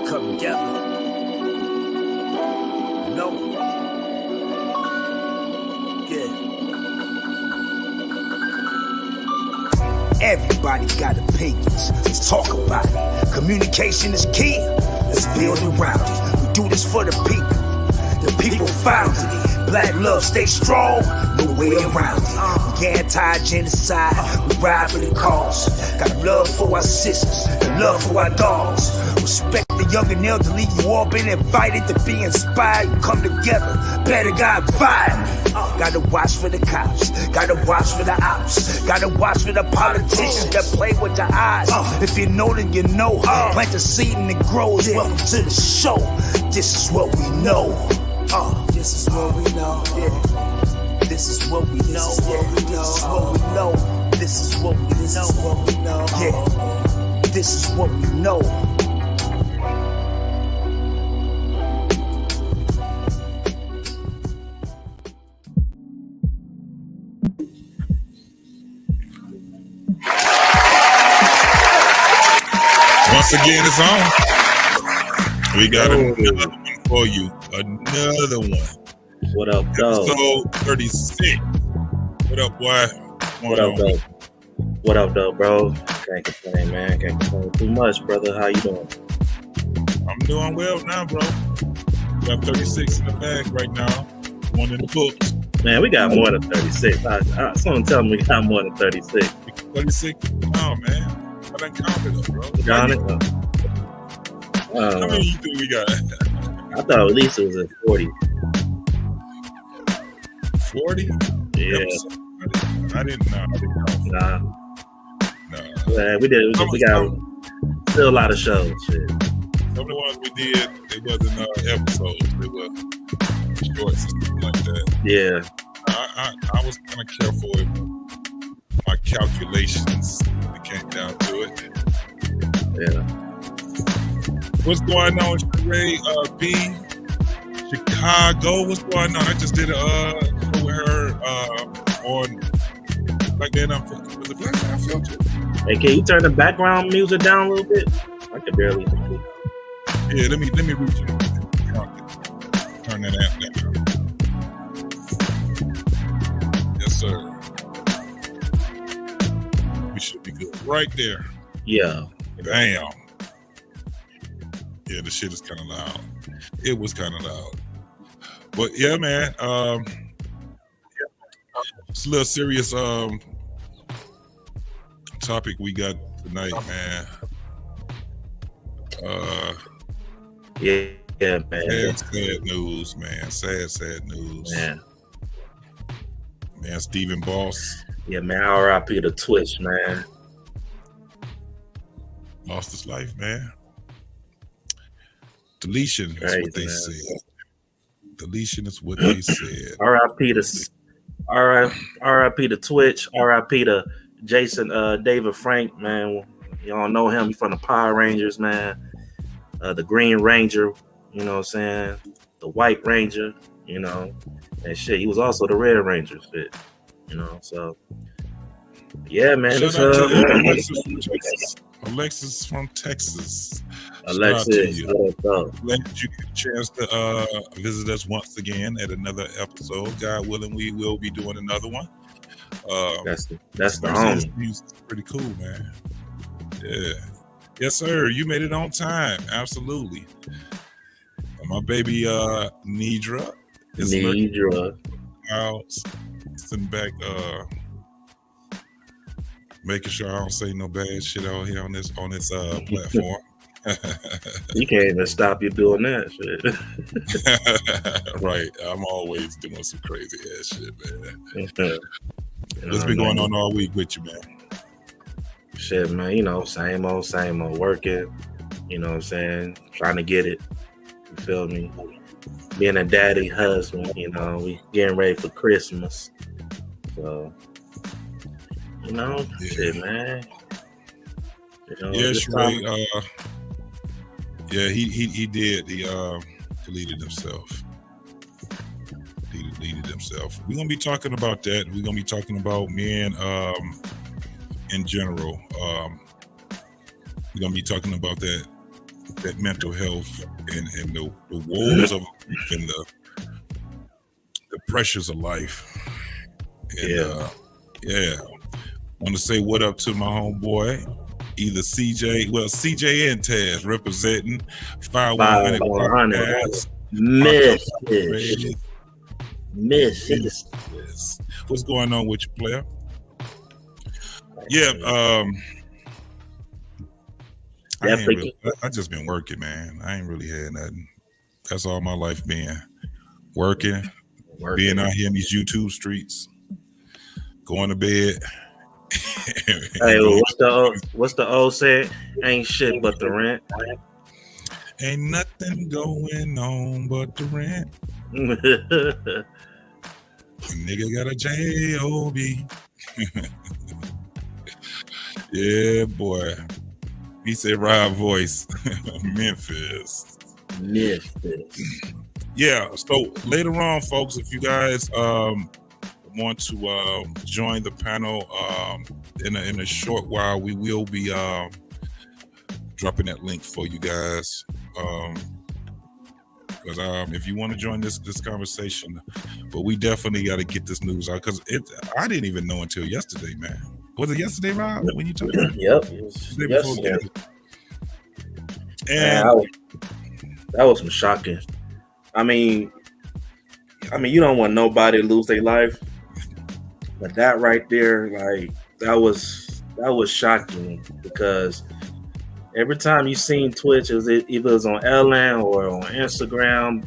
come together. No. Yeah. Everybody got opinions. Let's talk about it. Communication is key. Let's build around it. We do this for the people. The people found it. Black love, stay strong. No way around it. We anti-genocide. We ride for the cause. Got love for our sisters. And love for our dogs. Respect the young and elderly. You all been invited to be inspired. Come together. Better got violent. Gotta watch for the cops. Gotta watch for the ops. Gotta watch for the politicians that play with the eyes. If you know, then you know. Plant the seed and it grows. Welcome to the show. This is what we know. This is what we know. Yeah. This is what we know. This is what we know. Yeah. This is what we know. Once again, it's on. We got another one for you. Another one. What up, dog? Episode 36. What up, boy? What up, dog? What up, though, bro? Can't complain, man. Can't complain too much, brother. How you doing? I'm doing well now, bro. We got 36 in the bag right now. One in the books. Man, we got more than 36. Someone tell me we got more than 36. 36? No, man. I done counted it, bro. Got it? How many you think we got? I thought at least it was at 40. 40? Yeah. I didn't know. Nah. No. Yeah, we did. We got still a lot of shows. Shit. Some of the ones we did, they wasn't episodes. They were shorts and stuff like that. Yeah. I was kind of careful with my calculations. It came down to it. Yeah. What's going on, Sheree? B? Chicago, what's going on? I just did a show with her on Black Man Unfiltered. Was it Black Man Unfiltered? Hey, can you turn the background music down a little bit? I can barely hear you. Yeah, let me reach you. Turn that app down. Yes, sir. We should be good. Right there. Yeah. Damn. Yeah, the shit is kind of loud. It was kind of loud. But yeah, man. It's a little serious topic we got tonight, man. Yeah, man. Sad news, man. Sad news. Man, Stephen Boss. Yeah, man. R.I.P. to Twitch, man. Lost his life, man. Deletion is what they said. Deletion is what they said. R.I.P. to Twitch. R.I.P. to Jason David Frank, man. Y'all know him. He's from the Power Rangers, man. The Green Ranger, you know what I'm saying? The White Ranger, you know. And shit, he was also the Red Ranger, shit. You know, so yeah, man. Shout out to Alexis from Texas. Alexis, glad you get a chance to visit us once again at another episode. God willing, we will be doing another one. That's the homie. Music's pretty cool, man. Yeah. Yes, sir. You made it on time. Absolutely. My baby Nidra is out, sitting back, making sure I don't say no bad shit out here on this platform. You can't even stop you doing that shit. Right. I'm always doing some crazy ass shit, man. What's been going on all week with you, man? Shit, man, you know, same old working, you know what I'm saying? Trying to get it. You feel me? Being a daddy, husband, you know, we getting ready for Christmas. So, you know, shit, man. You know, yeah, Sheree, yeah, he did. He deleted himself. He deleted himself. We're gonna be talking about that. We're gonna be talking about men in general. We're gonna be talking about that that mental health and the woes of life and the pressures of life. And yeah. Want to say what up to my homeboy, either CJ and Taz representing 5100 podcast. Miss. What's going on with you, player? Yeah, I just been working, man. I ain't really had nothing. That's all my life been working, being out here in these YouTube streets, going to bed. Hey, what's the old saying? Ain't shit but the rent. Ain't nothing going on but the rent. Nigga got a J-O-B. Yeah, boy. He said Rob voice. Memphis. Yeah, so later on, folks, if you guys want to join the panel in a short while, we will be dropping that link for you guys. Because if you want to join this conversation, but we definitely got to get this news out, because I didn't even know until yesterday, man. Was it yesterday, Rob, when you told me? Yep. Yesterday. And that was some shocking. I mean, you don't want nobody to lose their life, but that right there, like that was shocking, because every time you seen Twitch, either it was on Ellen or on Instagram,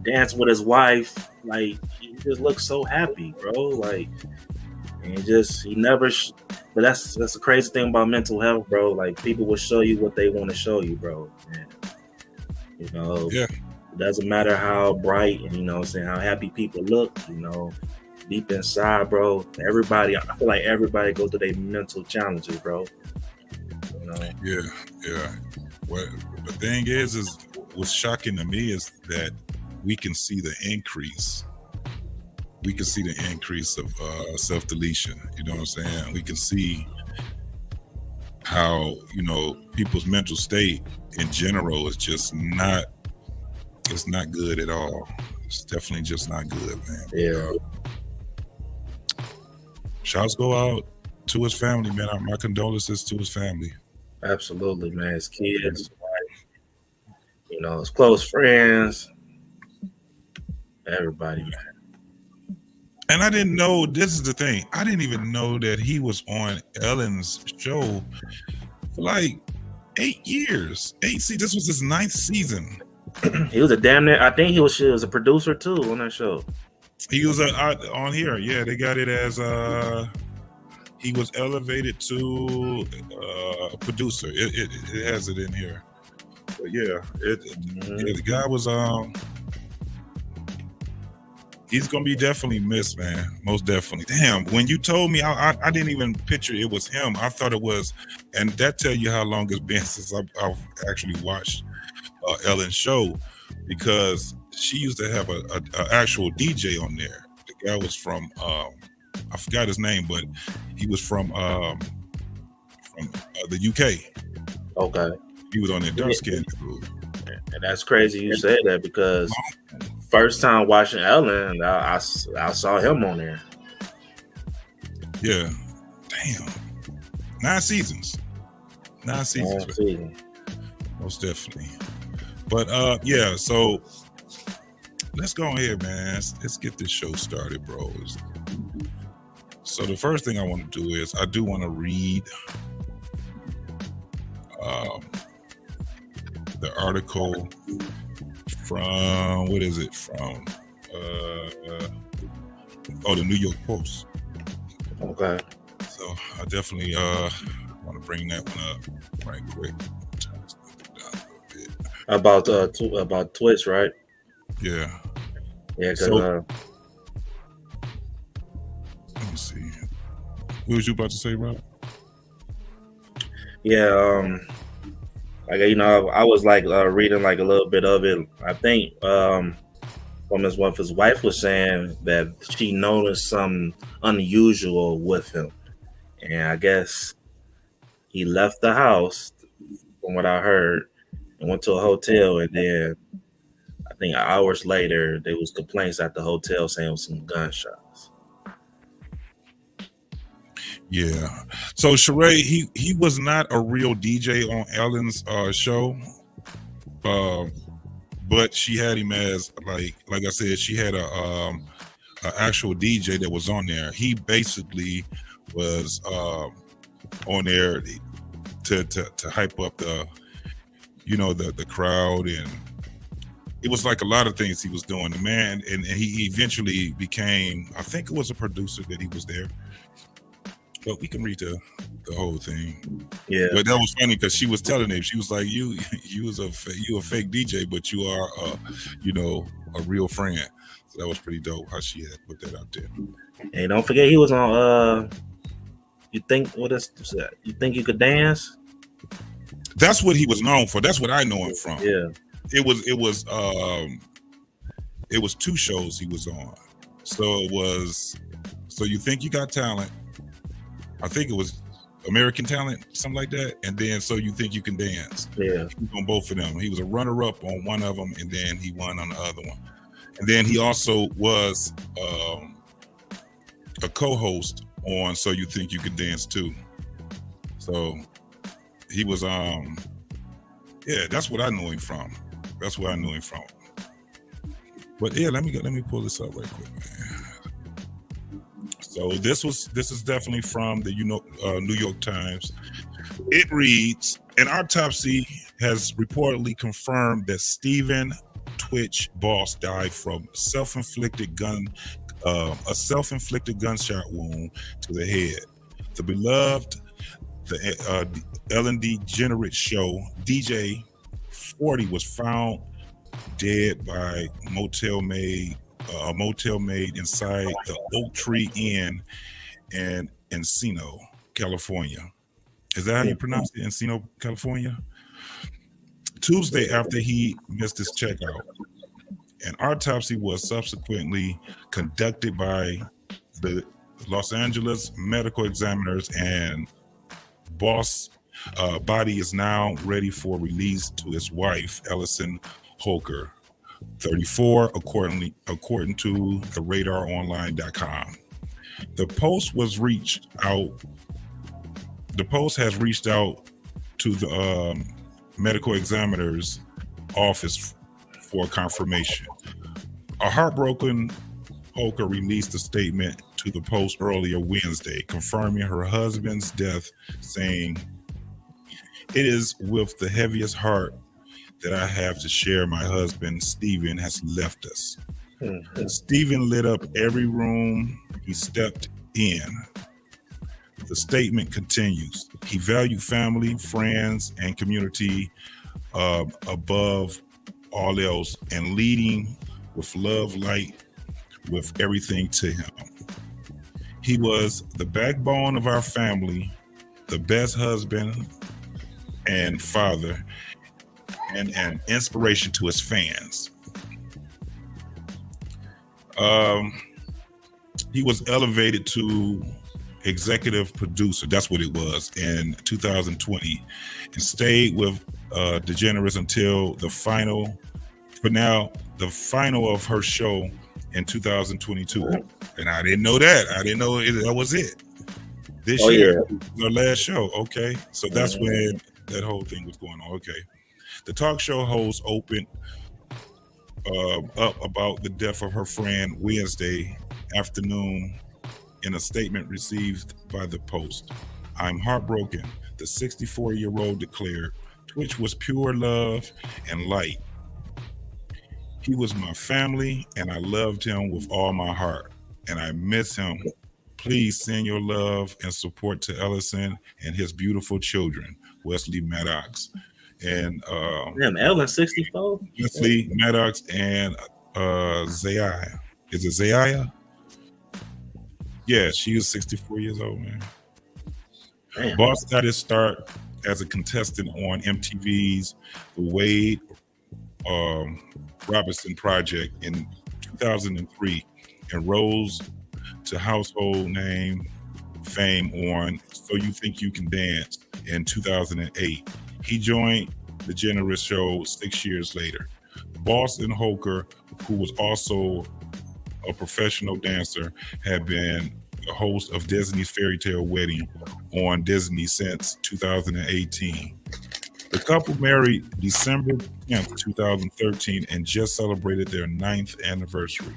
dance with his wife, like he just looked so happy, bro. Like, and he never. But that's the crazy thing about mental health, bro. Like, people will show you what they want to show you, bro. And, it doesn't matter how bright and how happy people look. Deep inside, bro. I feel like everybody goes through their mental challenges, bro. Yeah. Well, the thing is what's shocking to me is that we can see the increase. We can see the increase of self-deletion. You know what I'm saying? We can see how, people's mental state in general is just not, it's not good at all. It's definitely just not good, man. Yeah. Shouts go out to his family, man. My condolences to his family. Absolutely, man. His kids, his wife, his close friends, everybody, man. And I didn't know, this is the thing, I didn't even know that he was on Ellen's show for like 8 years. See, this was his 9th season. He was a damn near, I think he was a producer too on that show. He was on here. Yeah, they got it as he was elevated to producer. It has it in here. But yeah, the guy was he's gonna be definitely missed, man. Most definitely. Damn, when you told me, I didn't even picture it was him. I thought it was, and that tell you how long it's been since I've actually watched Ellen's show, because she used to have a actual DJ on there. The guy was from I forgot his name, but he was from the UK. Okay. He was on there, dark skin dude. And that's crazy you said that, because first time watching Ellen, I saw him on there. Yeah. Damn. 9 seasons. 9 seasons. Most definitely. But yeah, so let's go ahead, man. Let's get this show started, bros. So the first thing I want to do is I do want to read the article from, what is it from? The New York Post. Okay. So I definitely want to bring that one up right quick. About Twitch, right? Yeah. Yeah, because let me see. What was you about to say, Rob? Yeah, I was like reading like a little bit of it. I think from his wife was saying that she noticed something unusual with him, and I guess he left the house, from what I heard, and went to a hotel, and then I think hours later there was complaints at the hotel saying it was some gunshots. Yeah. So Sheree, he was not a real DJ on Ellen's show. But she had him as like I said, she had a actual DJ that was on there. He basically was on there to hype up the the crowd, and it was like a lot of things he was doing. The man, and he eventually became, I think it was a producer that he was there. But we can read the whole thing. Yeah. But that was funny because she was telling him, she was like, you a fake DJ, but you are a real friend. So that was pretty dope how she had put that out there. And don't forget he was on You Think You Could Dance? That's what he was known for. That's what I know him from. Yeah. It was 2 shows he was on. So it was So You Think You Got Talent. I think it was American Talent, something like that. And then So You Think You Can Dance. Yeah. He was on both of them. He was a runner-up on one of them, and then he won on the other one. And then he also was a co-host on So You Think You Can Dance too. So he was that's what I knew him from. That's where I knew him from. But yeah, let me pull this up right quick, man. So this is definitely from the New York Times. It reads, an autopsy has reportedly confirmed that Stephen tWitch boss died from a self-inflicted gunshot wound to the head. The beloved Ellen DeGeneres show DJ 40 was found dead by a motel maid inside the Oak Tree Inn in Encino, California. Is that how you pronounce it? Encino, California? Tuesday, after he missed his checkout. An autopsy was subsequently conducted by the Los Angeles medical examiners, and body is now ready for release to his wife, Ellison Holker, 34, according to the RadarOnline.com. The Post has reached out to the medical examiner's office for confirmation. A heartbroken Holker released a statement to the Post earlier Wednesday, confirming her husband's death, saying, "It is with the heaviest heart that I have to share my husband, Stephen, has left us." Mm-hmm. Stephen lit up every room he stepped in. The statement continues. He valued family, friends, and community above all else, and leading with love, light, with everything to him. He was the backbone of our family, the best husband and father, and an inspiration to his fans. He was elevated to executive producer, that's what it was, in 2020, and stayed with DeGeneres until the final of her show in 2022. And I didn't know that. I didn't know that was it. This year, her last show. Okay, so that's when that whole thing was going on. Okay. The talk show host opened up about the death of her friend Wednesday afternoon in a statement received by the Post. "I'm heartbroken," the 64-year-old declared. "tWitch was pure love and light. He was my family, and I loved him with all my heart, and I miss him. Please send your love and support to Ellison and his beautiful children, Wesley Maddox." And Ellen 64? Wesley Maddox and Zaya. Is it Zaya? Yeah, she is 64 years old, man. Damn. Boss got his start as a contestant on MTV's The Wade Robinson Project in 2003 and rose to household name fame on So You Think You Can Dance in 2008. He joined DeGeneres show 6 years later. Boston Hoker, who was also a professional dancer, had been the host of Disney's Fairy Tale Wedding on Disney since 2018. The couple married December 10th, 2013, and just celebrated their 9th anniversary.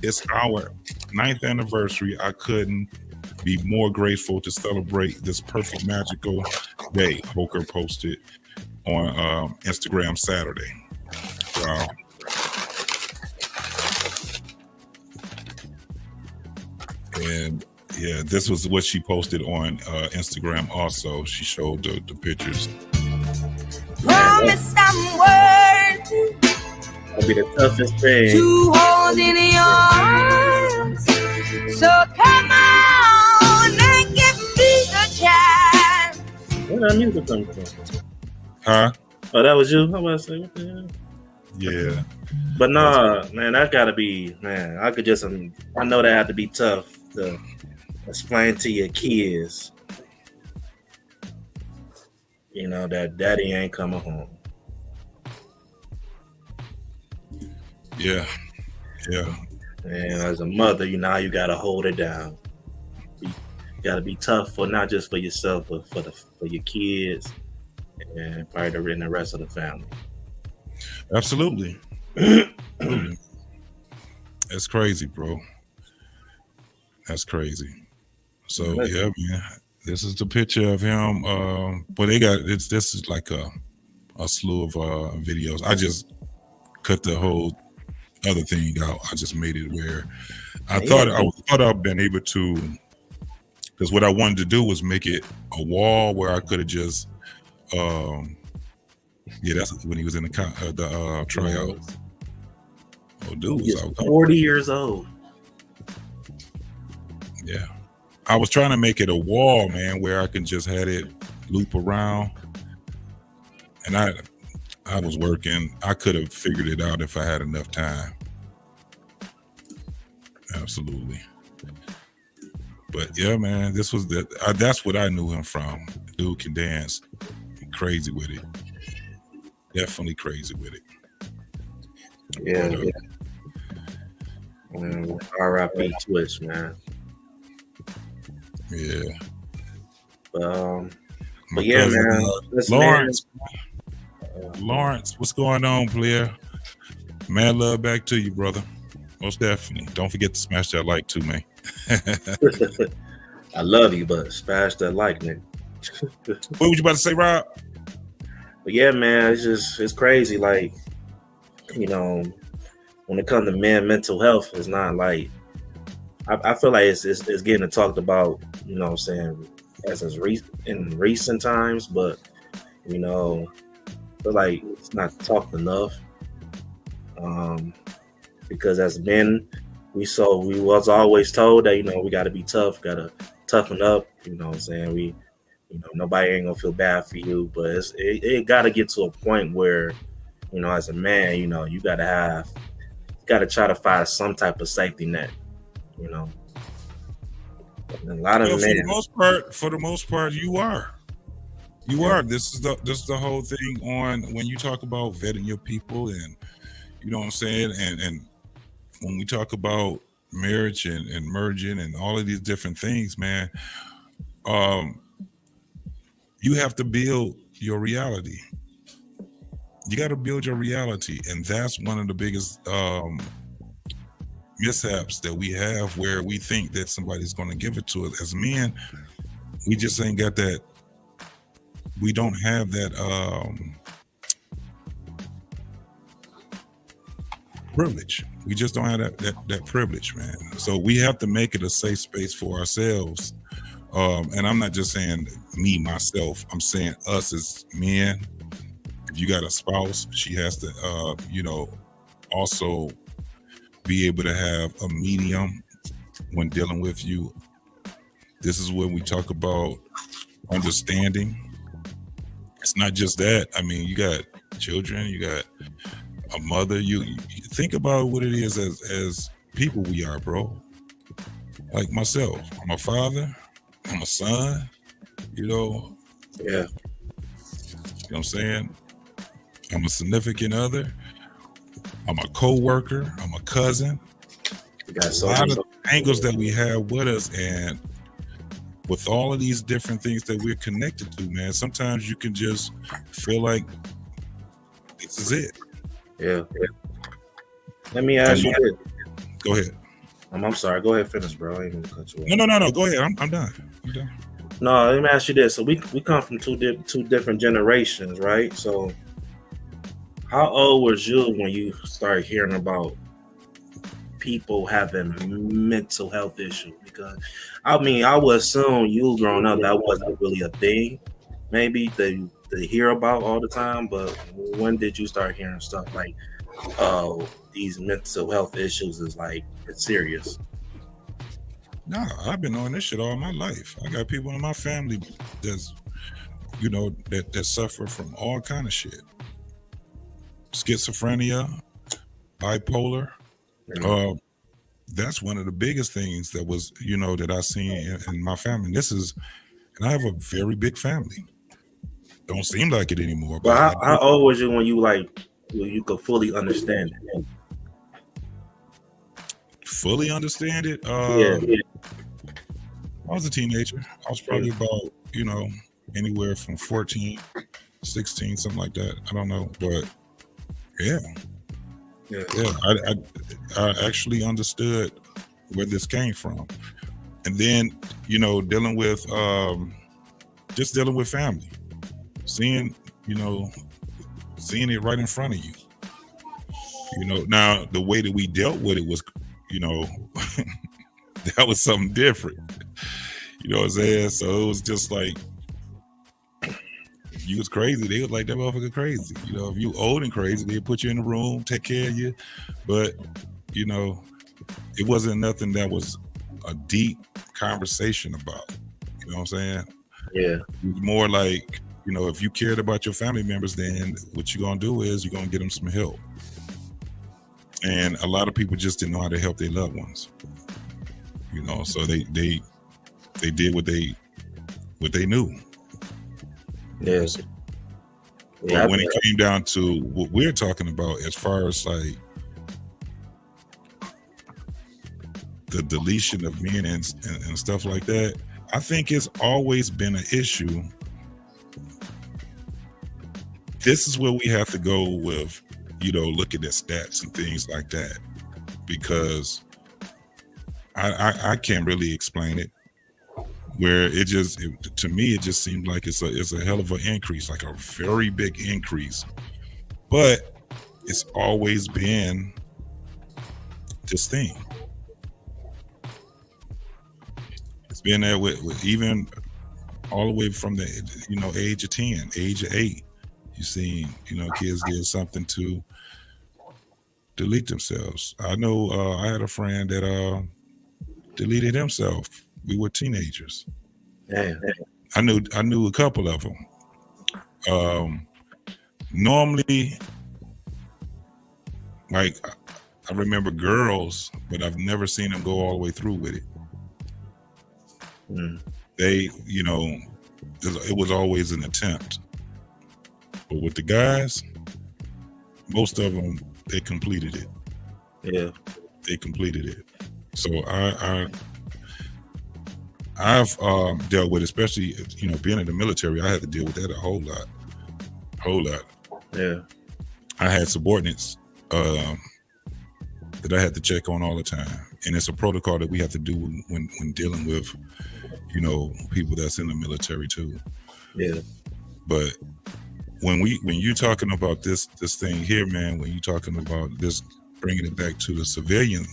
It's our 9th anniversary. I couldn't be more grateful to celebrate this perfect, magical day, Hoker posted on Instagram Saturday. Wow. And yeah, this was what she posted on Instagram also. She showed the pictures. Promise I'm worthy. That'll be the toughest thing. To hold in your arms. So come on and give me the chance. Where that music come from? Huh? Oh, that was you? I was say, what the hell? Yeah. But nah, man, that gotta be, man, I could just, I know that had to be tough to explain to your kids, you know, that daddy ain't coming home. Yeah. And as a mother, you know, you gotta hold it down. You gotta be tough for not just for yourself, but for your kids and probably the rest of the family. Absolutely. That's crazy, bro. That's crazy. So yeah, man. This is the picture of him. But they got this is like a slew of videos. I just cut the whole other thing out. I just made it where I thought I've been able to, because what I wanted to do was make it a wall where I could have just that's when he was in the tryout. Oh, dude was out 40 years old. Yeah. I was trying to make it a wall, man, where I can just have it loop around. And I was working. I could have figured it out if I had enough time. Absolutely. But yeah, man, this was that's what I knew him from. Dude can dance. Crazy with it. Definitely crazy with it. Yeah. R.I.P. Twitch, man. Yeah. But yeah, man. Lawrence, what's going on, player? Mad love back to you, brother. Most definitely. Don't forget to smash that like too, man. I love you, but smash that like, man. What was you about to say, Rob? But yeah, man, it's crazy. Like, you know, when it comes to mental health, it's not like I feel like it's getting talked about, you know what I'm saying, in recent times, but you know, I feel like it's not talked enough. Because as men, we was always told that, you know, we gotta be tough, gotta toughen up, you know what I'm saying? You know, nobody ain't gonna feel bad for you, but it gotta get to a point where, you know, as a man, you know, you gotta try to find some type of safety net, you know. And a lot of men, for the most part, you are. This is the whole thing on when you talk about vetting your people, and you know what I'm saying, and when we talk about marriage and merging and all of these different things, man, you have to build your reality. You got to build your reality, and that's one of the biggest mishaps that we have, where we think that somebody's going to give it to us. As men, we just ain't got that. We don't have that privilege. We just don't have that privilege, man. So we have to make it a safe space for ourselves. And I'm not just saying me, myself. I'm saying us as men. If you got a spouse, she has to, you know, also be able to have a medium when dealing with you. This is when we talk about understanding. It's not just that. I mean, you got children, you got a mother. You think about what it is as people we are, bro. Like myself, I'm a father, I'm a son, you know. Yeah. You know what I'm saying? I'm a significant other. I'm a co-worker. I'm a cousin. We got A so lot many of angles that we have with us, and with all of these different things that we're connected to, man, sometimes you can just feel like this is it. Yeah. Let me ask you this. Go ahead. I'm sorry. Go ahead, finish, bro. I ain't gonna cut you off. No. Go ahead. I'm done. I'm done. No, let me ask you this. So we come from two different generations, right? So how old was you when you started hearing about people having mental health issues? Because I mean, I would assume you growing up that wasn't really a thing, maybe to hear about all the time. But when did you start hearing stuff like, oh, these mental health issues is like it's serious? No, I've been on this shit all my life. I got people in my family that's, you know, that suffer from all kind of shit. Schizophrenia, bipolar. That's one of the biggest things that was, you know, that I seen in my family. And I have a very big family. Don't seem like it anymore. But how old was you when you could fully understand it? Fully understand it? Yeah. I was a teenager. I was probably about, you know, anywhere from 14, 16, something like that. I don't know. But yeah. I actually understood where this came from. And then, you know, dealing with family, seeing it right in front of you. You know, now the way that we dealt with it was, you know, that was something different. You know what I'm saying? So it was just like, if you was crazy, they was like, that motherfucker crazy. You know, if you old and crazy, they'd put you in the room, take care of you. But, you know, it wasn't nothing that was a deep conversation about. You know what I'm saying? Yeah. It was more like, you know, if you cared about your family members, then what you're going to do is you're going to get them some help. And a lot of people just didn't know how to help their loved ones. You know, so they did what they knew. Yes. But when it came down to what we're talking about, as far as like the deletion of men and stuff like that, I think it's always been an issue. This is where we have to go with, you know, looking at stats and things like that, because I can't really explain it. Where to me, it just seemed like it's a hell of an increase, like a very big increase. But it's always been this thing. It's been there with even all the way from the, you know, age of 10, age of 8. You seen, you know, kids did something to delete themselves. I know I had a friend that deleted himself. We were teenagers. Damn. I knew a couple of them. Normally, like, I remember girls, but I've never seen them go all the way through with it. They, you know, it was always an attempt. But with the guys, most of them, they completed it. Yeah. They completed it. So I've dealt with, especially, you know, being in the military, I had to deal with that a whole lot. Yeah. I had subordinates that I had to check on all the time, and it's a protocol that we have to do when dealing with, you know, people that's in the military too. Yeah. But when you're talking about this thing here, man, when you're talking about this, bringing it back to the civilian,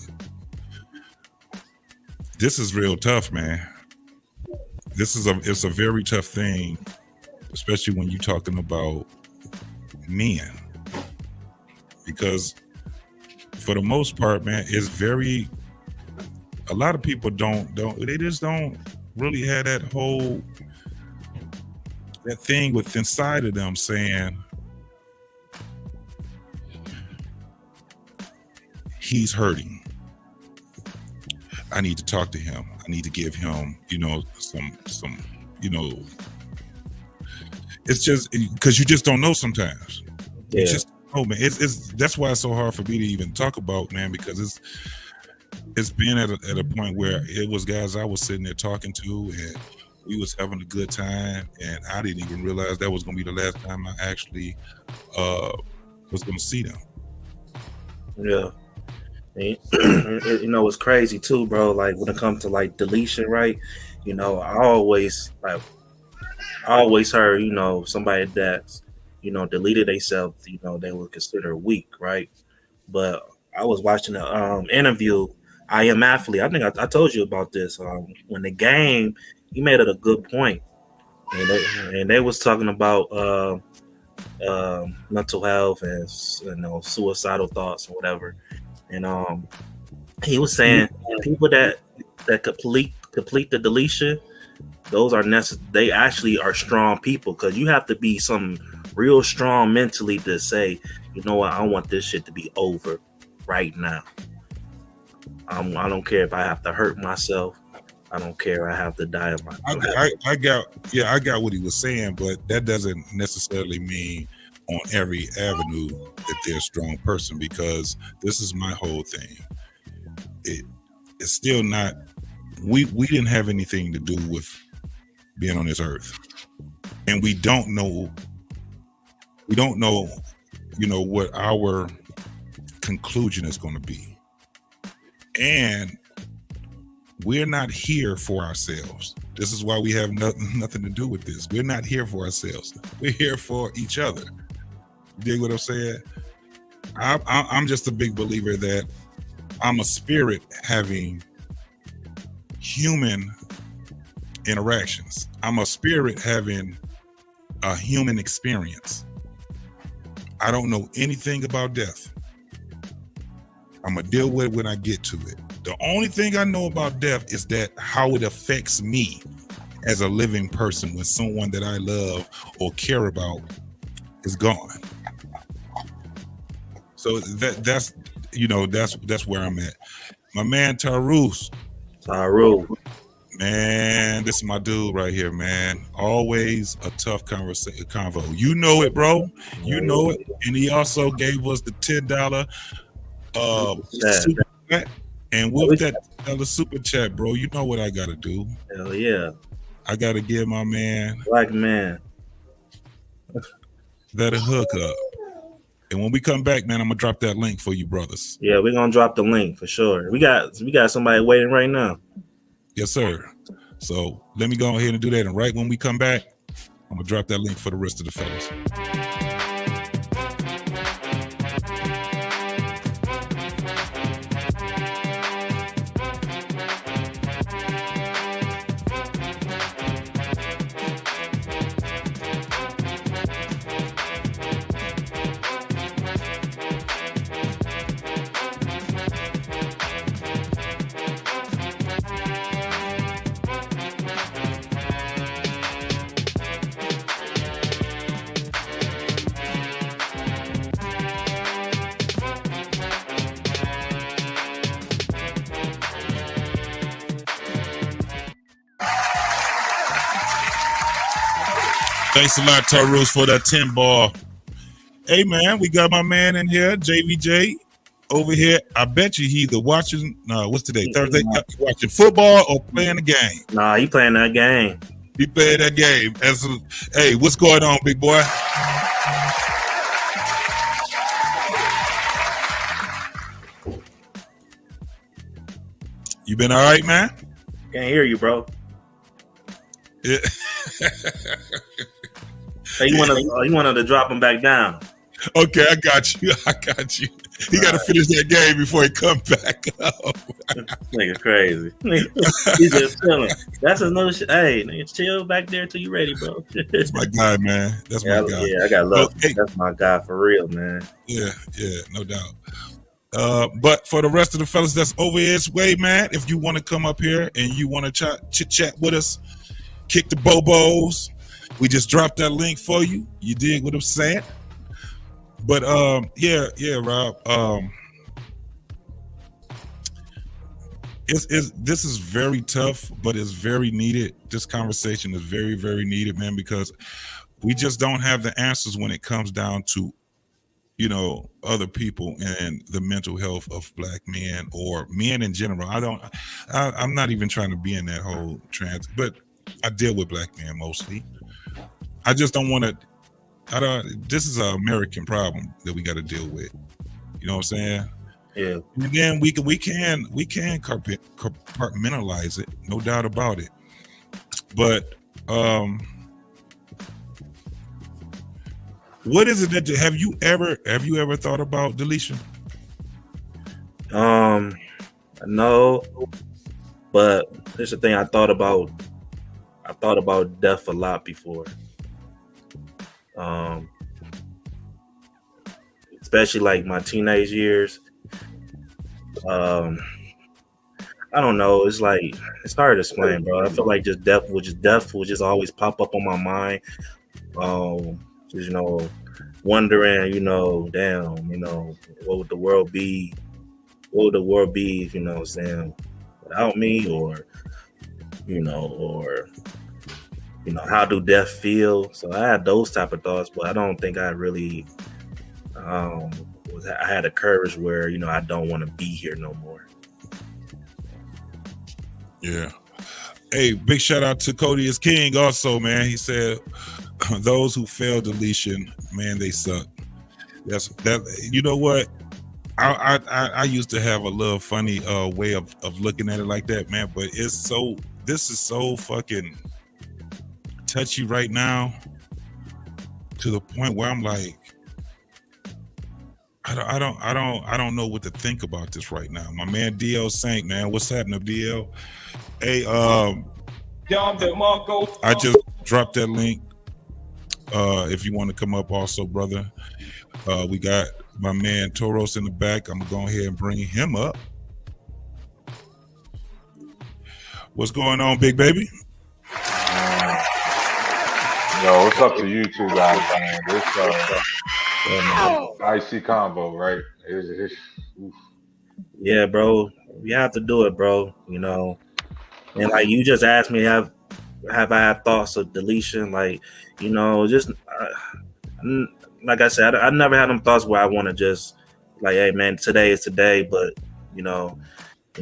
this is real tough, man. It's a very tough thing, especially when you're talking about men, because for the most part, man, it's very, a lot of people they just don't really have that thing with inside of them saying, he's hurting. I need to talk to him. I need to give him, you know, some, you know, it's just because you just don't know sometimes. You just know, man. It's that's why it's so hard for me to even talk about, man, because it's been at a point where it was guys I was sitting there talking to, and we was having a good time, and I didn't even realize that was going to be the last time I actually was going to see them. Yeah. And, you know, it's crazy too, bro. Like when it comes to like deletion, right? You know, I always heard, you know, somebody that's, you know, deleted themselves, you know, they were considered weak, right? But I was watching an interview. I Am Athlete. I think I told you about this. When the game, he made it a good point, and they was talking about mental health and, you know, suicidal thoughts or whatever. And he was saying people that complete the deletion, those are they actually are strong people, because you have to be some real strong mentally to say, you know what, I want this shit to be over right now. I don't care if I have to hurt myself. I don't care. I have to die of my. I got what he was saying, but that doesn't necessarily mean on every avenue that they're a strong person, because this is my whole thing. It's still not. We didn't have anything to do with being on this earth, and we don't know. You know what our conclusion is going to be, and we're not here for ourselves. This is why we have nothing to do with this. We're not here for ourselves. We're here for each other. You dig what I'm saying? I'm just a big believer that I'm a spirit having human interactions. I'm a spirit having a human experience. I don't know anything about death. I'm going to deal with it when I get to it. The only thing I know about death is that how it affects me as a living person when someone that I love or care about is gone. So that's where I'm at. My man Taru, man, this is my dude right here, man. Always a tough convo. You know it, bro. You know it. And he also gave us the $10 super chat. And with that super chat, bro, you know what I gotta do. Hell yeah. I gotta give my man, Black man, that a hookup. And when we come back, man, I'm gonna drop that link for you, brothers. Yeah, we're gonna drop the link for sure. We got somebody waiting right now. Yes, sir. So let me go ahead and do that. And right when we come back, I'm gonna drop that link for the rest of the fellas. Thanks a lot, Tarus, for that 10 ball. Hey, man, we got my man in here, JVJ, over here. I bet you he either watching, what's today, Thursday? Watching football or playing the game? Nah, he playing that game. He playing that game. Hey, what's going on, big boy? You been all right, man? Can't hear you, bro. Yeah. Hey, you wanted to drop him back down. Okay, I got you. He got to finish that game before he come back up. Nigga crazy. He's just chilling. That's another shit. Hey, nigga, chill back there till you ready, bro. That's my guy, man. That's my guy. Yeah, I got love. Okay. That's my guy for real, man. Yeah, no doubt. But for the rest of the fellas that's over his way, man, if you want to come up here and you want to chit chat with us, kick the bobos, we just dropped that link for you. You dig what I'm saying? But yeah, Rob. This is very tough, but it's very needed. This conversation is very, very needed, man, because we just don't have the answers when it comes down to you know, other people and the mental health of black men or men in general. I'm not even trying to be in that whole trans, but I deal with black men mostly. I just don't want to. This is an American problem that we got to deal with. You know what I'm saying? Yeah. And then we can compartmentalize it, no doubt about it. But what is it that have you ever thought about deletion? No, but here's the thing. I thought about death a lot before. Especially like my teenage years. I don't know. It's like, it's hard to explain, bro. I feel like death will just always pop up on my mind. Just, you know, wondering, you know, damn, you know, what would the world be? What would the world be, you know what I'm saying, without me, or how do death feel? So I had those type of thoughts, but I don't think I really I had a courage where, you know, I don't want to be here no more. Yeah. Hey, big shout out to Cody is King also, man. He said those who fail deletion, man, they suck. That's that. You know what? I used to have a little funny way of looking at it like that, man. But this is so fucking touchy right now, to the point where I'm like, I don't know what to think about this right now. My man DL Saint, man, what's happening, DL? Hey, I just dropped that link. If you want to come up also, brother. We got my man Toros in the back. I'm gonna go ahead and bring him up. What's going on, big baby? Yo, what's up to you two guys, man? This IC combo, right? Yeah, bro. We have to do it, bro. You know, and like you just asked me, have I had thoughts of deletion? Like, you know, just like I said, I never had them thoughts where I want to just like, hey man, today is today. But you know,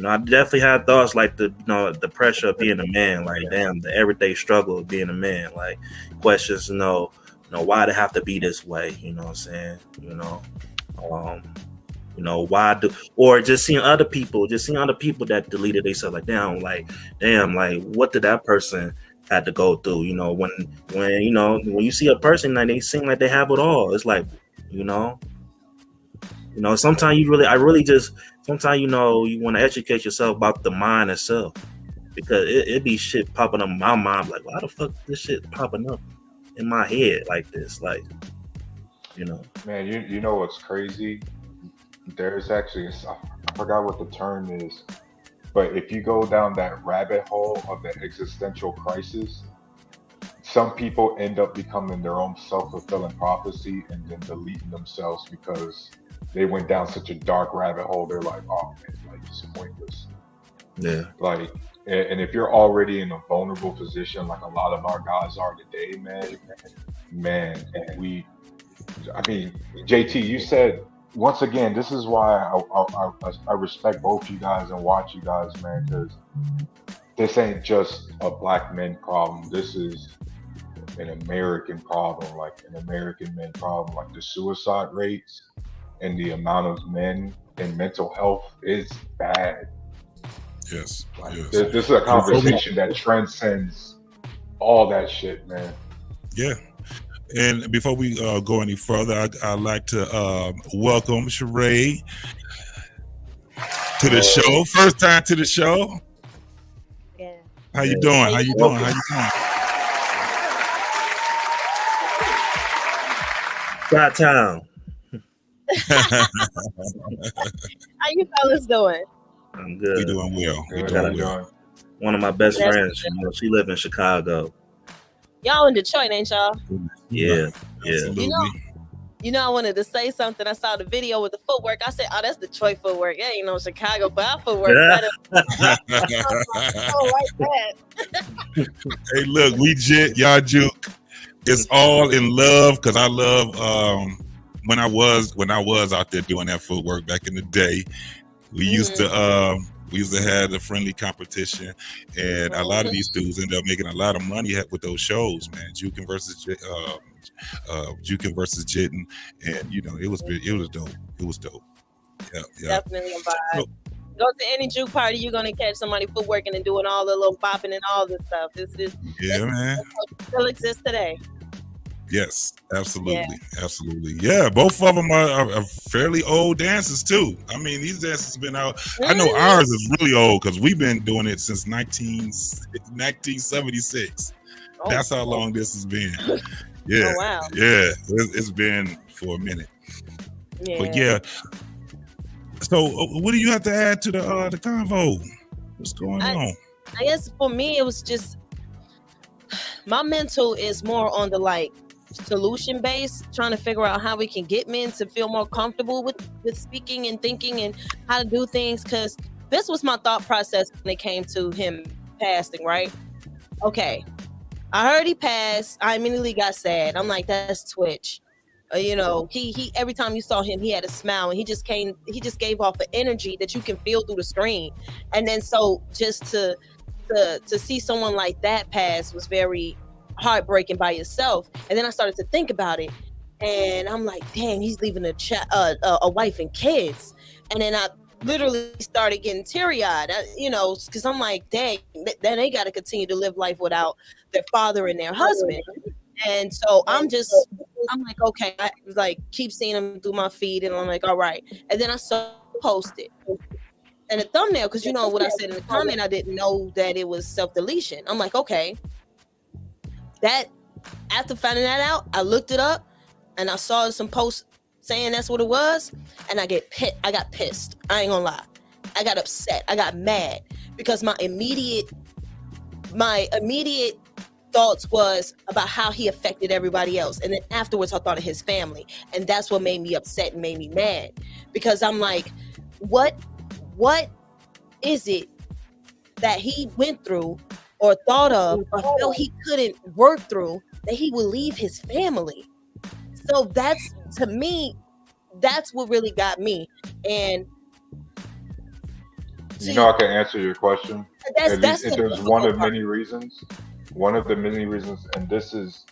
I definitely had thoughts like the pressure of being a man, like damn, the everyday struggle of being a man, like questions, you know, why they have to be this way, you know what I'm saying, why do, or just seeing other people that deleted themselves, like damn, like what did that person had to go through, you know, when you see a person like they seem like they have it all, it's like, sometimes you want to educate yourself about the mind itself, because it be shit popping up in my mind, like why the fuck this shit popping up in my head like this, like, Man, you know what's crazy? There's actually, I forgot what the term is, but if you go down that rabbit hole of the existential crisis, some people end up becoming their own self-fulfilling prophecy and then deleting themselves because they went down such a dark rabbit hole. They're like, oh man, like it's pointless. Yeah. Like, and if you're already in a vulnerable position, like a lot of our guys are today, man, JT, you said, once again, this is why I respect both you guys and watch you guys, man, because this ain't just a black men problem. This is an American problem, like an American men problem. Like the suicide rates and the amount of men in mental health is bad. Yes. Like, yes. This is a conversation that transcends all that shit, man. Yeah. And before we go any further, I'd like to welcome Sheree to the show. First time to the show. Yeah. How you doing? How you doing? Got time. How you fellas doing? I'm good. We doing well. We Good, doing well. One of my best That's friends, she live in Chicago. Y'all in Detroit, ain't y'all? Yeah. Absolutely. I wanted to say something. I saw the video with the footwork. I said, oh, that's Detroit footwork. That ain't no Chicago, but our footwork better. Oh, like that. Hey, look, we jit, y'all juke. It's all in love, because I love when I was out there doing that footwork back in the day, we used to have a friendly competition, and a lot of these dudes end up making a lot of money with those shows, man. Jukin versus Jitten, and it was dope. It was dope. Yeah. Definitely a vibe. Go to any juke party, you're gonna catch somebody footworking and doing all the little bopping and all this stuff. Man. Still exists today. Yes, absolutely. Yeah, both of them are fairly old dances too. I mean, these dances have been out. I know ours is really old because we've been doing it since 1976. That's how long this has been. Yeah. Oh, wow. Yeah, it's been for a minute. Yeah. But yeah. So, what do you have to add to the convo? What's going on? I guess for me, it was just my mental is more on the solution based, trying to figure out how we can get men to feel more comfortable with speaking and thinking and how to do things. Because this was my thought process when it came to him passing. Right? Okay, I heard he passed. I immediately got sad. I'm like, that's Twitch. He every time you saw him, he had a smile, and he just gave off an energy that you can feel through the screen. And then so just to see someone like that pass was very heartbreaking by itself. And then I started to think about it, and I'm like, dang, he's leaving a wife and kids. And then I literally started getting teary-eyed, because I'm like, dang, then they got to continue to live life without their father and their husband. And so I'm like, okay, I keep seeing him through my feed, and I'm like, all right. And then I saw posted and a thumbnail, because what I said in the comment, I didn't know that it was self-deletion. I'm like, okay. That after finding that out, I looked it up, and I saw some posts saying that's what it was, and I got pissed. I ain't gonna lie. I got upset. I got mad because my immediate thoughts was about how he affected everybody else. And then afterwards I thought of his family, and that's what made me upset and made me mad, because I'm like, what is it that he went through or thought of or felt he couldn't work through that he would leave his family? So that's, to me, that's what really got me. And I can answer your question. There's one of many reasons. One of the many reasons, and this is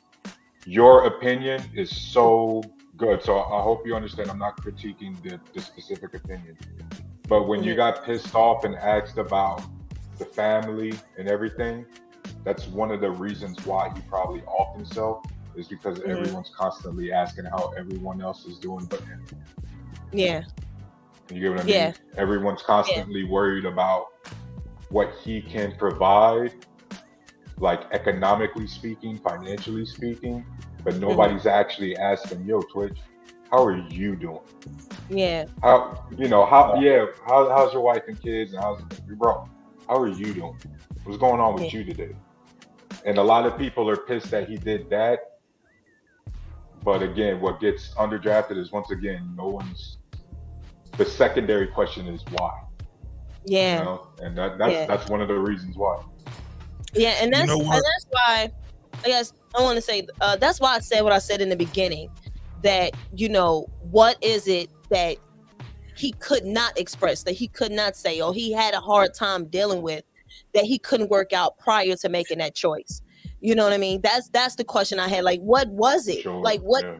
your opinion, is so good. So I hope you understand I'm not critiquing the specific opinion. But when you got pissed off and asked about the family and everything, that's one of the reasons why he probably off himself, is because everyone's constantly asking how everyone else is doing but him. Yeah. You get what I mean? Everyone's constantly worried about what he can provide, like economically speaking, financially speaking, but nobody's actually asking, yo, Twitch, how are you doing? Yeah. How's your wife and kids, and bro, how are you doing? What's going on with you today? And a lot of people are pissed that he did that. But again, what gets underdrafted is, once again, the secondary question is why. Yeah. And that's one of the reasons why. Yeah, and that's why I guess I want to say that's why I said what I said in the beginning, that what is it that he could not express, that he could not say, or he had a hard time dealing with, that he couldn't work out prior to making that choice. You know what I mean? That's the question I had. Like, what was it? Sure, like, what? Yeah.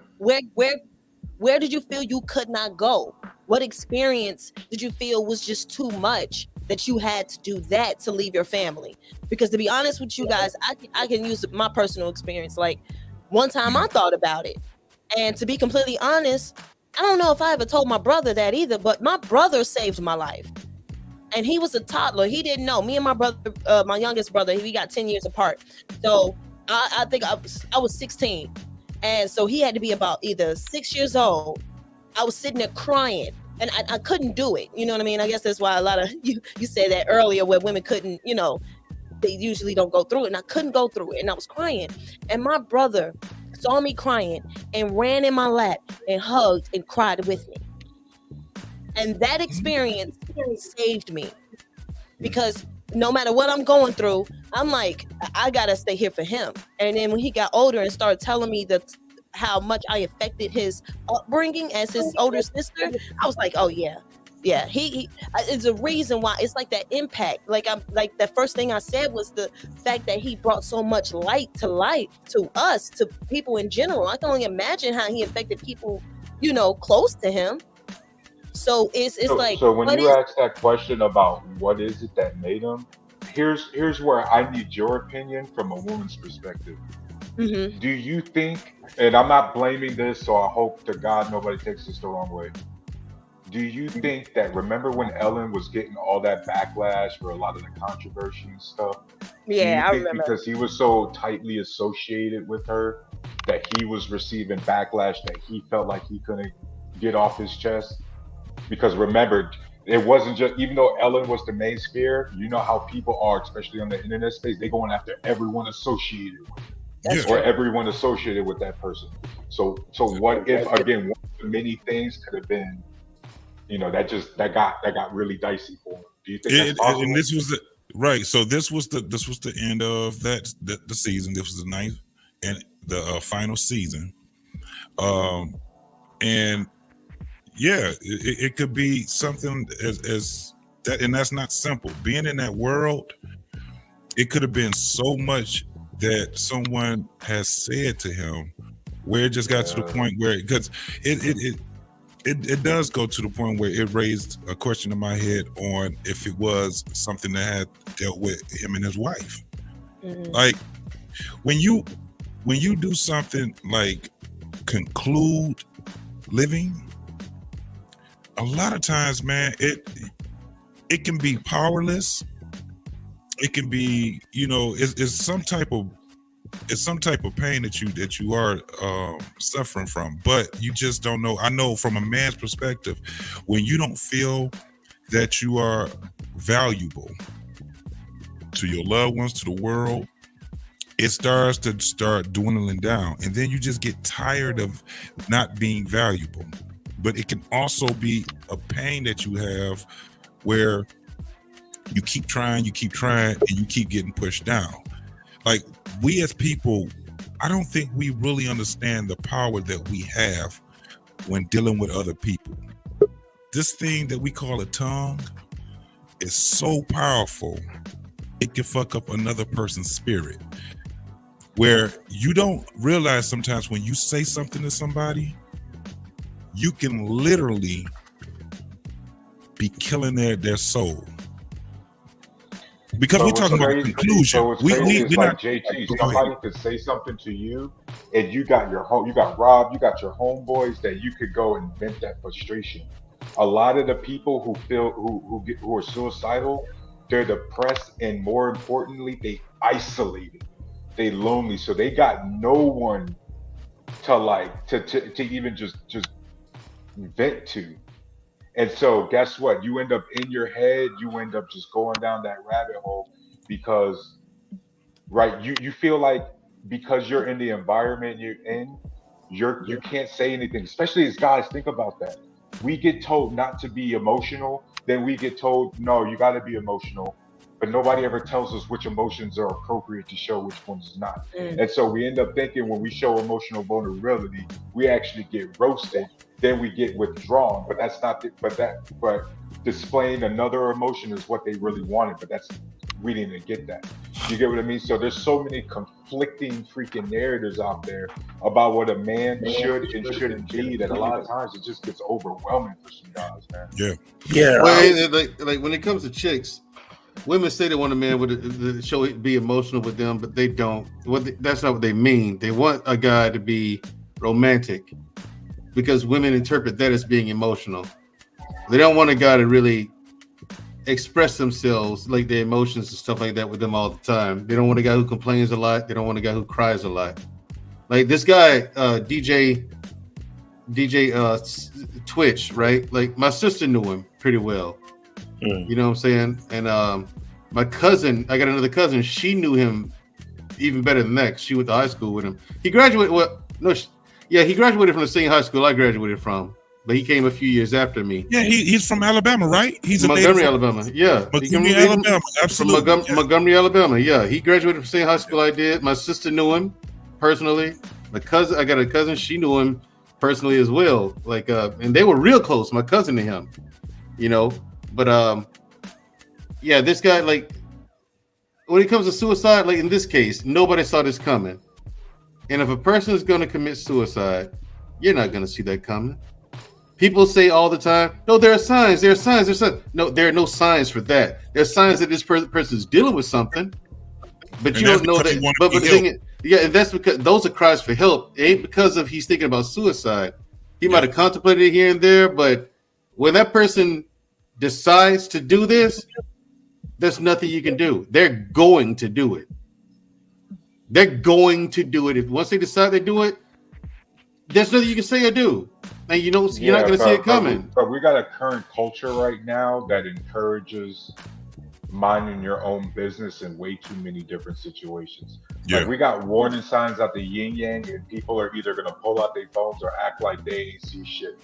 Where did you feel you could not go? What experience did you feel was just too much that you had to do that to leave your family? Because to be honest with you guys, I can use my personal experience. Like, one time I thought about it, and to be completely honest, I don't know if I ever told my brother that either, but my brother saved my life. And he was a toddler. He didn't know. Me and my brother, my youngest brother, we got 10 years apart. So I think I was 16. And so he had to be about either 6 years old. I was sitting there crying, and I couldn't do it. You know what I mean? I guess that's why a lot of you said that earlier, where women couldn't, they usually don't go through it. And I couldn't go through it. And I was crying. And my brother saw me crying and ran in my lap and hugged and cried with me. And that experience saved me, because no matter what I'm going through, I'm like, I gotta stay here for him. And then when he got older and started telling me the how much I affected his upbringing as his older sister, I was like, oh yeah. Yeah, he it's a reason why. It's like that impact. Like I'm like the first thing I said was the fact that he brought so much light to life to us, to people in general. I can only imagine how he affected people, you know, close to him. So it's like, so when what you is ask that question about what is it that made him, here's where I need your opinion from a woman's perspective. Mhm. Do you think, and I'm not blaming this, so I hope to God nobody takes this the wrong way. Do you think that, remember when Ellen was getting all that backlash for a lot of the controversy and stuff? Do you Yeah, I think remember. because he was so tightly associated with her that he was receiving backlash that he felt like he couldn't get off his chest? Because remember, it wasn't just, even though Ellen was the main sphere, you know how people are, especially on the internet space, they going after everyone associated with it, That's Yeah. or true. everyone associated with that person. So what if, again, one of the many things could have been, you know, that got really dicey for him? Do you think that's possible? And this was the right. So this was the end of the season. This was the ninth and the final season. And yeah, it could be something as that, and that's not simple. Being in that world, it could have been so much that someone has said to him, where it just got to the point where, because it does go to the point where it raised a question in my head on if it was something that had dealt with him and his wife. Mhm. Like when you do something like conclude living, a lot of times, man, it can be powerless. It can be, you know, it's some type of pain that you are suffering from, but you just don't know. I know from a man's perspective, when you don't feel that you are valuable to your loved ones, to the world, it starts to dwindling down, and then you just get tired of not being valuable. But it can also be a pain that you have where you keep trying, and you keep getting pushed down. Like, we as people, I don't think we really understand the power that we have when dealing with other people. This thing that we call a tongue is so powerful, it can fuck up another person's spirit. Where you don't realize sometimes when you say something to somebody, you can literally be killing their soul. Because we're talking about conclusion. So what's crazy is like JT, somebody could say something to you, and you got Rob, you got your homeboys that you could go and vent that frustration. A lot of the people who feel who are suicidal, they're depressed, and more importantly, they isolated, they lonely, so they got no one to even just vent to. And so guess what? You end up in your head, you end up just going down that rabbit hole because, right, you feel like because you're in the environment you're in, you can't say anything. Especially as guys, think about that. We get told not to be emotional, then we get told, no, you gotta be emotional. But nobody ever tells us which emotions are appropriate to show, which ones not. And so we end up thinking when we show emotional vulnerability, we actually get roasted, then we get withdrawn. But that's not but displaying another emotion is what they really wanted. But we didn't get that. You get what I mean? So there's so many conflicting freaking narratives out there about what a man should and shouldn't be that a lot of times it just gets overwhelming for some guys, man. Yeah. Well, like when it comes to chicks, women say they want a man with show be emotional with them, but they don't. That's not what they mean. They want a guy to be romantic because women interpret that as being emotional. They don't want a guy to really express themselves, like their emotions and stuff like that, with them all the time. They don't want a guy who complains a lot. They don't want a guy who cries a lot. Like this guy, DJ tWitch, right? Like my sister knew him pretty well. You know what I'm saying? And my cousin, I got another cousin, she knew him even better than that. She went to high school with him. He graduated, he graduated from the same high school I graduated from, but he came a few years after me. Yeah, he's from Alabama, right? He's Montgomery, Alabama. Yeah. Montgomery, Alabama. Absolutely. From Montgomery, Alabama. Yeah. He graduated from the same high school I did. My sister knew him personally. I got a cousin. She knew him personally as well. Like, and they were real close. My cousin and him, you know. But yeah, this guy, like, when it comes to suicide, like in this case, nobody saw this coming. And if a person is going to commit suicide, you're not going to see that coming. People say all the time, no, there are signs, there are signs, there's signs. No, there are no signs for that. There's signs that this person is dealing with something, but you don't know that. But the thing is, yeah, and that's because those are cries for help. It ain't because of he's thinking about suicide. He might have contemplated it here and there, but when that person decides to do this, there's nothing you can do. They're going to do it. They're going to do it. If once they decide to do it, there's nothing you can say or do. And you know, you're not going to see it coming. But we got a current culture right now that encourages minding your own business in way too many different situations. Like, we got warning signs at the yin yang, and people are either going to pull out their phones or act like they ain't see shit.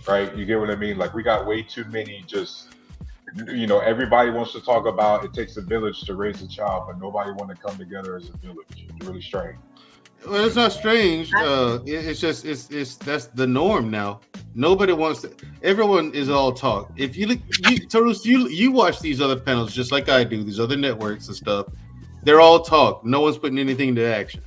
Right? You get what I mean? Like, we got way too many just, you know, everybody wants to talk about it takes a village to raise a child, but nobody want to come together as a village. It's really strange. Well, it's not strange. It's just that's the norm now. Nobody wants to. Everyone is all talk. If you look, you watch these other panels just like I do. These other networks and stuff. They're all talk. No one's putting anything into action.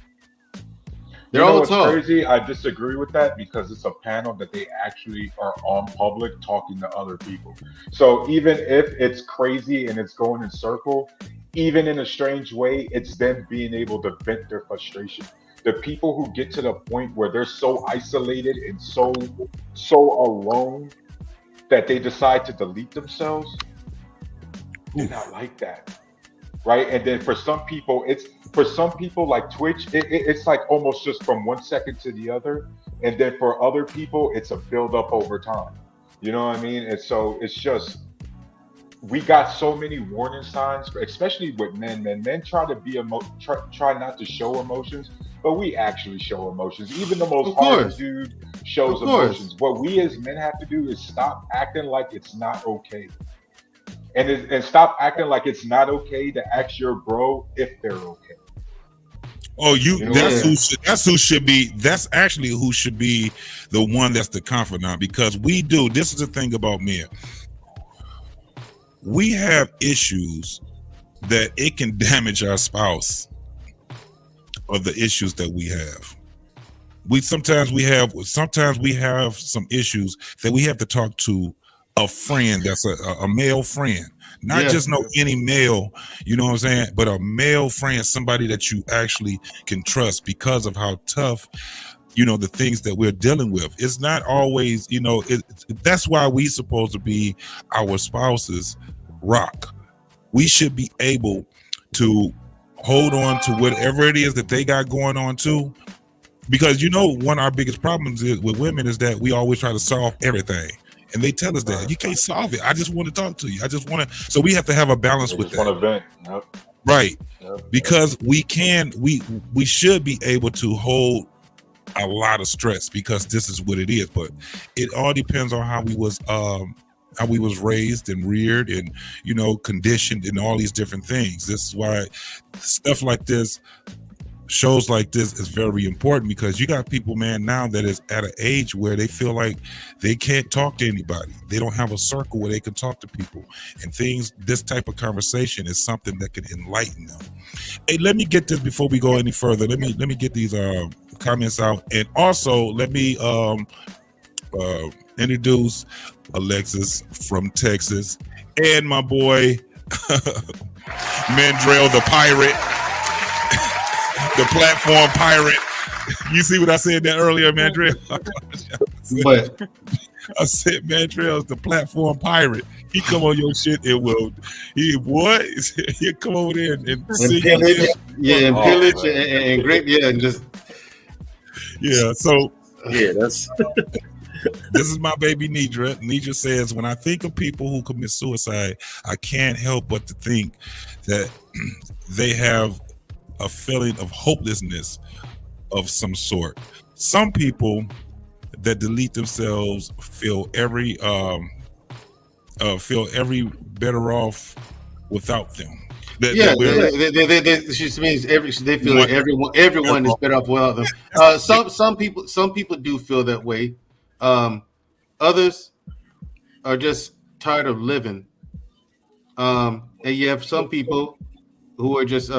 They're all talk. Crazy. I disagree with that because it's a panel that they actually are on public talking to other people. So even if it's crazy and it's going in circle, even in a strange way, it's them being able to vent their frustration. The people who get to the point where they're so isolated and so alone that they decide to delete themselves, they're not like that, right? And then for some people like Twitch, it's like almost just from 1 second to the other, and then for other people, it's a build up over time. You know what I mean? And so it's just, we got so many warning signs, especially with men. Men try to be try not to show emotions, but we actually show emotions. Even the most hardest dude shows emotions. What we as men have to do is stop acting like it's not okay, and stop acting like it's not okay to ask your bro if they're okay. Oh, that's actually who should be the one that's the confidant, because we do. This is the thing about men. We have issues that it can damage our spouse of the issues that we have. Sometimes we have some issues that we have to talk to a friend that's a male friend. Not just any male, you know what I'm saying, but a male friend, somebody that you actually can trust because of how tough, you know, the things that we're dealing with. It's not always, you know, that's why we supposed to be our spouse's rock. We should be able to hold on to whatever it is that they got going on too. Because, you know, one of our biggest problems with women is that we always try to solve everything. And they tell us that you can't solve it. I just want to talk to you. I just want to. So we have to have a balance with that. Want to vent. Yep. Right. Yep. Because we should be able to hold a lot of stress, because this is what it is. But it all depends on how we was raised and reared and, you know, conditioned and all these different things. This is why stuff like this, shows like this, is very important, because you got people, man, now that is at an age where they feel like they can't talk to anybody. They don't have a circle where they can talk to people, and this type of conversation is something that can enlighten them. Hey, let me get this before we go any further. Let me get these comments out, and also let me introduce Alexis from Texas and my boy Mandrell the pirate. The platform pirate. You see what I said that earlier, Mandrell? But I said Mandrell is the platform pirate. He come on your shit and he'll come over there and pillage, pillage and grape, and just So that's this is my baby Nidra. Nidra says, when I think of people who commit suicide, I can't help but to think that they have a feeling of hopelessness of some sort. Some people that delete themselves feel every better off without them. She means they feel that everyone is better off without them. Some people do feel that way. Others are just tired of living. And you have some people who are just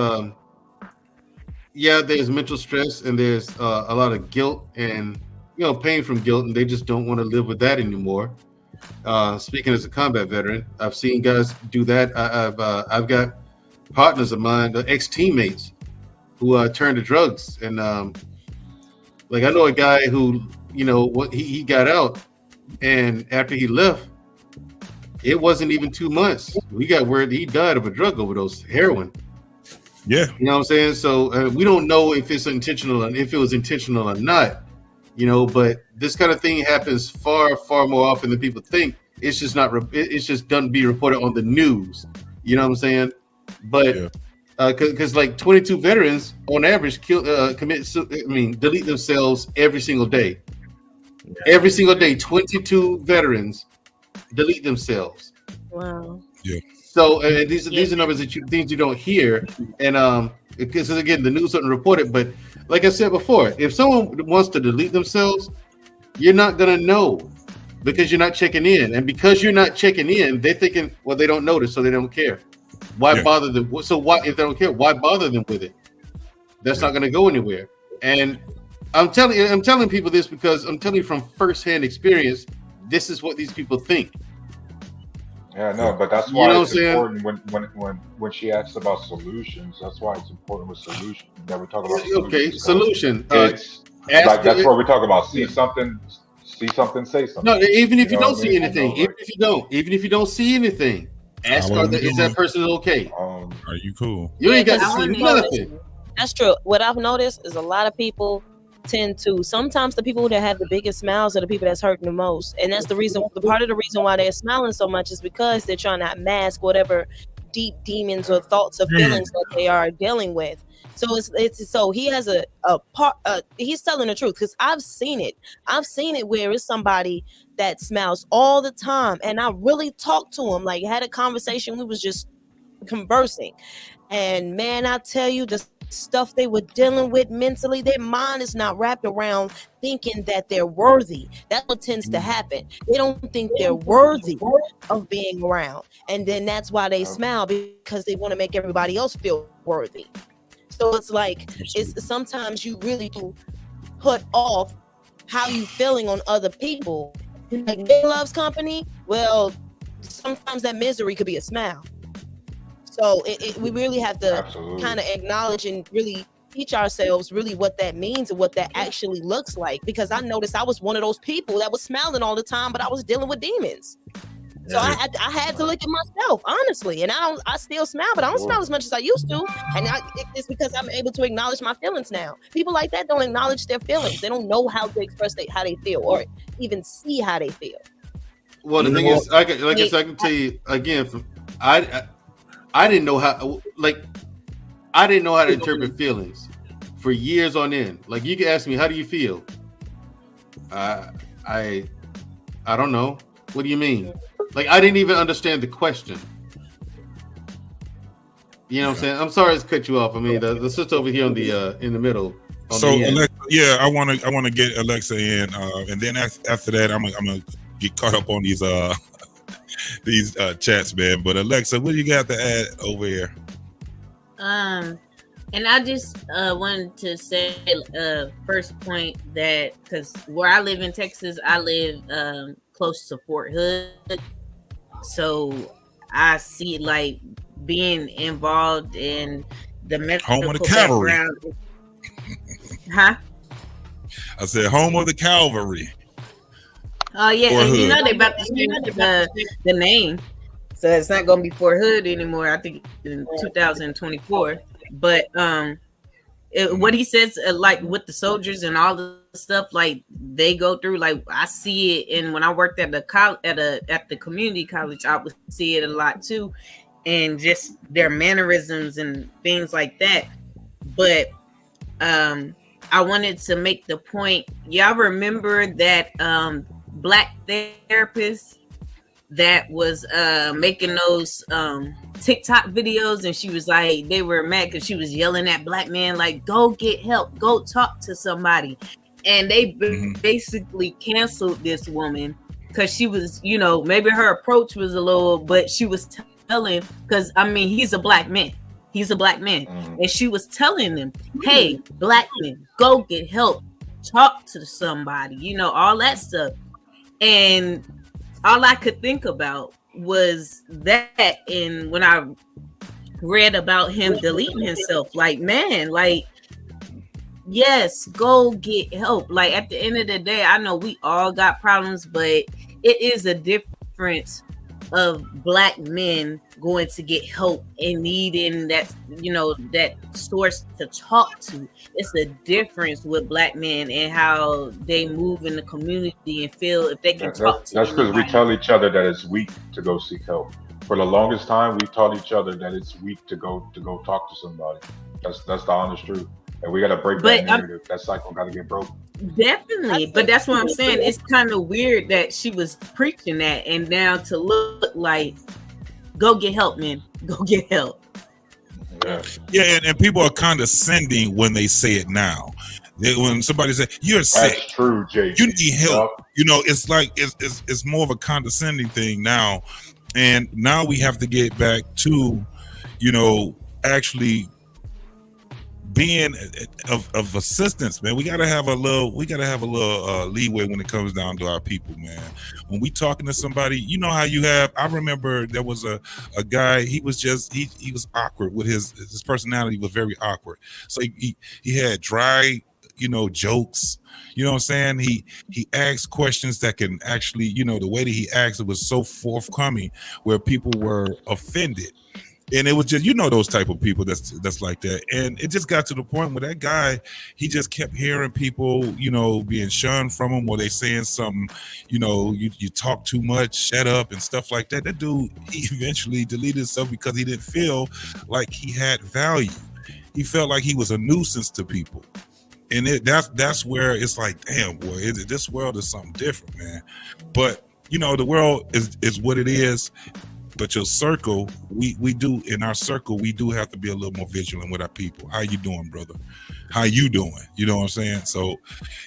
there's mental stress and there's a lot of guilt and pain from guilt, and they just don't want to live with that anymore. Speaking as a combat veteran, I've seen guys do that. I've got partners of mine, ex-teammates, who turned to drugs, and like I know a guy who he got out, and after he left, it wasn't even 2 months. We got word he died of a drug overdose, heroin. Yeah, you know what I'm saying. So we don't know if it's intentional and if it was intentional or not. But this kind of thing happens far, far more often than people think. It's just not. It's just doesn't be reported on the news. You know what I'm saying? But because like 22 veterans on average delete themselves every single day. Every single day, 22 veterans delete themselves. Wow. Yeah. So these are numbers things you don't hear, and because again the news doesn't report it. But like I said before, if someone wants to delete themselves, you're not gonna know because you're not checking in, and because you're not checking in, they're thinking, well, they don't notice, so they don't care. Why bother them? So why, if they don't care, why bother them with it? That's not gonna go anywhere. And I'm telling people this because I'm telling you from firsthand experience. This is what these people think. Yeah, no, but that's why it's important when she asks about solutions. That's why it's important with solutions. That we talk about solutions. Okay, solution. It's like that's what we talk about. See something, say something. No, even if you don't see anything, even if you don't see anything, ask her, is that person okay? Are you cool? You ain't got to see nothing. That's true. What I've noticed is a lot of people tend to, sometimes the people that have the biggest smiles are the people that's hurting the most, and that's the part of the reason why they're smiling so much is because they're trying to mask whatever deep demons or thoughts or feelings that they are dealing with. So so he has a part. He's telling the truth because I've seen it where it's somebody that smiles all the time, and I really talked to him, like had a conversation. We was just conversing, and man, I tell you, the stuff they were dealing with mentally, their mind is not wrapped around thinking that they're worthy. That's what tends to happen. They don't think they're worthy of being around, and then that's why they smile, because they want to make everybody else feel worthy. So it's like it's sometimes you really do put off how you feeling on other people. Like they loves company. Well, sometimes that misery could be a smile. So we really have to kind of acknowledge and really teach ourselves really what that means and what that actually looks like. Because I noticed I was one of those people that was smiling all the time, but I was dealing with demons. So I had to look at myself, honestly. And I still smile, but I don't smile as much as I used to. And it's because I'm able to acknowledge my feelings now. People like that don't acknowledge their feelings. They don't know how to express how they feel or even see how they feel. Well, the thing is, I can tell you again, I didn't know how, to interpret feelings for years on end. Like you can ask me, how do you feel? I don't know. What do you mean? Like I didn't even understand the question. You know what I'm saying? I'm sorry to cut you off. I mean, the sister over here on the in the middle. So Alexa, I want to get Alexa in, and then after that, I'm gonna get caught up on these chats, man. But Alexa, what do you got to add over here? And I just wanted to say first point that because where I live in Texas, I live close to Fort Hood, so I see like being involved in the medical home of the cavalry. Huh? I said home of the cavalry. Oh yeah, Fort and Hood. You know they about to change the name, so it's not gonna be Fort Hood anymore. I think in 2024. But what he says, like with the soldiers and all the stuff, like they go through, like I see it, and when I worked at the community college, I would see it a lot too, and just their mannerisms and things like that. But I wanted to make the point. Y'all remember that black therapist that was making those TikTok videos, and she was like, they were mad because she was yelling at black men, like, go get help, go talk to somebody. And they basically canceled this woman because she was, you know, maybe her approach was a little, but she was telling, because I mean, he's a black man. He's a black man. And she was telling them, hey, black men, go get help, talk to somebody, you know, all that stuff. And all I could think about was that. And when I read about him deleting himself, like, man, like, yes, go get help. Like, at the end of the day, I know we all got problems, but it is a difference of black men going to get help and needing that, you know, that source to talk to. It's a difference with black men and how they move in the community and feel if they can talk to that's because we tell each other that it's weak to go seek help. For the longest time, we taught each other that it's weak to go talk to somebody. That's the honest truth. And we got to break that narrative. That cycle got to get broken. Definitely. But that's what I'm saying. It's kind of weird that she was preaching that, and now to look like, go get help, man. Go get help. Yeah, and people are condescending when they say it now. When somebody says, you're sick. That's true, Jay. You need help. You know, it's like, it's more of a condescending thing now. And now we have to get back to, you know, actually being of assistance, man. We gotta have a little leeway when it comes down to our people, man. When we talking to somebody, you know how you have. I remember there was a guy. He was awkward with his personality was very awkward. So he had dry, you know, jokes. You know what I'm saying? He asked questions that can actually, you know, the way that he asked it was so forthcoming where people were offended. And it was just, you know, those type of people that's like that. And it just got to the point where that guy, he just kept hearing people, you know, being shunned from him, or they saying something, you know, you talk too much, shut up and stuff like that. That dude, he eventually deleted himself because he didn't feel like he had value. He felt like he was a nuisance to people. And that's where it's like, damn, boy, this world is something different, man. But, you know, the world is what it is. But your circle, we do, in our circle, we do have to be a little more vigilant with our people. How you doing, brother? How you doing? You know what I'm saying? So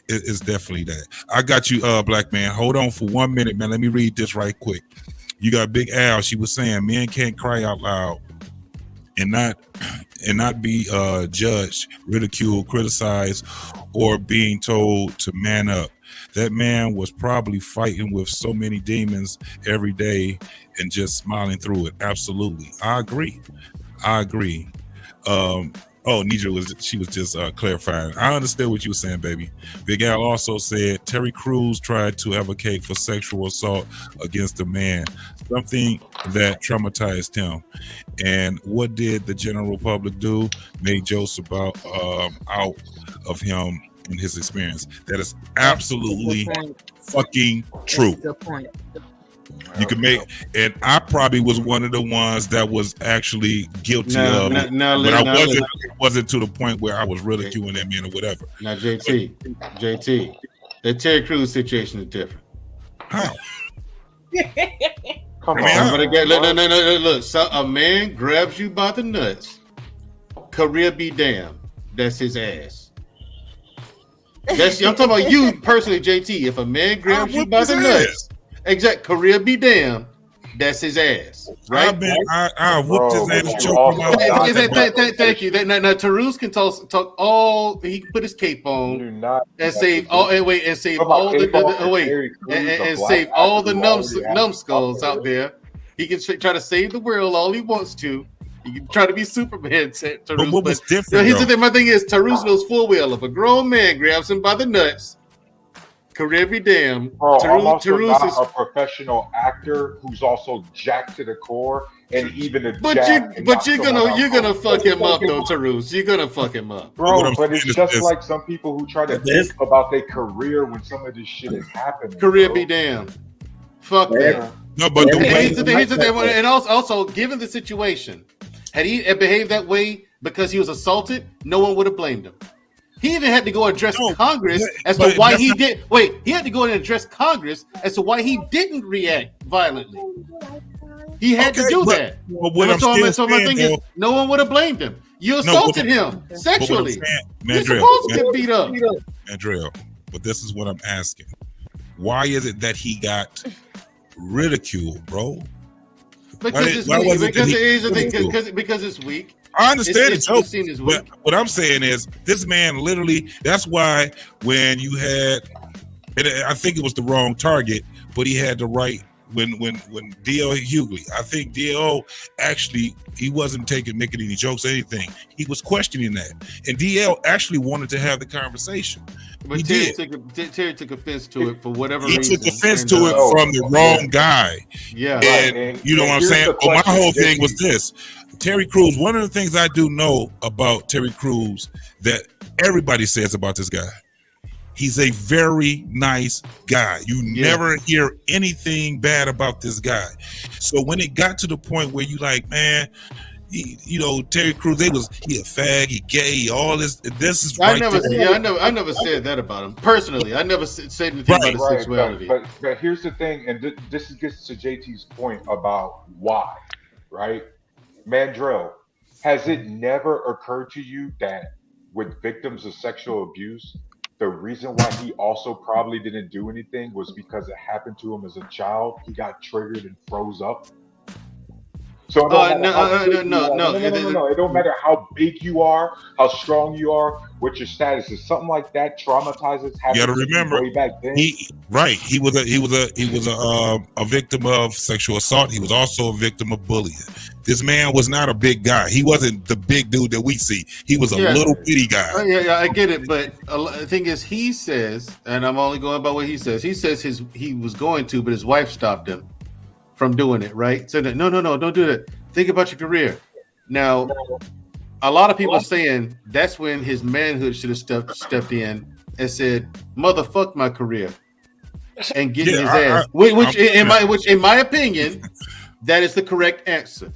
it's definitely that. I got you, black man. Hold on for 1 minute, man. Let me read this right quick. You got Big Al. She was saying men can't cry out loud and not be judged, ridiculed, criticized, or being told to man up. That man was probably fighting with so many demons every day and just smiling through it. Absolutely. I agree. Nidra was just clarifying. I understand what you were saying, baby. Big Al also said Terry Crews tried to advocate for sexual assault against a man, something that traumatized him. And what did the general public do? Made jokes out of him and his experience. That is absolutely fucking true. Good point. You can make, and I probably was one of the ones that was actually guilty of it, but I wasn't to the point where I was ridiculing that man or whatever. Now, JT, the Terry Crews situation is different. How? Come on. Look, so a man grabs you by the nuts, career be damned. That's his ass. I'm talking about you personally, JT. If a man grabs you by the nuts, exact, career be damned, that's his ass, right? I whooped his ass, choked him out. Thank you. Now Tarus can talk all. He can put his cape on and save all. And save all the numbskulls out there. He can try to save the world all he wants to. He can try to be Superman, Tarus. But what was different? My thing is, Tarus knows full well if a grown man grabs him by the nuts, career be damned. I'm also not a professional actor who's also jacked to the core, and even a But you're gonna fuck him up though, Tarus. You're gonna fuck him up, bro. But it's just like some people who try to think about their career when some of this shit is happening. Career be damned. Fuck that. No, but here's the thing. And also, given the situation, had he behaved that way because he was assaulted, no one would have blamed him. He even had to go address Congress as to why he did. Wait, he had to go and address Congress as to why he didn't react violently. He had to do that. But what I'm still so my saying, thing is, no one would have blamed him. You assaulted him sexually. You're supposed to get beat up. Mandrell, but this is what I'm asking. Why is it that he got ridiculed, bro? Because it's weak. I understand it's but what I'm saying is this man literally, that's why when you had, and I think it was the wrong target, but he had the right when D.L. Hughley, I think D.L. actually, he wasn't making any jokes or anything. He was questioning that. And D.L. actually wanted to have the conversation. But Terry took offense to it for whatever reason. He took offense to it from the wrong guy. Yeah. And you know what I'm saying? But my whole thing was this. Terry Crews, one of the things I do know about Terry Crews that everybody says about this guy, he's a very nice guy. You never hear anything bad about this guy. So when it got to the point where you like, man, Terry Crews, he a fag, he gay, all this. This is I never said that about him personally. I never said anything about his sexuality. But here's the thing, and this gets to JT's point about why, right? Mandrell, has it never occurred to you that with victims of sexual abuse, the reason why he also probably didn't do anything was because it happened to him as a child? He got triggered and froze up. So no. It don't matter how big you are, how strong you are, what your status is. Something like that traumatizes. You got to remember, way back then. He was a victim of sexual assault. He was also a victim of bullying. This man was not a big guy. He wasn't the big dude that we see. He was a little bitty guy. Yeah, I get it. But the thing is, he says, and I'm only going by what he says. He says he was going to, but his wife stopped him from doing it, right? Said that, no, don't do that. Think about your career. Now, a lot of people are saying that's when his manhood should have stepped in and said, "Motherfuck my career," and get his ass. Which, in my opinion, that is the correct answer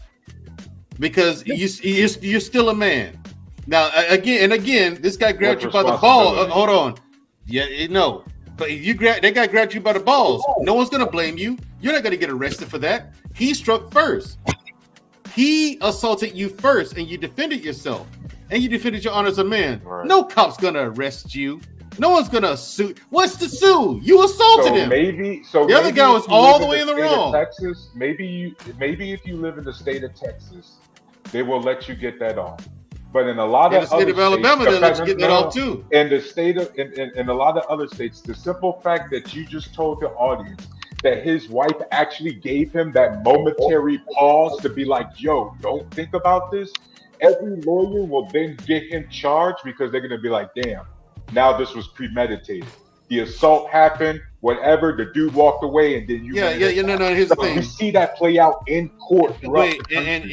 because you're still a man. Now, again, this guy grabbed you by the ball. Hold on, no. But if that guy grabbed you by the balls, no one's gonna blame you. You're not gonna get arrested for that. He struck first. He assaulted you first, and you defended yourself, and you defended your honor as a man. Right. No cop's gonna arrest you. No one's gonna sue. What's the sue? You assaulted him. The other guy was all the way in the wrong. Texas, maybe if you live in the state of Texas, they will let you get that off. But in a lot of the state of Alabama, they let you get that off too. In the state of in a lot of other states, the simple fact that you just told the audience that his wife actually gave him that momentary pause to be like, yo, don't think about this. Every lawyer will then get him charged because they're going to be like, damn, now this was premeditated. The assault happened, whatever, the dude walked away, and then you... No, here's the thing. You see that play out in court. Wait,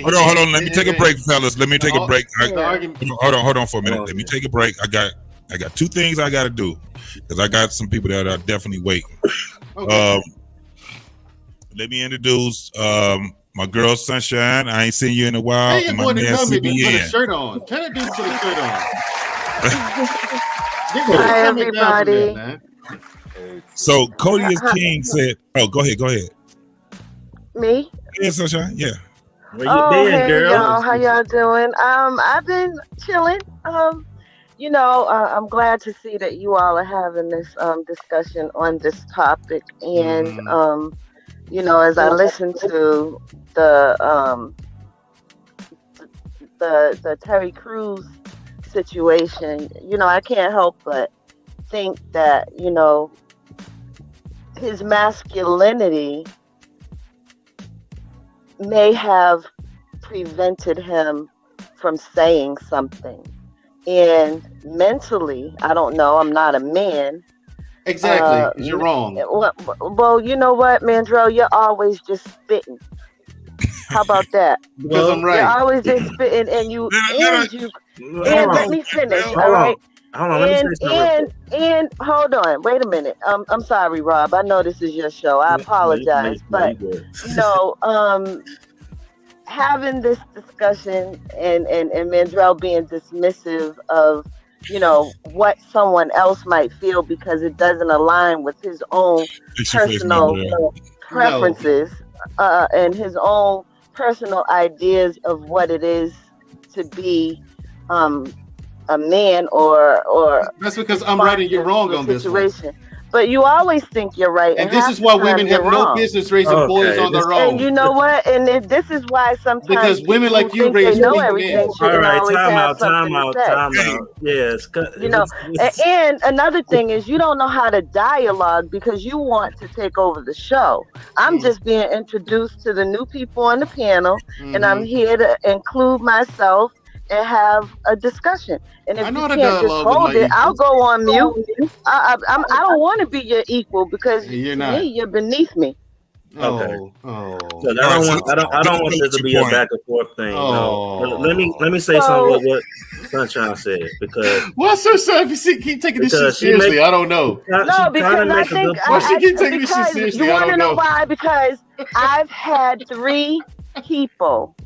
hold on. Let me take a break, fellas. Let me take a break. Hold on for a minute. Let me take a break. I got two things I got to do because I got some people that are definitely waiting. Okay. Let me introduce my girl Sunshine. I ain't seen you in a while. Hey, my man CBN. Put a shirt on. Tell that dude to put a shirt on. Hi, everybody. So Cody is King said, "Oh, go ahead." Me? Yeah, Sunshine. Yeah. Where you been, girl? Y'all, how y'all doing? I've been chilling. I'm glad to see that you all are having this discussion on this topic, and as I listen to the Terry Crews situation, I can't help but think that, his masculinity may have prevented him from saying something. And mentally, I don't know, I'm not a man. Exactly, you're wrong. Well, you know what, Mandrell, you're always just spitting. How about that? Because I'm right. You're always just spitting, and let me finish, all right? Hold on, let me say and hold on, wait a minute. I'm sorry, Rob. I know this is your show. I apologize, but having this discussion and Mandrell being dismissive of what someone else might feel because it doesn't align with his own personal preferences. and his own personal ideas of what it is to be a man or that's because I'm right and you're wrong on this one. But you always think you're right, and this is why women have no business raising boys on their own. And you know what? And this is why sometimes because women like you raise know everything. All right, time out. Yes, you know. And another thing is you don't know how to dialogue because you want to take over the show. I'm just being introduced to the new people on the panel, and I'm here to include myself and have a discussion. And if you can't just hold it, I'll go on mute. I don't want to be your equal because to me, you're beneath me. Okay. So I don't want this to be a back and forth thing. No. Let me say something what Sunshine said because what's her son? If you keep taking this shit seriously, I don't know. No, because I think she keep taking this shit seriously. You want to know why? Because I've had 3 people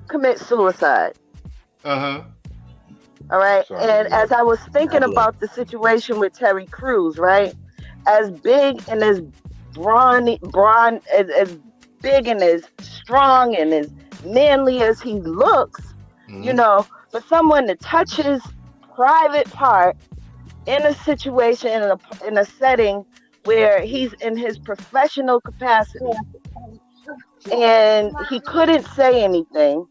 commit suicide. All right. And as I was thinking about the situation with Terry Crews, right? As big and as as big and as strong and as manly as he looks, you know, for someone to touch his private part in a situation, in a setting where he's in his professional capacity and he couldn't say anything,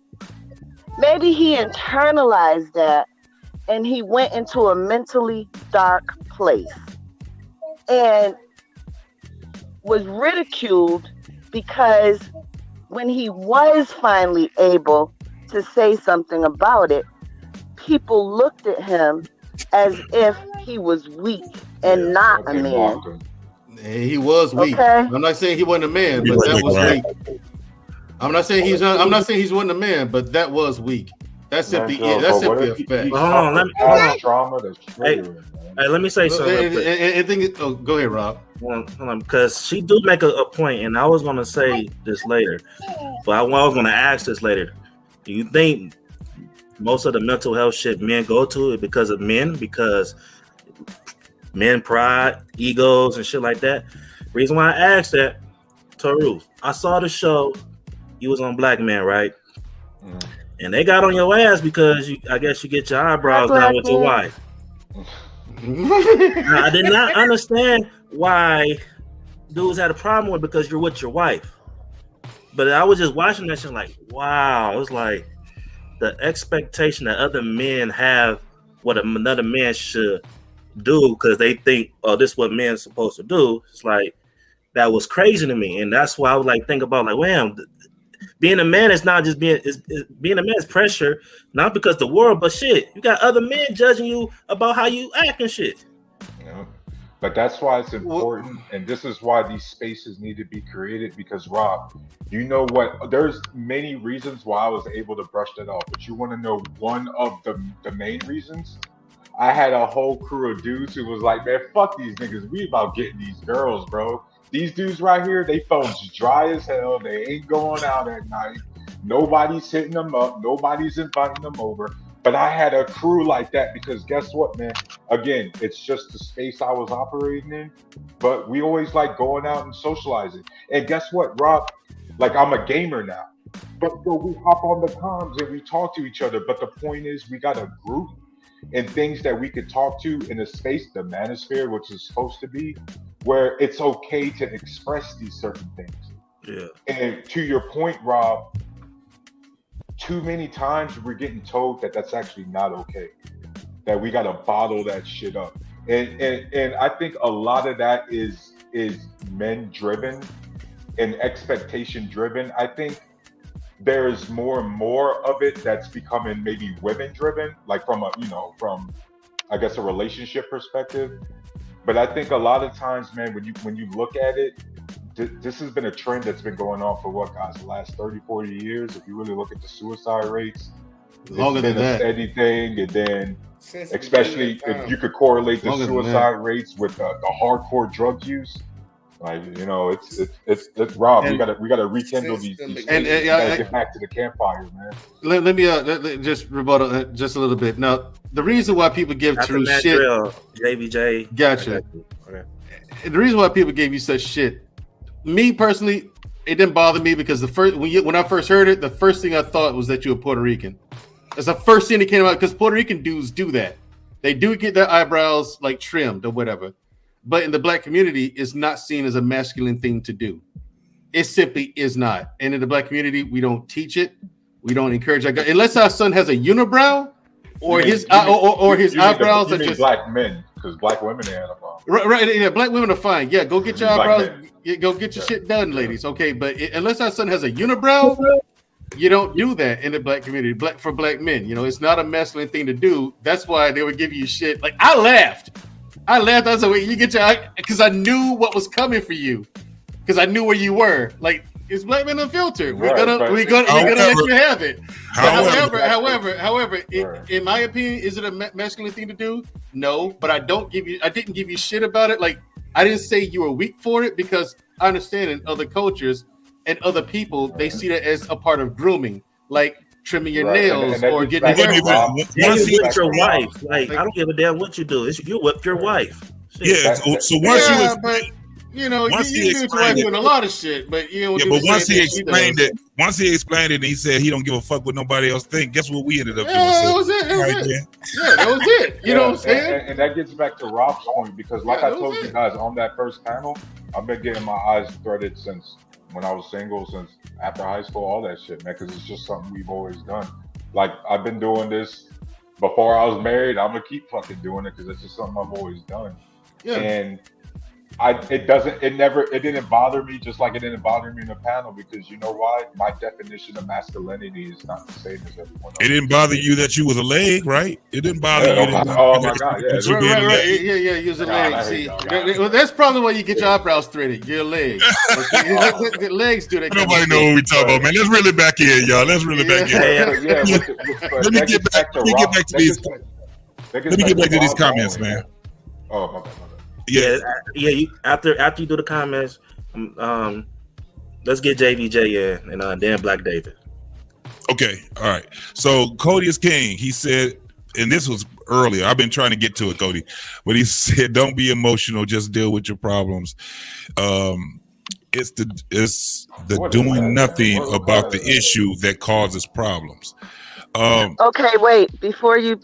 maybe he internalized that and he went into a mentally dark place and was ridiculed because when he was finally able to say something about it, people looked at him as if he was weak and not a man. He was weak. Okay. I'm not saying he wasn't a man, but that was weak. I'm not saying he's wasn't a man, but that was weak. That's simply that's simply a fact. Hold on. Trauma that's triggering. Hey, let me say something. Go ahead, Rob. Hold on, because she do make a point, and I was going to say this later, but I was going to ask this later. Do you think most of the mental health shit men go to it because of men? Because men pride, egos, and shit like that? Reason why I asked that, Taru, I saw the show. You was on Black Man, right? And they got on your ass because I guess you get your eyebrows done with your wife. Now, I did not understand why dudes had a problem with it because you're with your wife. But I was just watching that shit like, wow. It was like the expectation that other men have what another man should do because they think, oh, this is what men's supposed to do. It's like, that was crazy to me. And that's why I would like think about like, wow, being a man is not just being a man is pressure, not because the world, but shit, you got other men judging you about how you act and shit. Yeah. But that's why it's important, and this is why these spaces need to be created. Because Rob, you know what? There's many reasons why I was able to brush that off, but you want to know one of the main reasons? I had a whole crew of dudes who was like, man, fuck these niggas. We about getting these girls, bro. These dudes right here, they phones dry as hell. They ain't going out at night. Nobody's hitting them up. Nobody's inviting them over. But I had a crew like that because guess what, man? Again, it's just the space I was operating in. But we always like going out and socializing. And guess what, Rob? Like, I'm a gamer now. But we hop on the comms and we talk to each other. But the point is, we got a group and things that we could talk to in a space, the manosphere, which is supposed to be, where it's okay to express these certain things. Yeah. And to your point, Rob, too many times we're getting told that that's actually not okay, that we got to bottle that shit up. And I think a lot of that is men driven and expectation driven. I think there's more and more of it that's becoming maybe women driven, like from I guess a relationship perspective. But I think a lot of times, man, when you look at it, this has been a trend that's been going on for what, guys, the last 30, 40 years. If you really look at the suicide rates, longer it's been than that. A steady thing. And then especially if you could correlate the suicide rates with the hardcore drug use. Like, you know, it's Rob. We gotta rekindle these and get back to the campfire, man. Let me just rebuttal just a little bit. Now, the reason why people give True shit, JVJ, gotcha. Okay. The reason why people gave you such shit Me personally, it didn't bother me because when I first heard it, the first thing I thought was that you were Puerto Rican. That's the first thing that came out because Puerto Rican dudes do that. They do get their eyebrows like trimmed or whatever, but in the black community, it's not seen as a masculine thing to do. It simply is not. And in the black community, we don't teach it. We don't encourage that guy unless our son has a unibrow or his eyebrows are just black men because black women ain't a problem. Right, yeah, black women are fine. Yeah, go get your eyebrows. Go get your shit done, ladies. Okay, but unless our son has a unibrow, you don't do that in the black community. For black men, it's not a masculine thing to do. That's why they would give you shit. Like I laughed. I was like, "Wait, you get your," because I knew what was coming for you, because I knew where you were. Like it's Black Men Unfiltered. We're gonna let you have it. However, in my opinion, is it a masculine thing to do? No, but I didn't give you shit about it. Like I didn't say you were weak for it because I understand in other cultures and other people they see that as a part of grooming, like trimming your nails or getting your hair cut. Once you with your wife, like I don't give a damn what you do. You with your wife. Shit. Yeah. So once you. But you do with your wife doing a lot of shit, but once he explained it, and he said he don't give a fuck what nobody else think. Guess what we ended up doing? That was it. That was it. You know what I'm saying? And that gets back to Rob's point because, like I told you guys on that first panel, I've been getting my eyes threaded since when I was single, since after high school, all that shit, man. Because it's just something we've always done. Like I've been doing this before I was married. I'm gonna keep fucking doing it because it's just something I've always done. Yeah. And it didn't bother me just like it didn't bother me in the panel because you know why? My definition of masculinity is not the same as everyone else. It didn't bother you that you was a leg, right? It didn't bother you. Oh my god, yeah. Right. Yeah, use a leg. See, that's probably why you get your eyebrows threaded. Your legs. The legs do that. Nobody know what we talking about, man. Let's really back in, y'all. Let's really back in. Let me get back to these comments, man. Oh my god. Yeah. After you do the comments, let's get JVJ in and then Black David. Okay, all right. So Cody is king. He said, and this was earlier. I've been trying to get to it, Cody, but he said, "Don't be emotional. Just deal with your problems." It's the doing nothing about the issue that causes problems. Okay, wait. Before you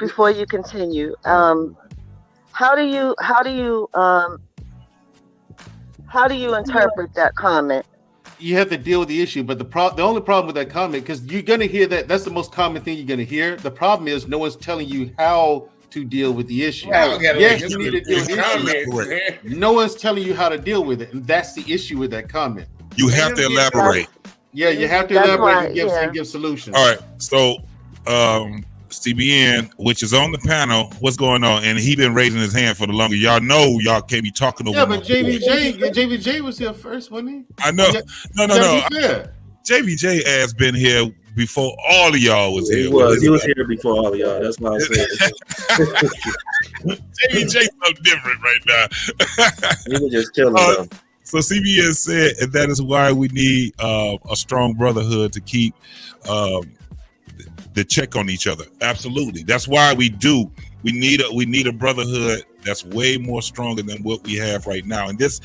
continue, How do you interpret that comment? You have to deal with the issue, but the only problem with that comment, because you're gonna hear that's the most common thing you're gonna hear. The problem is no one's telling you how to deal with the issue. Yes, you need to deal with the issue. No one's telling you how to deal with it, and that's the issue with that comment. You have to elaborate. Yeah, you have to elaborate and give solutions. All right, so CBN, which is on the panel, what's going on? And he been raising his hand for the longest. Y'all know y'all can't be talking over. Yeah, but JVJ was here first, wasn't he? I know. No. JVJ has been here before all of y'all was here. He was here before all of y'all. That's why I said JVJ so different right now. He was just killing them. So CBN said, and that is why we need a strong brotherhood to keep the check on each other. Absolutely. That's why we need a brotherhood that's way more stronger than what we have right now. And this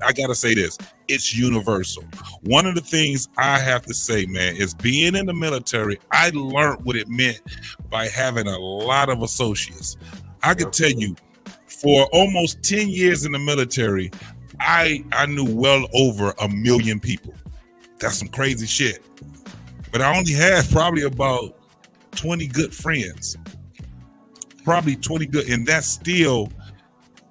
I gotta say this, it's universal. One of the things I have to say, man, is being in the military, I learned what it meant by having a lot of associates. I can tell you, for almost 10 years in the military, I knew well over 1 million people. That's some crazy shit. But I only had probably about 20 good friends. Probably 20 good, and that's still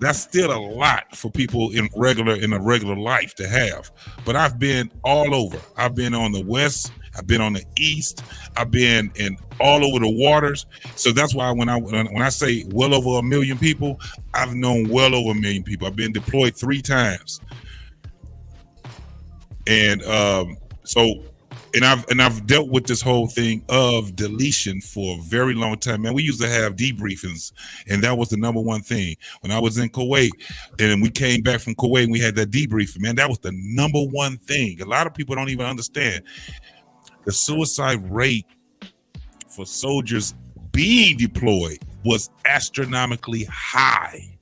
a lot for people in a regular life to have. But I've been all over. I've been on the West, I've been on the East, I've been in all over the waters. So that's why when I say well over 1 million people, I've known well over 1 million people. I've been deployed 3 times. And I've dealt with this whole thing of deletion for a very long time, man. We used to have debriefings, and that was the number one thing. When I was in Kuwait, and we came back from Kuwait, and we had that debriefing, man, that was the number one thing. A lot of people don't even understand. The suicide rate for soldiers being deployed was astronomically high.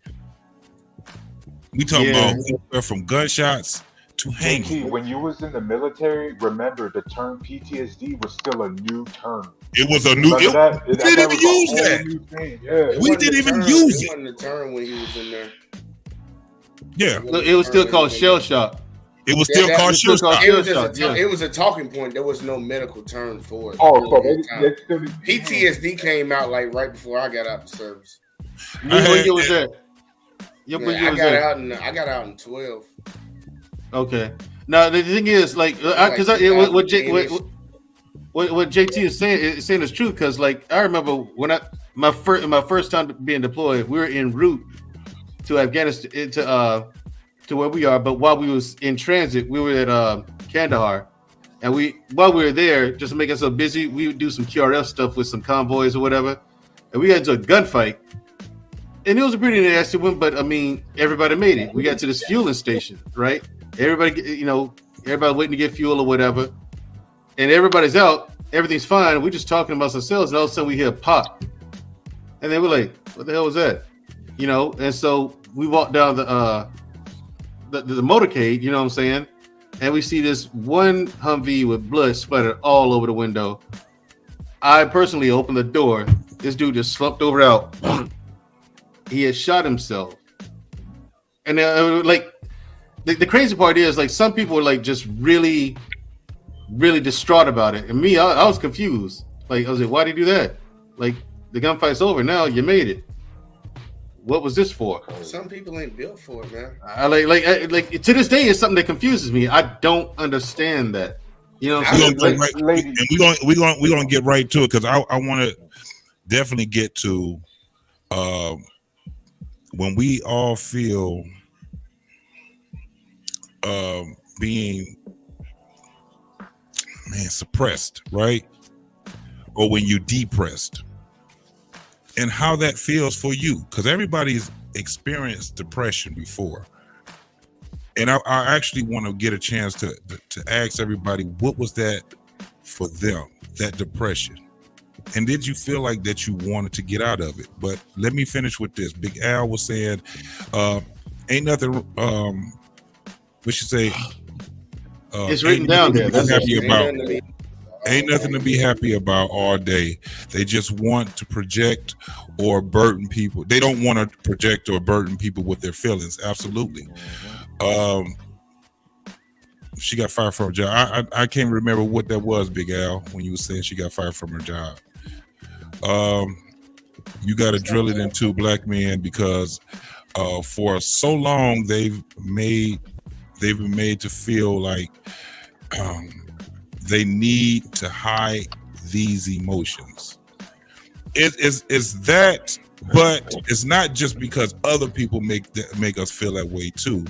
We talking about anywhere from gunshots to hanging. When you was in the military, remember the term PTSD was still a new term. It was a new. We didn't even use that. Yeah. We didn't even use it. It wasn't the term when he was in there. Yeah, it was still called shell shock. It was still called shell shock. It was a talking point. There was no medical term for it. Oh, so PTSD came out like right before I got out the service. When you was there? I got out in 12. Okay. Now the thing is, like, because what JT is saying is true. Because like I remember when my first time being deployed, we were en route to Afghanistan to where we are. But while we was in transit, we were at Kandahar, and while we were there, just to make us so busy, we would do some QRF stuff with some convoys or whatever, and we got into a gunfight. And it was a pretty nasty one, but I mean, everybody made it. We got to this fueling station, right? Everybody waiting to get fuel or whatever. And everybody's out. Everything's fine. We're just talking about ourselves. And all of a sudden we hear a pop. And then we're like, what the hell was that? And so we walk down the motorcade, you know what I'm saying? And we see this one Humvee with blood splattered all over the window. I personally opened the door. This dude just slumped over out. He had shot himself. And like the crazy part is, like, some people were like just really, really distraught about it. And me, I was confused. Like, I was like, why did you do that? Like, the gunfight's over now. You made it. What was this for? Some people ain't built for it, man. I like to this day, it's something that confuses me. I don't understand that. You know, we're gonna get right to it, because I want to definitely get to when we all feel being suppressed, right? Or when you're depressed, and how that feels for you, because everybody's experienced depression before. And I actually want to get a chance to ask everybody, what was that for them, that depression? And did you feel like that you wanted to get out of it? But let me finish with this. Big Al was saying, ain't nothing, what should say? It's written down there. That's Ain't nothing to be happy about all day. They just want to project or burden people. They don't want to project or burden people with their feelings. Absolutely. She got fired from her job. I can't remember what that was, Big Al, when you were saying she got fired from her job. You got to drill it into black men, because for so long they've been made to feel like they need to hide these emotions. It's that, but it's not just because other people make us feel that way too.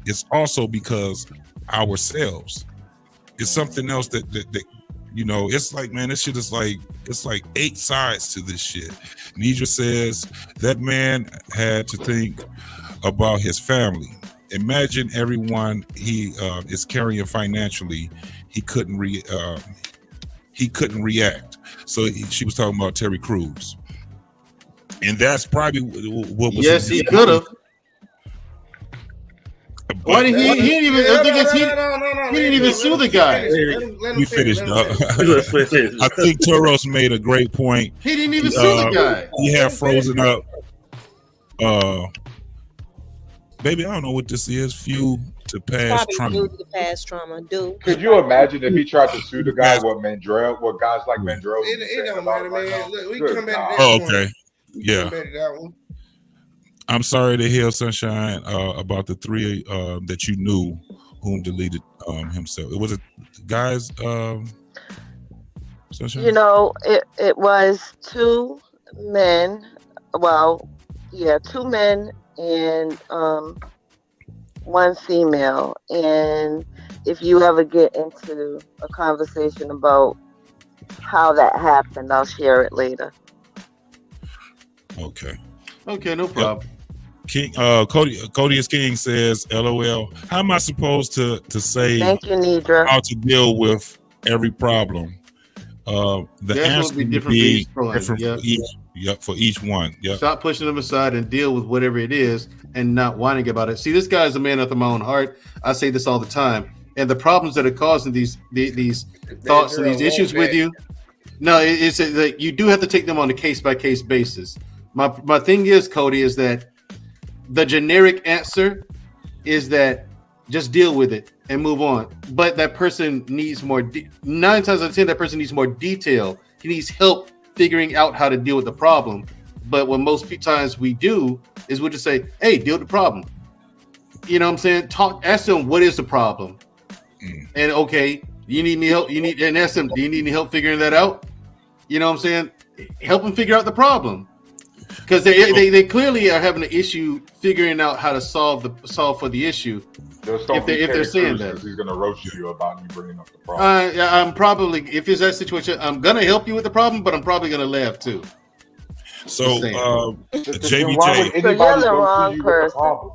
It's also because ourselves. It's something else that it's like, man, this shit is like, it's like 8 sides to this shit. Nidra says that man had to think about his family. Imagine everyone he is carrying financially. He couldn't react. So she was talking about Terry Crews, and that's probably what was. Yes, he could have. Why did he didn't even? He didn't even sue the guy. We finished up. I think Toros made a great point. He didn't even sue the guy. He had frozen up. Baby, I don't know what this is. Fuel to past trauma. Due to past trauma. Could you imagine if he tried to sue the guy what guys like Mandrell? It don't matter, man. Look, we come back to that. Oh, okay. Yeah. I'm sorry to hear, Sunshine, about the 3 that you knew whom deleted himself. It was a guys. Sunshine? It was 2 men. Well, yeah, 2 men and 1 female. And if you ever get into a conversation about how that happened, I'll share it later. Okay, no problem. King Cody is King says, LOL. How am I supposed to say thank you, Nidra, how to deal with every problem The answer would be different for each one. Yep. Stop pushing them aside and deal with whatever it is and not whining about it. See, this guy is a man after my own heart. I say this all the time. And the problems that are causing these thoughts and these issues with you, no, it's like you do have to take them on a case-by-case basis. My thing is, Cody, is that the generic answer is that just deal with it and move on. But that person needs more. 9 times out of 10, that person needs more detail. He needs help figuring out how to deal with the problem. But what most times we do is we'll just say, "Hey, deal with the problem." You know what I'm saying? Ask them what is the problem, and okay, you need any help? And ask them, do you need any help figuring that out? You know what I'm saying? Help them figure out the problem. Because they clearly are having an issue figuring out how to solve for the issue. If they're saying that, he's going to roast you about you bringing up the problem. I'm probably, if it's that situation, I'm going to help you with the problem, but I'm probably going to laugh too. So, JBJ, so you're the wrong person.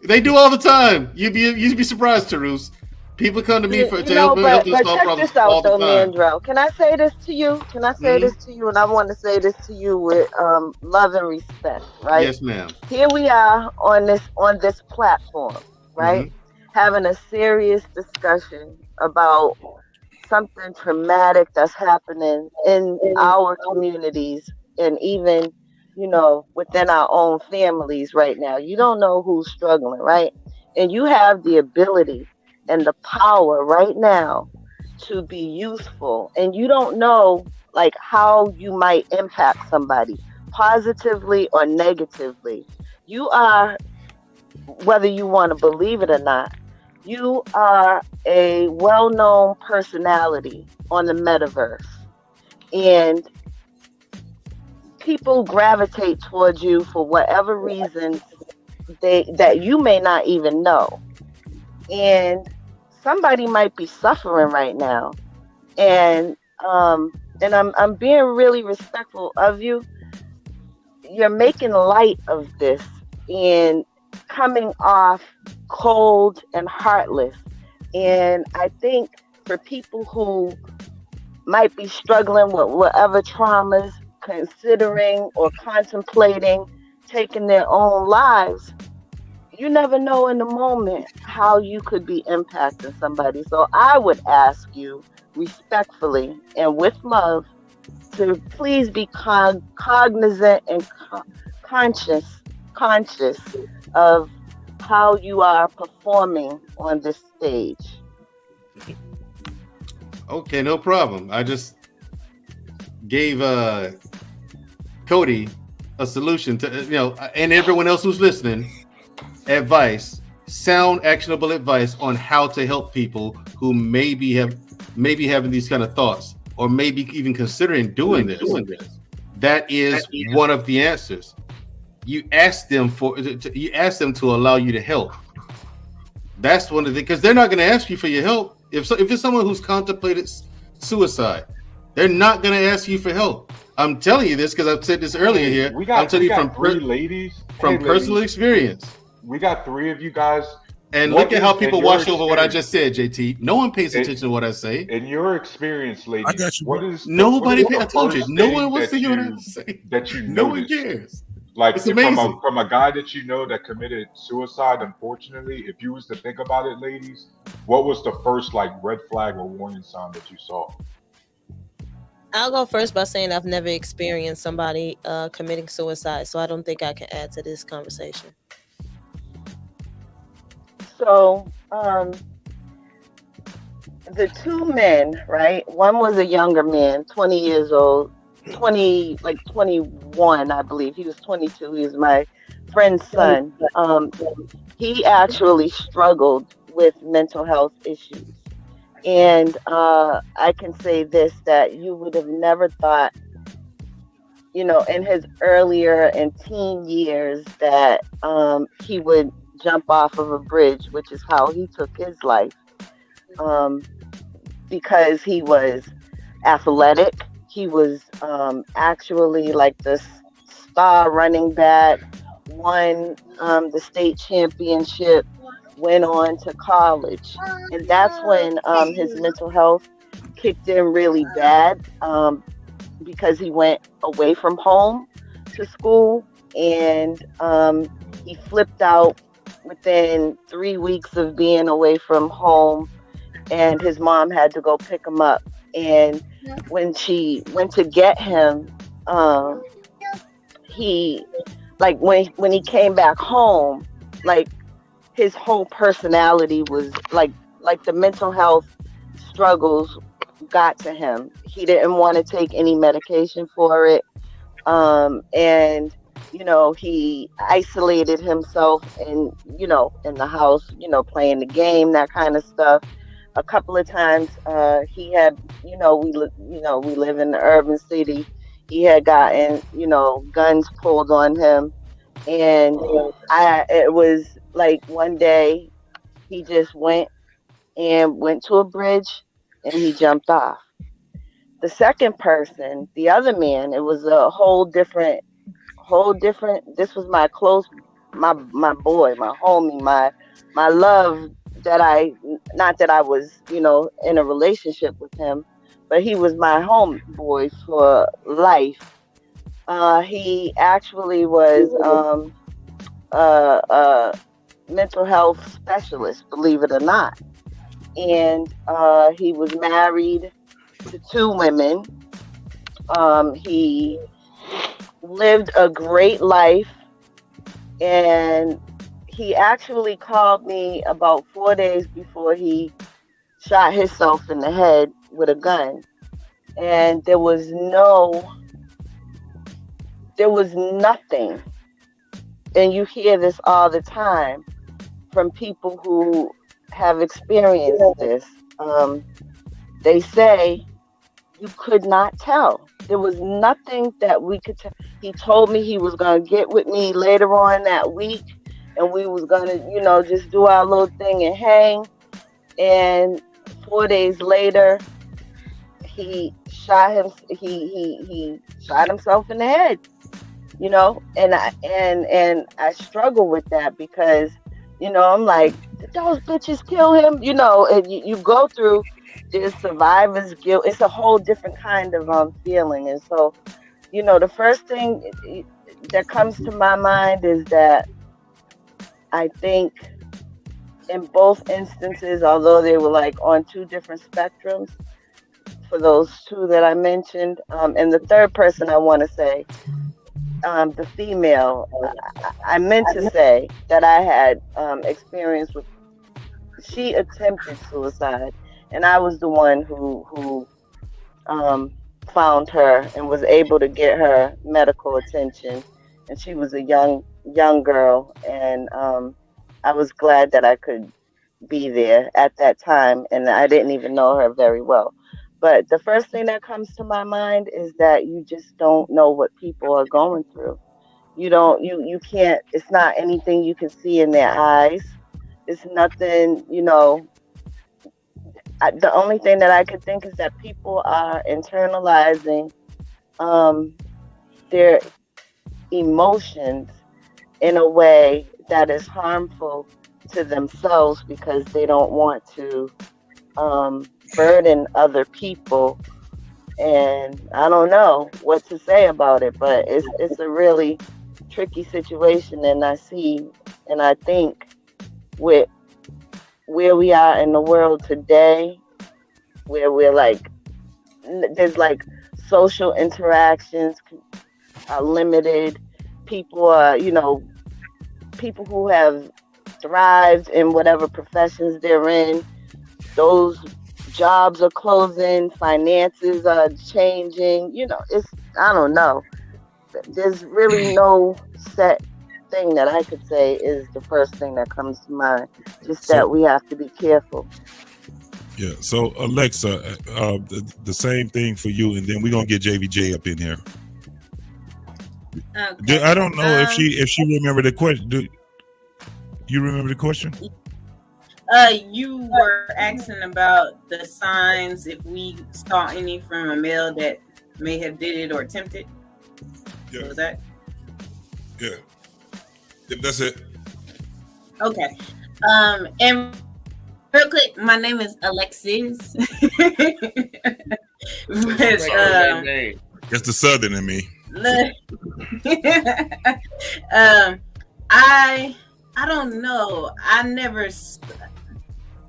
They do all the time. You'd be surprised, Tarus. People come to me to help them solve problems. Check this out, though, Mandro. Can I say this to you? And I want to say this to you with love and respect, right? Yes, ma'am. Here we are on this platform, right? Having a serious discussion about something traumatic that's happening in our communities and even, within our own families right now. You don't know who's struggling, right? And you have the ability and the power right now to be useful, and you don't know how you might impact somebody positively or negatively. You are, whether you want to believe it or not, you are a well-known personality on the metaverse, and people gravitate towards you for whatever reasons that you may not even know. And somebody might be suffering right now, and I'm being really respectful of you. You're making light of this and coming off cold and heartless. And I think for people who might be struggling with whatever traumas, considering or contemplating taking their own lives, you never know in the moment how you could be impacting somebody. So I would ask you respectfully and with love to please be cognizant and conscious of how you are performing on this stage. Okay, no problem. I just gave Cody a solution to, and everyone else who's listening, advice, sound, actionable advice on how to help people who maybe having these kind of thoughts, or maybe even considering doing this. That is one of the answers. You ask them to allow you to help. That's one of the, because they're not going to ask you for your help. If it's someone who's contemplated suicide, they're not going to ask you for help. I'm telling you this because I've said this earlier here. I'm telling you from personal experience. We got 3 of you guys. And look at how people wash over what I just said, JT. No one pays attention to what I say. In your experience, ladies, I got you. what is nobody? I told you, no one wants to hear what I say. That you no one cares. Like it's amazing. From a guy that you know that committed suicide, unfortunately, if you was to think about it, ladies, what was the first red flag or warning sign that you saw? I'll go first by saying I've never experienced somebody committing suicide, so I don't think I can add to this conversation. So, the 2 men, right? One was a younger man, 20 years old, 21, I believe. He was 22. He was my friend's son. He actually struggled with mental health issues. And I can say this, that you would have never thought, in his earlier and teen years that he would jump off of a bridge, which is how he took his life, because he was athletic. He was actually the star running back, won the state championship, went on to college. And that's when his mental health kicked in really bad because he went away from home to school, and he flipped out within 3 weeks of being away from home, and his mom had to go pick him up. And when she went to get him, he, like, when he came back home, like, his whole personality was like the mental health struggles got to him. He didn't want to take any medication for it. And, you know, he isolated himself in the house, playing the game, that kind of stuff. A couple of times, he had, we live in the urban city. He had gotten, guns pulled on him. And it was like one day he just went to a bridge and he jumped off. The second person, the other man, it was a whole different, this was my boy, my homie, my love, not that I was, in a relationship with him, but he was my homeboy for life. He actually was a mental health specialist, believe it or not. And he was married to 2 women. He lived a great life, and he actually called me about 4 days before he shot himself in the head with a gun. And there was nothing. And you hear this all the time from people who have experienced this. They say you could not tell. There was nothing that we could tell. He told me he was going to get with me later on that week, and we was going to, just do our little thing and hang. And 4 days later, he shot himself in the head. And I struggle with that because, I'm like, did those bitches kill him? And you go through this survivor's guilt. It's a whole different kind of feeling. And so, the first thing that comes to my mind is that I think in both instances, although they were like on 2 different spectrums, for those 2 that I mentioned, and the third person I want to say, the female, I meant to say that I had experience with. She attempted suicide, and I was the one who found her and was able to get her medical attention. And she was a young girl, and I was glad that I could be there at that time, and I didn't even know her very well. But the first thing that comes to my mind is that you just don't know what people are going through. You can't, it's not anything you can see in their eyes. It's nothing, the only thing that I could think is that people are internalizing their emotions in a way that is harmful to themselves because they don't want to burden other people. And I don't know what to say about it, but it's a really tricky situation. And I see, and I think with where we are in the world today, where we're like, there's like social interactions are limited. People are, people who have thrived in whatever professions they're in, those jobs are closing, finances are changing, I don't know. There's really no set thing that I could say is the first thing that comes to mind. Just that we have to be careful. Yeah. So Alexa, the same thing for you, and then we're gonna get JVJ up in here. Okay. I don't know if she remembered the question. Do you remember the question? You were asking about the signs if we saw any from a male that may have did it or attempted. Yeah. What was that? Yeah. That's it. Okay. In real quick, my name is Alexis. But, That's the Southern in me. I don't know.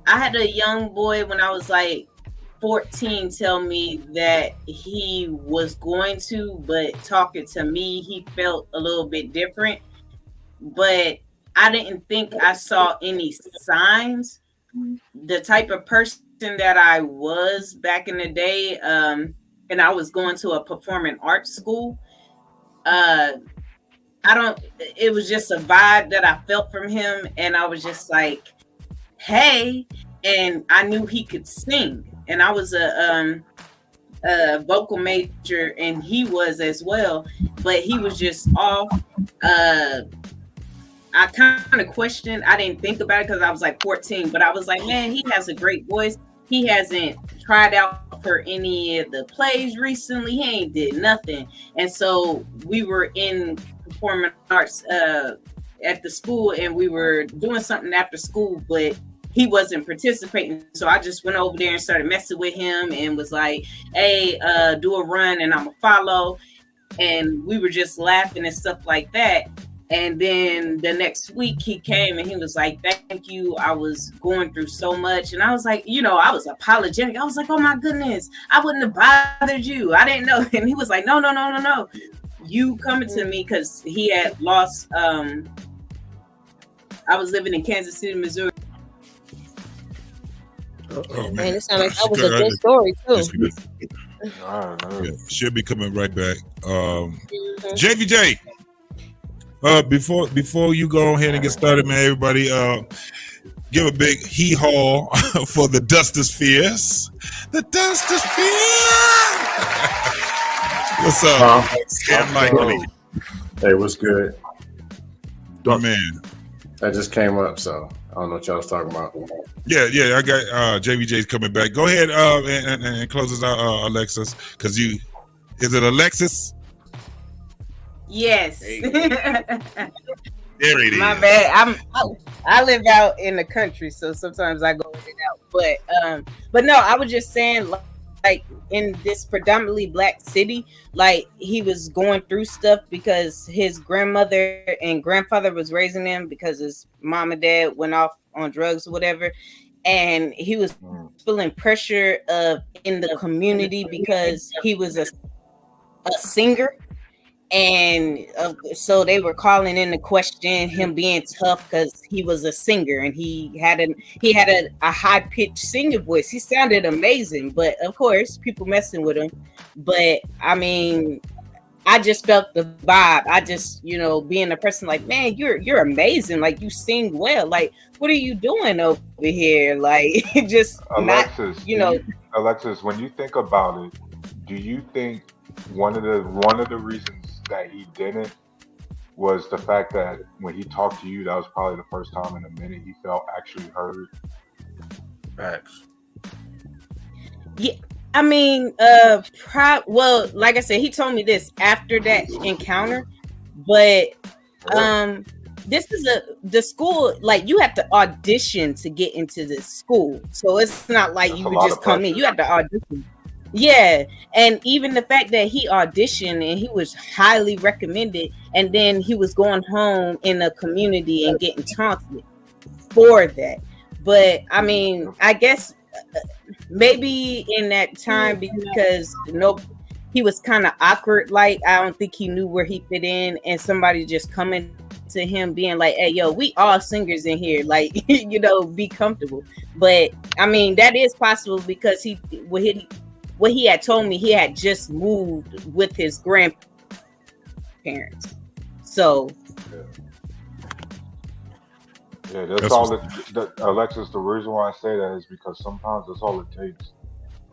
I had a young boy when I was like 14 tell me that he was going to, but talking to me, he felt a little bit different. But I didn't think I saw any signs. The type of person that I was back in the day, and I was going to a performing arts school. It was just a vibe that I felt from him, and I was just like, hey, and I knew he could sing, and I was a vocal major, and he was as well, but he was just off. I kind of questioned. I didn't think about it because I was like 14, but I was like, man, he has a great voice. He hasn't tried out for any of the plays recently. He ain't did nothing. And so we were in performing arts at the school, and we were doing something after school, but he wasn't participating. So I just went over there and started messing with him and was like, hey, do a run and I'm gonna follow. And we were just laughing and stuff like that. And then the next week he came and he was like, thank you. I was going through so much. And I was like, I was apologetic. I was like, oh my goodness, I wouldn't have bothered you. I didn't know. And he was like, no. You coming to me, because he had lost, I was living in Kansas City, Missouri. Oh, man, it sounds like that was a good story too. Yeah, she'll be coming right back. JVJ, before you go ahead and get started, man, everybody, give a big hee-haw for the Dustospheres. The Dustosphere! What's up? Hey, what's good? My man. I just came up, so I don't know what y'all was talking about. Yeah, I got JVJ's coming back. Go ahead and close us out, Alexis, because is it Alexis? Yes. There it is. My bad. I live out in the country, so sometimes I go in and out. But no, I was just saying, like in this predominantly black city, like he was going through stuff because his grandmother and grandfather was raising him because his mom and dad went off on drugs or whatever, and he was feeling pressure in the community because he was a singer. And so they were calling into question him being tough because he was a singer and he had a high pitched singing voice. He sounded amazing, but of course people messing with him. But I mean, I just felt the vibe. I just, being a person like, man, you're amazing. Like you sing well. Like what are you doing over here? Like just Alexis, not, Alexis, when you think about it, do you think one of the reasons that he didn't was the fact that when he talked to you, that was probably the first time in a minute he felt actually heard? Facts. Yeah, I mean, well, like I said, he told me this after that encounter, but this is the school, like you have to audition to get into this school, so it's not like you would just come in. You have to audition. Yeah, and even the fact that he auditioned and he was highly recommended, and then he was going home in the community and getting taunted for that. But I mean, I guess maybe in that time, because he was kind of awkward. Like I don't think he knew where he fit in, and somebody just coming to him being like, "Hey, yo, we all singers in here. Like, be comfortable." But I mean, that is possible because what he had told me, he had just moved with his grandparents. So yeah, that's all Alexis, the reason why I say that is because sometimes that's all it takes.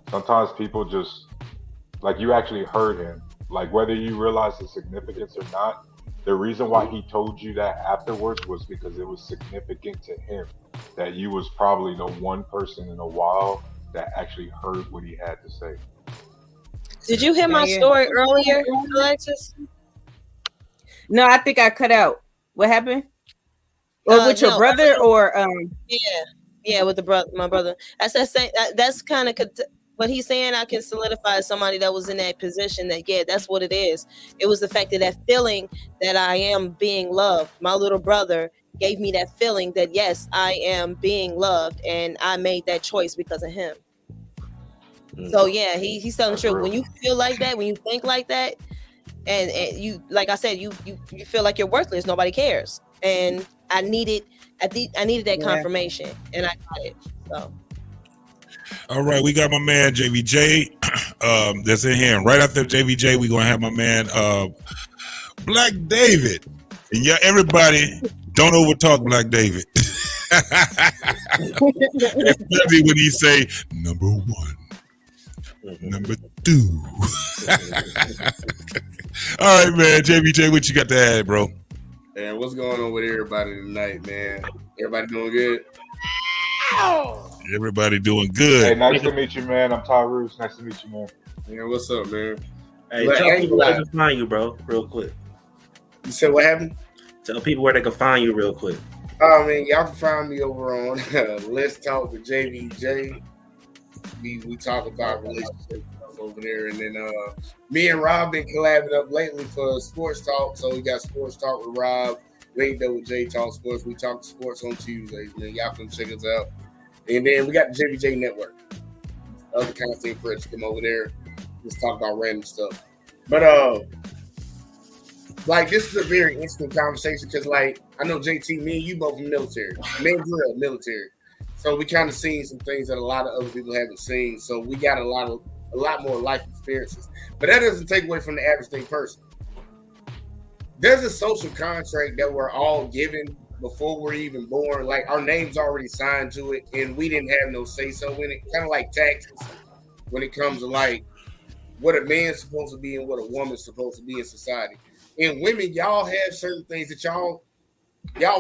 Sometimes people just, like, you actually heard him. Like, whether you realize the significance or not, the reason why he told you that afterwards was because it was significant to him that you was probably the one person in a while that actually heard what he had to say. Did you hear my story earlier, Alexis? No, I think I cut out. What happened? Or with your brother, or yeah. Yeah, with my brother. That's that same. That's kind of what he's saying. I can solidify as somebody that was in that position. That that's what it is. It was the fact that feeling that I am being loved. My little brother gave me that feeling that yes, I am being loved, and I made that choice because of him. So yeah, he's telling the truth. When you feel like that, when you think like that, and you, like I said, you feel like you're worthless. Nobody cares. And I needed that confirmation, and I got it. So. All right, we got my man JVJ that's in here. And right after JVJ, we're gonna have my man Black David. And yeah, everybody don't overtalk Black David. Especially when he say number 1, number 2. All right, man. JVJ, what you got to add, bro? Man, what's going on with everybody tonight, man? Everybody doing good? Everybody doing good. Hey, nice to meet you, man. I'm Tyrus. Nice to meet you, man. Man, what's up, man? Hey, tell people where they can find you, bro, real quick. You said what happened? Tell people where they can find you real quick. Oh, man, y'all can find me over on Let's Talk with JVJ. We talk about relationships over there, and then me and Rob been collabing up lately for sports talk. So we got sports talk with Rob. Wait though with J Talk Sports. We talk sports on Tuesdays, man. Y'all can check us out. And then we got the JVJ Network. Other content creators come over there. Just talk about random stuff. But like this is a very interesting conversation because like I know JT, me and you both in military. Me and Drill, military. So we kind of seen some things that a lot of other people haven't seen. So we got a lot more life experiences. But that doesn't take away from the average day person. There's a social contract that we're all given before we're even born. Like our name's already signed to it, and we didn't have no say so in it. Kind of like taxes when it comes to like what a man's supposed to be and what a woman's supposed to be in society. And women, y'all have certain things that y'all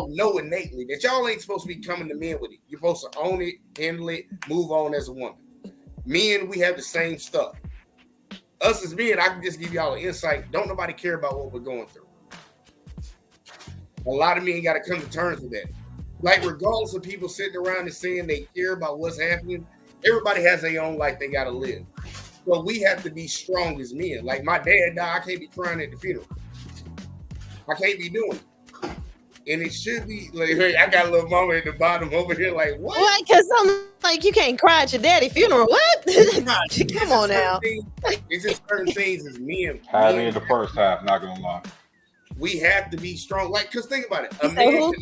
know innately that y'all ain't supposed to be coming to men with it. You're supposed to own it, handle it, move on as a woman. Men, we have the same stuff. Us as men, I can just give y'all an insight. Don't nobody care about what we're going through. A lot of men got to come to terms with that. Like, regardless of people sitting around and saying they care about what's happening, everybody has their own life they got to live. So we have to be strong as men. Like, my dad died, I can't be crying at the funeral. I can't be doing it. And it should be like, hey, I got a little mama at the bottom over here, like, what? What? Because I'm like, you can't cry at your daddy's funeral. What? Come on now. It's just certain things as men. Had me in the first half, not gonna lie. We have to be strong. Like, because think about it. A man can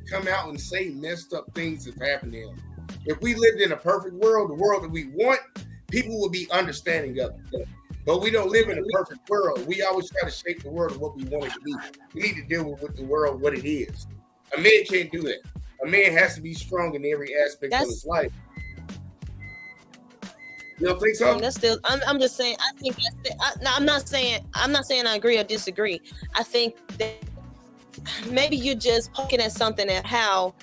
come out and say messed up things have happened to him. If we lived in a perfect world, the world that we want, people would be understanding of it. But we don't live in a perfect world. We always try to shape the world of what we want it to be. We need to deal with the world what it is. A man can't do that. A man has to be strong in every aspect of his life. You don't think so? That's still. I'm just saying. I think I'm not saying I agree or disagree. I think that maybe you're just poking at something at how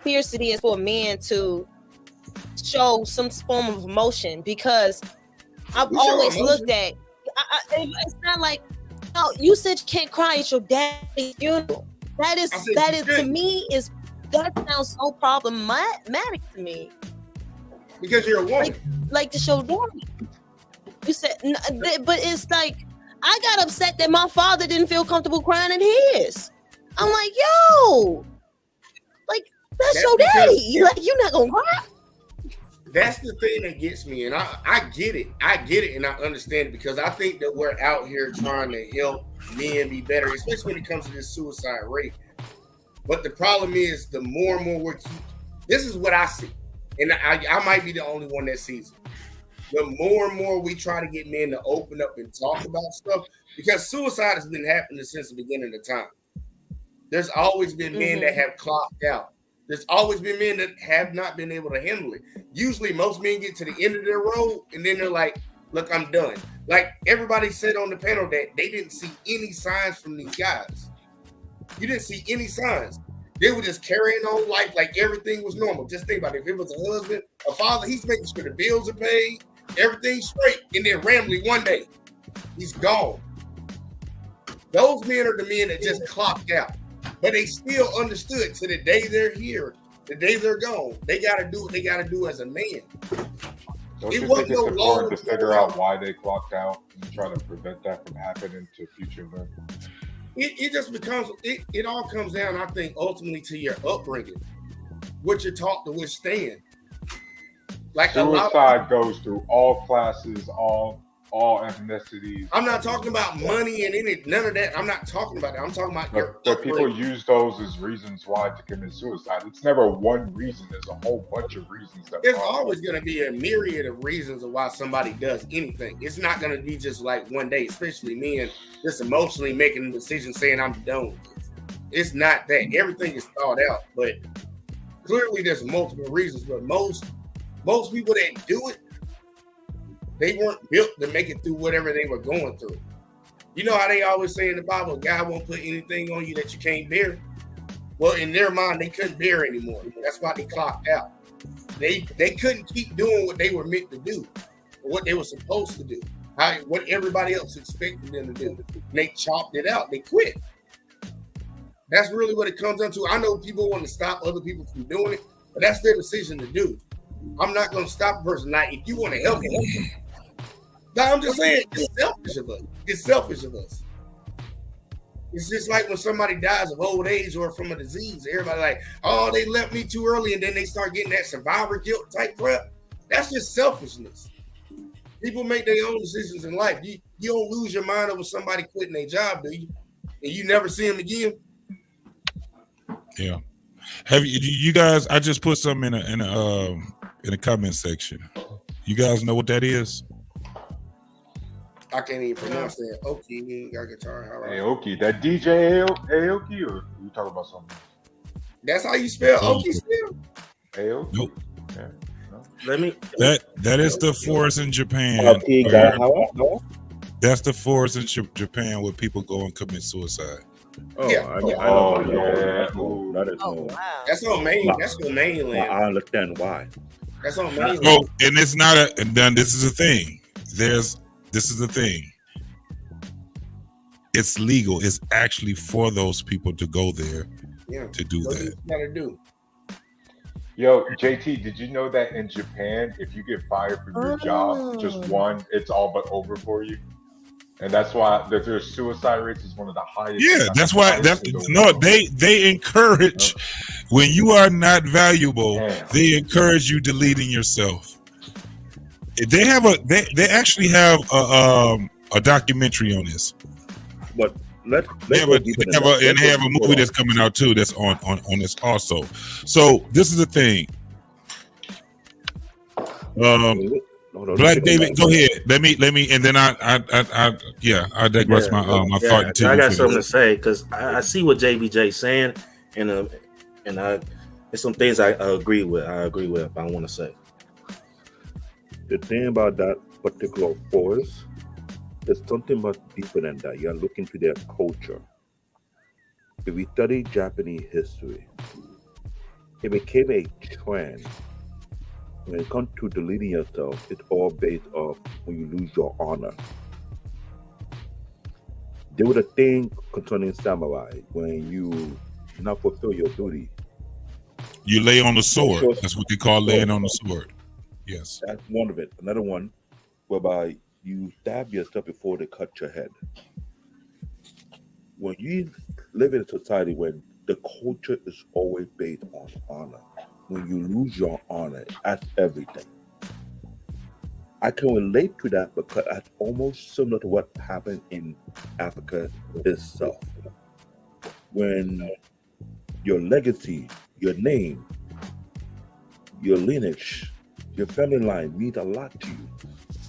fierce it is for a man to show some form of emotion, because I've always looked at. It's not like, no, you said you can't cry at your daddy's funeral. That is to me that sounds so problematic to me. Because you're a woman. Like to show daddy. You said, but it's like I got upset that my father didn't feel comfortable crying at his. I'm like, yo, like that's your daddy. Like, you're not gonna cry. That's the thing that gets me, and I get it. I get it, and I understand it, because I think that we're out here trying to help men be better, especially when it comes to this suicide rate. But the problem is, the more and more this is what I see, and I might be the only one that sees it. The more and more we try to get men to open up and talk about stuff, because suicide has been happening since the beginning of time. There's always been men that have clocked out. There's always been men that have not been able to handle it. Usually most men get to the end of their road and then they're like, look, I'm done. Like everybody said on the panel that they didn't see any signs from these guys. You didn't see any signs. They were just carrying on life like everything was normal. Just think about it. If it was a husband, a father, he's making sure the bills are paid, everything's straight. And then randomly one day, he's gone. Those men are the men that just clocked out. But they still understood to the day they're here. The day they're gone, they gotta do what they gotta do as a man. Don't you think it's important to figure out why they clocked out and try to prevent that from happening to future men? It just becomes, it all comes down, I think, ultimately to your upbringing, what you're taught to withstand. Like suicide goes through all classes, all ethnicities. I'm not talking about money and none of that. I'm not talking about that. I'm talking about but people use those as reasons why to commit suicide. It's never one reason. There's a whole bunch of reasons. There's always going to be a myriad of reasons of why somebody does anything. It's not going to be just like one day, especially men just emotionally making a decision saying I'm done with this. It's not that. Everything is thought out, but clearly there's multiple reasons. But most people that do it, they weren't built to make it through whatever they were going through. You know how they always say in the Bible, God won't put anything on you that you can't bear? Well, in their mind, they couldn't bear anymore. That's why they clocked out. They couldn't keep doing what they were meant to do, or what they were supposed to do, what everybody else expected them to do. And they chopped it out. They quit. That's really what it comes down to. I know people want to stop other people from doing it, but that's their decision to do. I'm not going to stop a person. Now, if you want to help me, no, I'm just saying, it's selfish of us. It's selfish of us. It's just like when somebody dies of old age or from a disease. Everybody like, oh, they left me too early, and then they start getting that survivor guilt type crap. That's just selfishness. People make their own decisions in life. You don't lose your mind over somebody quitting their job, do you? And you never see them again. Yeah. Have you guys? I just put something in a comment section. You guys know what that is? I can't even pronounce that. Aoki, you got guitar. Aoki, that DJ Aoki, or you talking about something? That's how you spell Aoki still? Aoki? Nope. Yeah. No. Let me. That is the forest in Japan. That's the forest in Japan where people go and commit suicide. Oh, yeah. I know. Yeah. That is Wow. That's on main. That's on mainland. I understand why. That's on mainland. So, and it's not and then this is the thing. This is the thing. It's legal. It's actually for those people to go there to do that. You gotta do. Yo, JT, did you know that in Japan, if you get fired from your job, just one, it's all but over for you? And that's why their suicide rates is one of the highest. Yeah, that's why. They encourage when you are not valuable. Damn. They encourage you deleting yourself. They actually have a documentary on this. But they have a movie that's coming out too that's on this also. So this is the thing. Black David, go ahead. Let me, and then I digress my thought. I got something to say because I see what JBJ saying, and there's some things I agree with. But I want to say the thing about that particular force, there's something much deeper than that. You're looking to their culture. If we study Japanese history, it became a trend. When it comes to deleting yourself, it's all based off when you lose your honor. There was a thing concerning samurai when you not fulfill your duty. You lay on the sword. That's what they call laying on the sword. Yes. That's one of it. Another one whereby you stab yourself before they cut your head. When you live in a society where the culture is always based on honor, when you lose your honor, that's everything. I can relate to that because that's almost similar to what happened in Africa itself. When your legacy, your name, your lineage, your family line means a lot to you.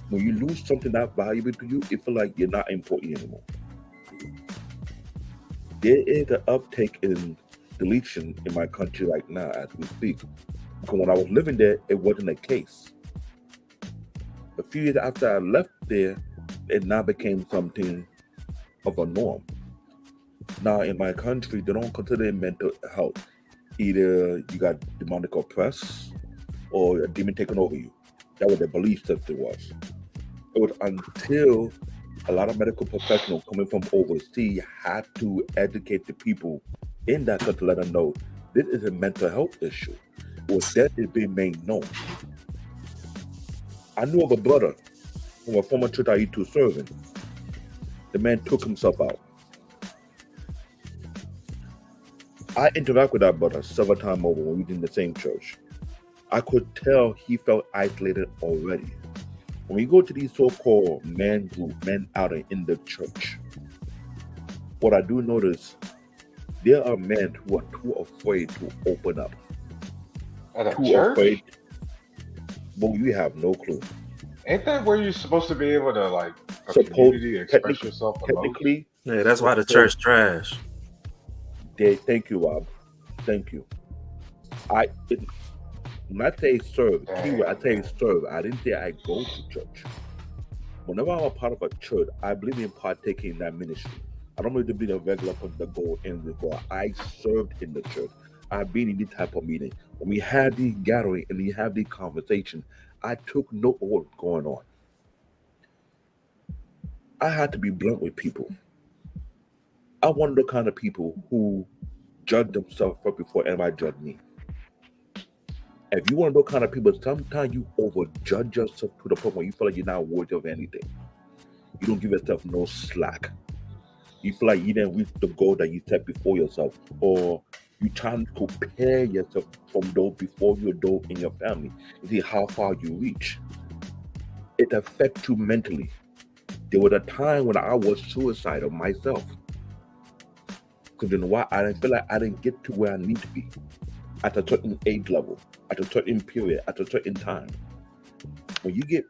When you lose something that valuable to you, it feels like you're not important anymore. There is an uptake in deletion in my country right now as we speak. Because when I was living there, it wasn't the case. A few years after I left there, it now became something of a norm. Now in my country, they don't consider it mental health. Either you got demonic oppressed or a demon taking over you. That was the belief system was. It was until a lot of medical professionals coming from overseas had to educate the people in that country to let them know This is a mental health issue. Was that is being made known. I knew of a brother from a former church I used to serve in. The man took himself out. I interact with that brother several times over when we was in the same church. I could tell he felt isolated already. When we go to these so-called men outing in the church, what I do notice, there are men who are too afraid to open up. At a Too church? afraid. But you have no clue. Ain't that where you're supposed to be able to, like, a community express yourself the most? Technically, Yeah, that's why the church trash. Thank you, Rob. Thank you. When I say serve, keyword, I say serve. I didn't say I go to church. Whenever I'm a part of a church, I believe in partaking in that ministry. I don't need to be the regular person that go in the go. I served in the church. I've been in this type of meeting. When we had these gatherings and we have these conversations, I took note of what's going on. I had to be blunt with people. I want the kind of people who judge themselves first before anybody judge me. If you want those kind of people, sometimes you overjudge yourself to the point where you feel like you're not worthy of anything. You don't give yourself no slack. You feel like you didn't reach the goal that you set before yourself, or you trying to compare yourself from those before you, those in your family, and see how far you reach. It affects you mentally. There was a time when I was suicidal myself. Because you know why? I didn't feel like I didn't get to where I need to be at a certain age level, at a certain period, at a certain time. When you get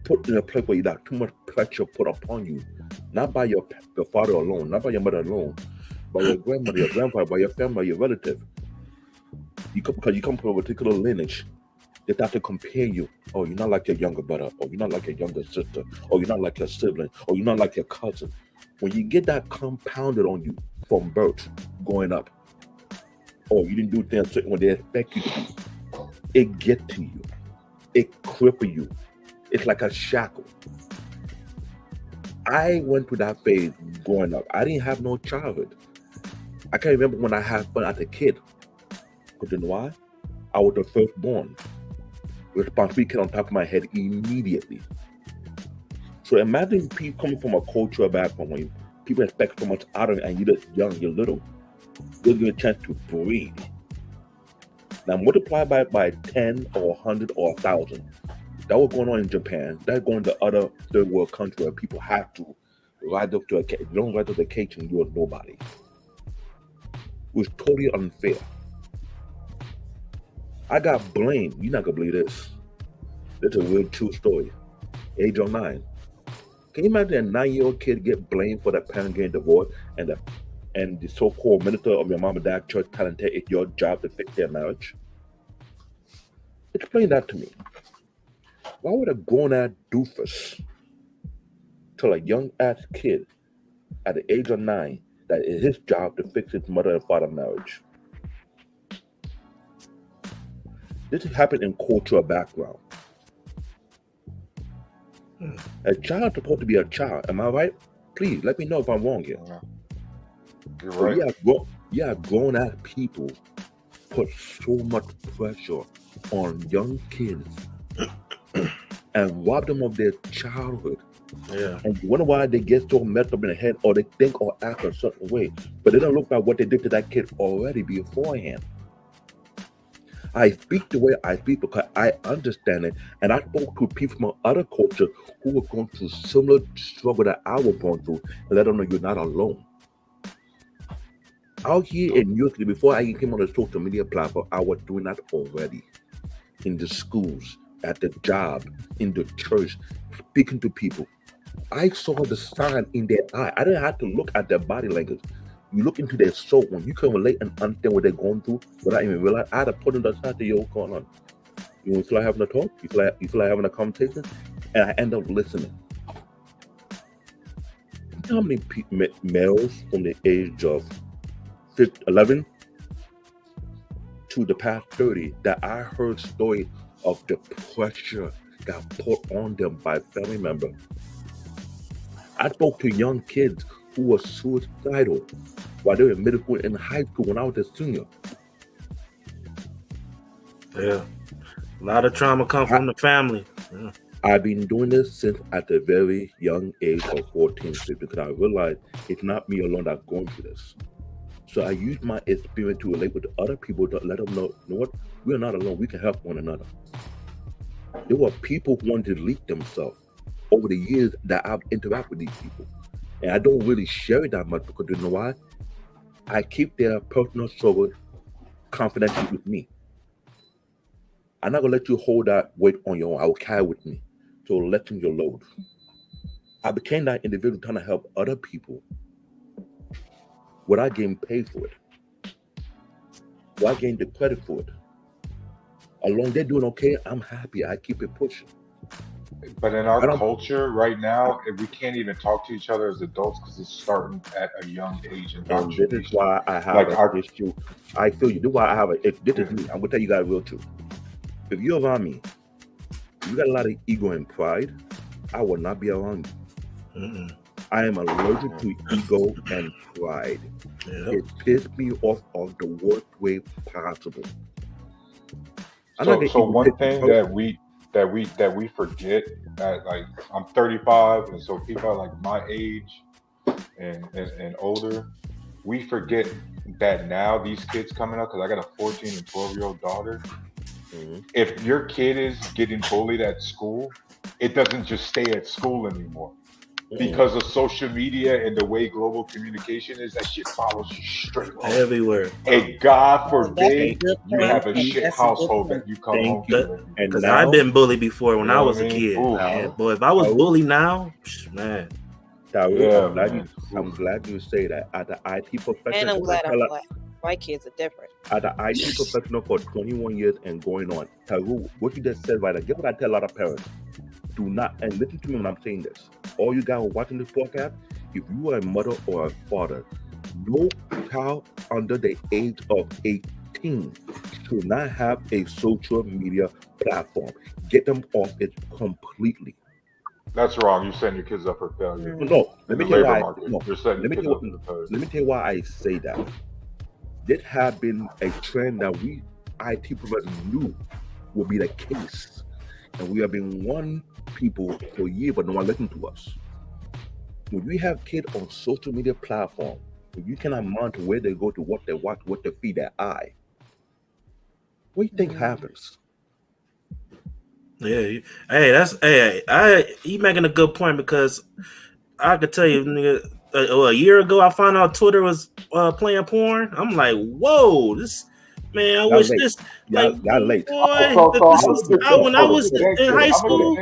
put in a place where you got too much pressure put upon you, not by your father alone, not by your mother alone, by your grandmother, your grandfather, by your family, your relative. Because you come from a particular lineage, they start to compare you. Oh, you're not like your younger brother, or you're not like your younger sister, or you're not like your sibling, or you're not like your cousin. When you get that compounded on you from birth, going up, or you didn't do things certain when they expect you to do, it gets to you. It cripples you. It's like a shackle. I went through that phase growing up. I didn't have no childhood. I can't remember when I had fun as a kid. Because you know why? I was the firstborn. Responsibility came on top of my head immediately. So imagine people coming from a cultural background when people expect so much out of you and you're just young, you're little. You'll get a chance to breathe. Now multiply by 10 or 100 or 1,000. That was going on in Japan. That's going to other third world countries where people have to rise up to a case. If you don't rise up to the occasion, you're nobody. It was totally unfair. I got blamed. You're not gonna believe this. This is a real true story. Age of 9. Can you imagine a 9-year-old kid get blamed for that parent getting divorced and the so-called minister of your mom and dad church telling them it's your job to fix their marriage? Explain that to me. Why would a grown-ass doofus tell a young-ass kid at the age of 9 that it's his job to fix his mother and father marriage? This happened in cultural background. A child is supposed to be a child. Am I right? Please let me know if I'm wrong here. You're right. Yeah, grown-ass people put so much pressure on young kids and rob them of their childhood. Yeah. And you wonder why they get so messed up in the head, or they think or act a certain way, but they don't look at what they did to that kid already beforehand. I speak the way I speak because I understand it, and I spoke to people from other cultures who were going through similar struggle that I was going through, and let them know you're not alone. Out here in New York City, before I even came on the social media platform, I was doing that already. In the schools, at the job, in the church, speaking to people. I saw the sign in their eye. I didn't have to look at their body language. You look into their soul. When you can relate and understand what they're going through without even realize, I had to put them aside to what's going on. You feel like having a talk? You feel like having a conversation? And I end up listening. You know how many males from the age of 11 to the past 30 that I heard stories of the pressure got put on them by family members. I spoke to young kids who were suicidal while they were in middle school and high school when I was a senior. Yeah. A lot of trauma come from the family. Yeah. I've been doing this since at the very young age of 14, 15, because I realized it's not me alone that's going through this. So I use my experience to relate with other people to let them know, you know what, we're not alone. We can help one another. There were people who wanted to delete themselves over the years that I've interacted with these people. And I don't really share it that much because you know why? I keep their personal struggle confidential with me. I'm not going to let you hold that weight on your own. I will carry it with me. So lessen your load. I became that individual trying to help other people without getting paid for it. Without getting the credit for it. Along they're doing okay, I'm happy. I keep it pushing. But in our culture right now, we can't even talk to each other as adults because it's starting at a young age. And this is why I have an issue. I feel you. This is why I have it. If this is me, I'm going to tell you guys real truth. If you're around me, you got a lot of ego and pride, I will not be around you. Mm-mm. I am allergic to ego and pride. Yep. It pisses me off of the worst way possible. So one thing that we forget that, like, I'm 35, and so people are like my age and older, we forget that now these kids coming up, because I got a 14 and 12-year-old daughter. Mm-hmm. If your kid is getting bullied at school, it doesn't just stay at school anymore. Because of social media and the way global communication is, that shit follows you straight home. Everywhere. And God forbid you have a shit household that you come home to. Because I've been bullied before when I was a kid. Boy, if I was bullied now, man. I'm glad you say that. At the IT professional, and I'm glad white kids are different. At the IT professional for 21 years and going on, Taru, what you just said right now, get what I tell a lot of parents. Do not, and listen to me when I'm saying this. All you guys watching this podcast, if you are a mother or a father, no child under the age of 18 should not have a social media platform. Get them off it completely. That's wrong. You're setting your kids up for failure. No, let me tell you why I say that. This has been a trend that we IT professionals knew would be the case. And we have been warning people for years, but no one listened to us. When we have kids on social media platform, if you cannot monitor where they go to, what they watch, what they feed their eye, what do you think happens? Yeah, you making a good point, because I could tell you, nigga, a year ago I found out Twitter was playing porn. I'm like, whoa, this. Man, I wish this. Y'all late. When I was in high school.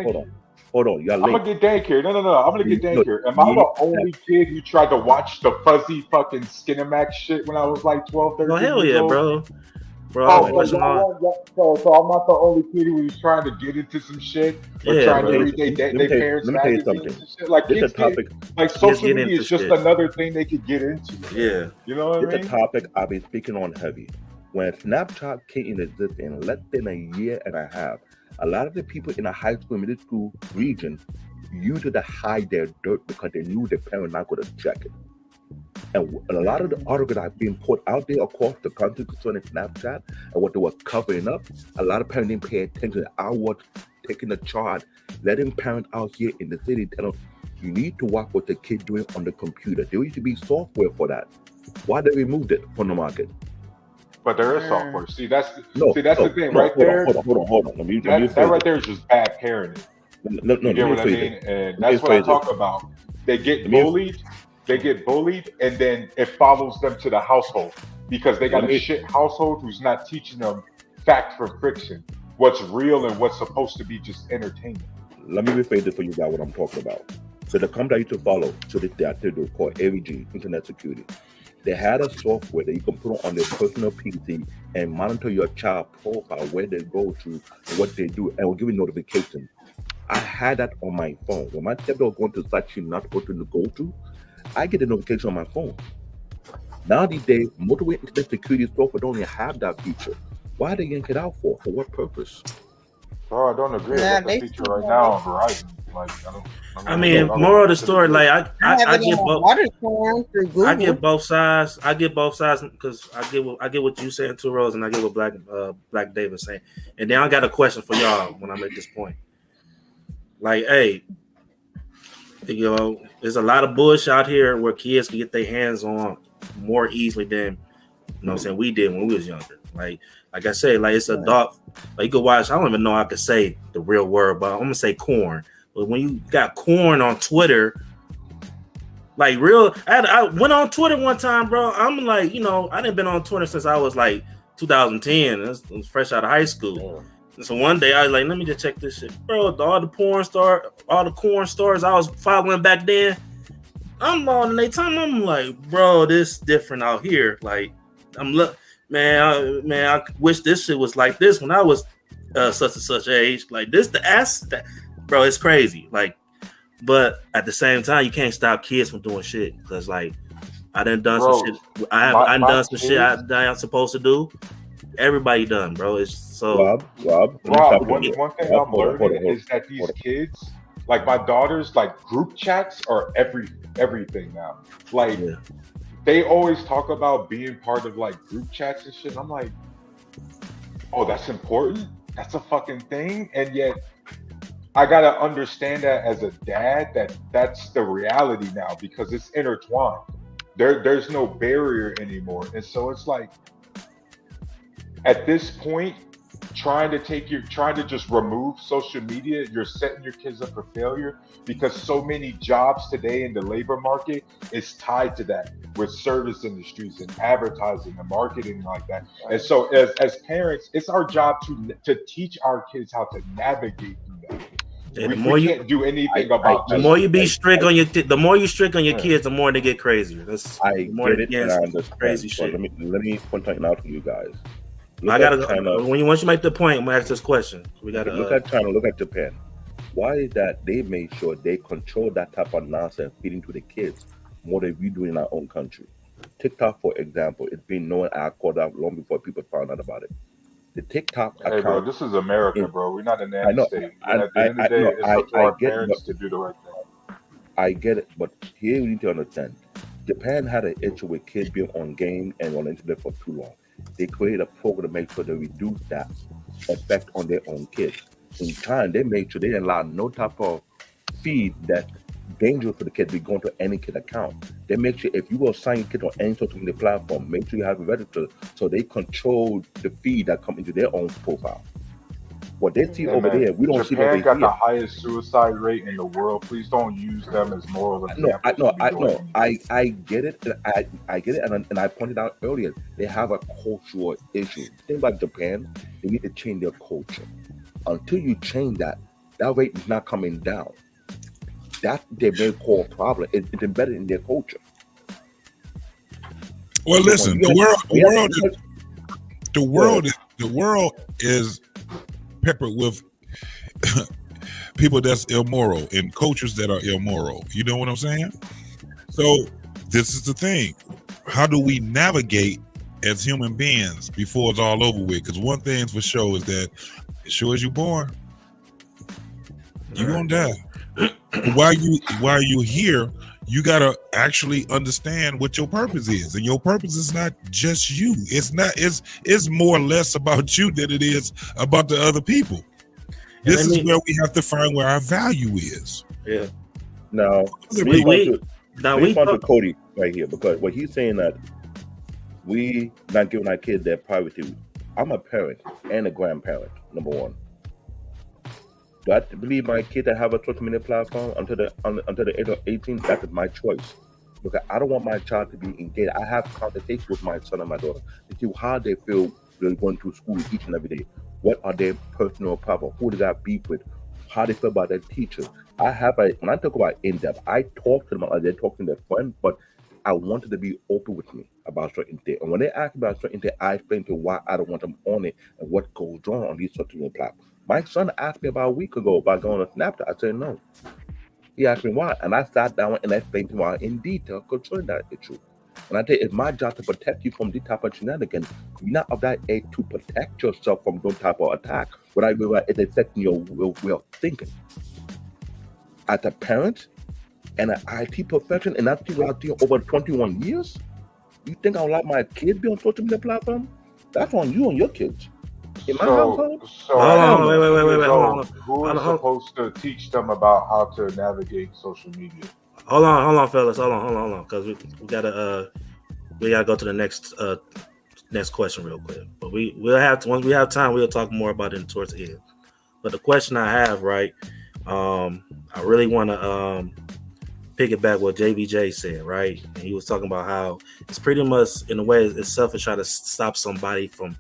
Hold on. Y'all late. I'm gonna get dank here. No. I'm gonna get dank here. Am I the only kid who tried to watch the fuzzy fucking Skinemax shit when I was like 12, 13 Oh, hell yeah, bro. So I'm not the only kid who was trying to get into some shit or trying to read their parents' magazines and shit. Like, kids like social media is just another thing they could get into. Yeah. You know what I mean? It's a topic I've been speaking on heavy. When Snapchat came in existence in less than a year and a half, a lot of the people in the high school, middle school region used it to hide their dirt because they knew their parents not going to check it. And a lot of the articles that have been put out there across the country concerning Snapchat and what they were covering up, a lot of parents didn't pay attention. I was taking the charge, letting parents out here in the city tell them, you need to watch what the kid doing on the computer. There used to be software for that. Why they removed it from the market? But there is software. See, that's the thing right there. Hold on. That right there is just bad parenting. You get what I mean? And that's what I talk about. They get bullied, and then it follows them to the household because they got a shit household who's not teaching them fact from fiction, what's real and what's supposed to be just entertainment. Let me rephrase it for you guys what I'm talking about. So the company I used to follow, so this they do called AVG, Internet Security. They had a software that you can put on their personal PC and monitor your child profile, where they go to, what they do, and will give you notifications. I had that on my phone. When my stepdaughter was going to site she's not supposed to go to, I get a notification on my phone. Now these days, motorway internet security software don't even have that feature. Why are they yanking it out for? For what purpose? Bro, I don't agree. That's a feature right now on Verizon. Like I mean, moral of the story, like I get both. I get both sides. I get both sides because I get what you saying, Two Rose, and I get what Black David saying. And then I got a question for y'all when I make this point. Like, hey, you know, there's a lot of bullshit out here where kids can get their hands on more easily than, you know what I'm saying, we did when we was younger. Like I said, like it's a dog. Like you can watch. I don't even know how I could say the real word, but I'm gonna say corn. But when you got corn on Twitter, like real, I went on Twitter one time, bro. I'm like, you know, I didn't been on Twitter since I was like 2010. I was fresh out of high school. And so one day I was like, let me just check this shit, bro. All the corn stars I was following back then. I'm on their time. I'm like, bro, this different out here. Like, I wish this shit was like this when I was such and such age. Like this, bro, it's crazy. Like, but at the same time, you can't stop kids from doing shit because, like, I done some shit. I done some shit I'm supposed to do. Everybody done, bro. It's so. Rob. One thing I'm learning is that these kids, like my daughters, like group chats are everything now. Like. Yeah. They always talk about being part of like group chats and shit. I'm like, oh, that's important. That's a fucking thing. And yet I got to understand that as a dad, that's the reality now because it's intertwined. There's no barrier anymore. And so it's like, at this point, trying to just remove social media, you're setting your kids up for failure because so many jobs today in the labor market is tied to that with service industries and advertising and marketing like that. And so as parents, it's our job to teach our kids how to navigate through that. Yeah, we can't do anything about the more you be strict on your the more you strict on your kids, the more they get crazier. That's I get it and I understand. Crazy shit. Let me point something out to you guys. Once you make the point, I'm gonna ask this question. We gotta look at China, look at Japan. Why is that they made sure they control that type of nonsense feeding to the kids more than we do in our own country? TikTok, for example, it's been known I called out long before people found out about it. The TikTok account. Hey, bro, this is America, bro. We're not a nanny state. At the end of the day, it's up to our parents to do the right thing. I get it, but here we need to understand. Japan had an issue with kids being on game and on the internet for too long. They created a program to make sure they reduce that effect on their own kids. In time, they made sure they didn't allow no type of feed that's dangerous for the kid to be going to any kid account. They make sure if you will sign your kid on any social media platform, make sure you have it registered so they control the feed that come into their own profile. What they see over there, we don't see over here. Japan got the highest suicide rate in the world. Please don't use them as moral examples. I get it. I get it, and I pointed out earlier they have a cultural issue. Think about Japan; they need to change their culture. Until you change that rate is not coming down. That's their main core problem. It's embedded in their culture. Well, listen, the world is peppered with people that's immoral and cultures that are immoral. You know what I'm saying? So this is the thing. How do we navigate as human beings before it's all over with? Because one thing's for sure is that as sure as you're born, you're gonna die. While you here, you gotta actually understand what your purpose is, and your purpose is not just you. It's more or less about you than it is about the other people. This is where we have to find where our value is. Yeah. Now we to Cody right here because what he's saying that we not giving our kids their privacy. I'm a parent and a grandparent. Number one. Do I believe my kid to have a social media platform until the age of 18? That is my choice. Because I don't want my child to be engaged. I have conversations with my son and my daughter to see how they feel going to school each and every day. What are their personal problems? Who they got beef with? How they feel about their teachers? When I talk about in-depth, I talk to them like they're talking to their friends, but I wanted to be open with me about certain things. And when they ask about certain things, I explain to why I don't want them on it and what goes on these social media platforms. My son asked me about a week ago about going to Snapchat. I said no. He asked me why, and I sat down and explained to him why in detail concerning that issue. And I tell you, it's my job to protect you from this type of shenanigans. You're not of that age to protect yourself from those type of attack. What I realize is affecting your way of thinking. as a parent and an IT profession and I've been out there over 21 years, you think I'll let my kid be on social media platform? That's on you and your kids. In my household? So hold on, wait, hold on. Who is supposed to teach them about how to navigate social media? Hold on, fellas. Hold on, because we gotta go to the next question real quick. But we'll have to, once we have time, we'll talk more about it towards the end. But the question I have, right? I really want to piggyback what JVJ said, right? And he was talking about how it's pretty much, in a way, it's selfish trying to stop somebody from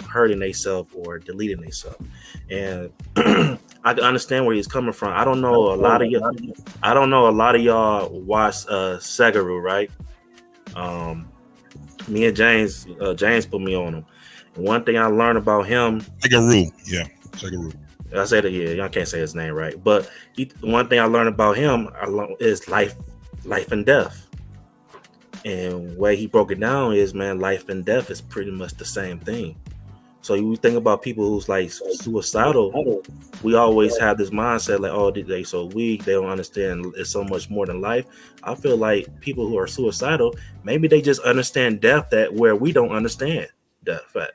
hurting themselves or deleting themselves. And I can understand where he's coming from. I don't know a lot of y'all watch Segaru, right? Me and James put me on him. And one thing I learned about him, Segaru. I said it, yeah, y'all can't say his name right. But one thing I learned about him is life and death. And the way he broke it down is, man, life and death is pretty much the same thing. So you think about people who's like suicidal, we always have this mindset like, oh, they so weak, they don't understand it's so much more than life. I feel like people who are suicidal, maybe they just understand death that where we don't understand death at.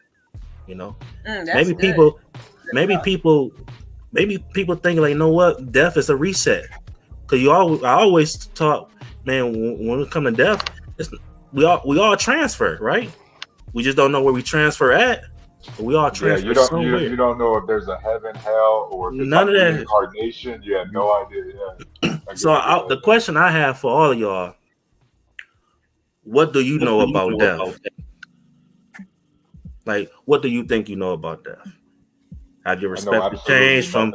You know, maybe people think like, you know what, death is a reset. Because I always talk, man, when it comes to death, we all transfer, right? We just don't know where we transfer at. But we all transfer. Yeah, you don't know if there's a heaven, hell, or if it's none of that reincarnation. You have no idea. Yeah. So the question I have for all of y'all: what do you know about death? Like, what do you think you know about death? Have your respect changed from?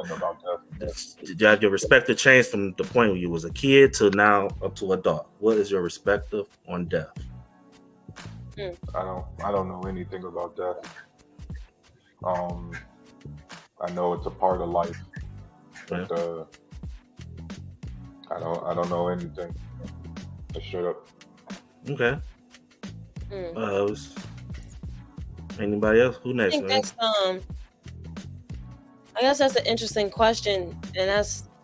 Have your respect changed from the point where you was a kid to now up to adult? What is your perspective on death? I don't know anything about death. I know it's a part of life, but I don't know anything. Straight up. Okay. Anybody else? Who next? I guess that's an interesting question, and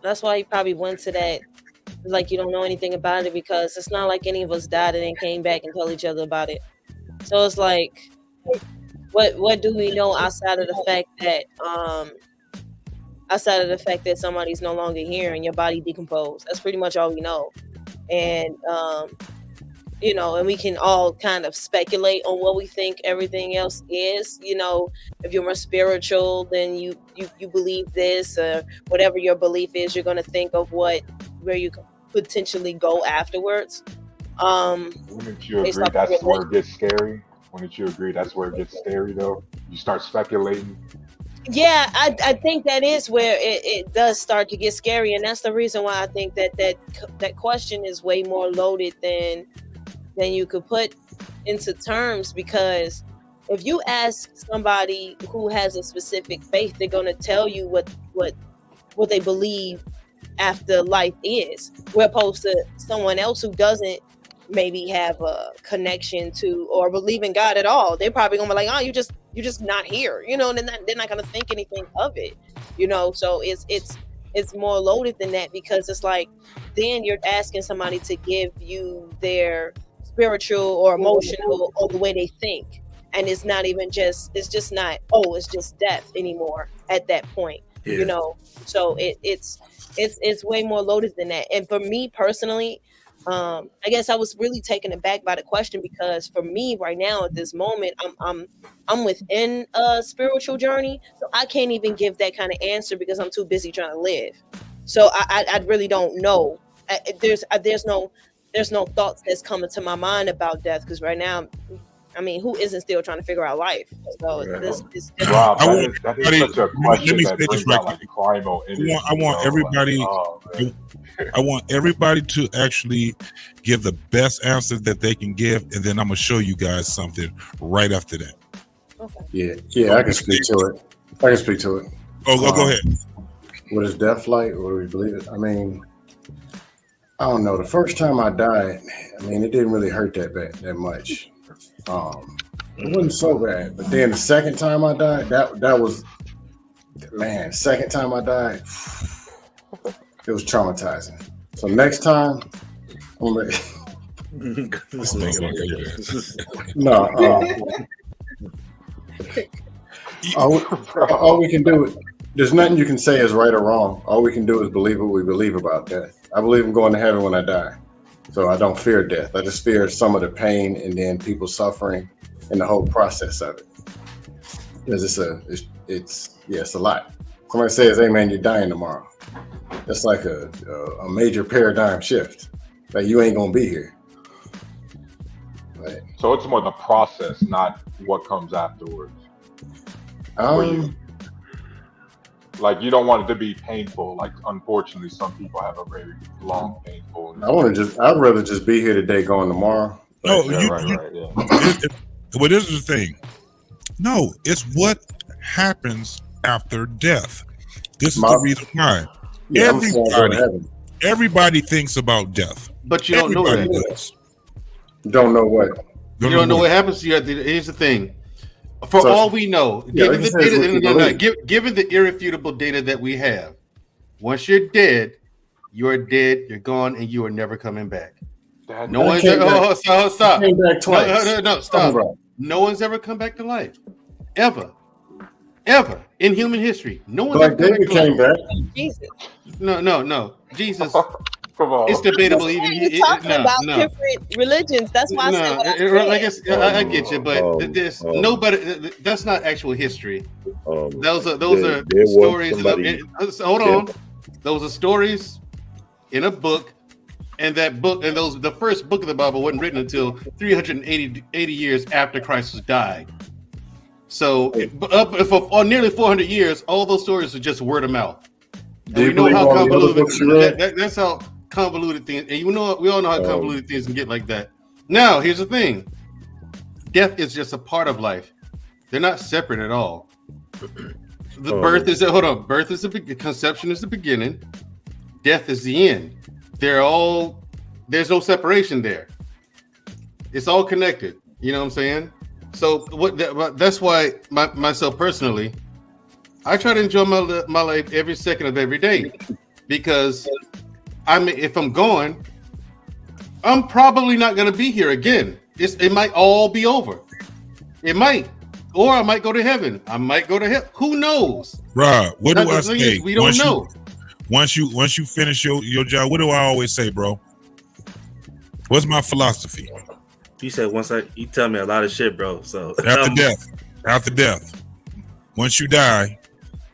that's why he probably went to that. Like, you don't know anything about it, because it's not like any of us died and then came back and told each other about it. So it's like, what do we know outside of the fact that somebody's no longer here and your body decomposed? That's pretty much all we know. And you know, and we can all kind of speculate on what we think everything else is. You know, if you're more spiritual, then you believe this, or whatever your belief is, you're going to think of where you could potentially go afterwards. Wouldn't you agree that's where it gets scary? Wouldn't you agree that's where it gets scary, though? You start speculating. Yeah, I think that is where it does start to get scary, and that's the reason why I think that question is way more loaded than you could put into terms. Because if you ask somebody who has a specific faith, they're going to tell you what they believe after life is, where opposed to someone else who doesn't maybe have a connection to or believe in God at all. They're probably gonna be like, oh, you're just not here, you know, and they're not gonna think anything of it, you know. So it's more loaded than that, because it's like, then you're asking somebody to give you their spiritual or emotional or the way they think, and it's not even just, it's just not, oh, it's just death anymore at that point. Yeah. You know, so it's way more loaded than that. And for me personally, I guess I was really taken aback by the question, because for me right now at this moment, I'm within a spiritual journey, so I can't even give that kind of answer because I'm too busy trying to live. So I really don't know. There's no thoughts that's coming to my mind about death, because right now, I mean, who isn't still trying to figure out life? So this Rob, that is such a question that brings out like primal energy. I want everybody. I want everybody to actually give the best answer that they can give, and then I'm gonna show you guys something right after that. Okay. Yeah, I can speak to it. Oh, go ahead. What is death like? What do we believe it? I mean, I don't know. The first time I died, I mean, it didn't really hurt that much. It wasn't so bad. But then the second time I died, that was, man. Second time I died, It was traumatizing. So next time, I'm ready. No. All we can do, there's nothing you can say is right or wrong. All we can do is believe what we believe about death. I believe in going to heaven when I die. So I don't fear death. I just fear some of the pain and then people suffering and the whole process of it. Because it's a lot. Somebody says, hey man, you're dying tomorrow. That's like a major paradigm shift. Like you ain't gonna be here. Right. So it's more the process, not what comes afterwards. Like you don't want it to be painful. Like unfortunately, some people have a very long, painful. I'd rather just be here today, going tomorrow. No, Yeah. Well, this is the thing. No, it's what happens after death. This is the reason why. Yeah, everybody thinks about death, but you don't know that. Don't know what. You don't know what happens to you. Here's the thing. For all we know, given the irrefutable data that we have, once you're dead, you're dead, you're gone, and you are never coming back. No one's ever stop. Came back twice. No, stop. No one's ever come back to life. Ever in human history. No one's ever came back. Jesus. No. Jesus. It's debatable. Even you're talking about different religions. That's why I said what I said. I get you, but there's nobody. That's not actual history. Those are stories. Hold on. Those are stories in a book, and that book and the first book of the Bible wasn't written until 380 years after Christ was died. So up for nearly 400 years, all those stories are just word of mouth. And we know how convoluted. That's how convoluted things, and we all know how convoluted things can get like that. Now, here's the thing: death is just a part of life. They're not separate at all. Birth is the conception is the beginning. Death is the end. There's no separation there. It's all connected. You know what I'm saying? So that's why myself personally, I try to enjoy my life every second of every day, because if I'm gone, I'm probably not going to be here again. It might all be over. It might, or I might go to heaven. I might go to hell. Who knows? Rob, what do I say? We don't know. Once you finish your job, what do I always say, bro? What's my philosophy? You said you tell me a lot of shit, bro. So after death, once you die,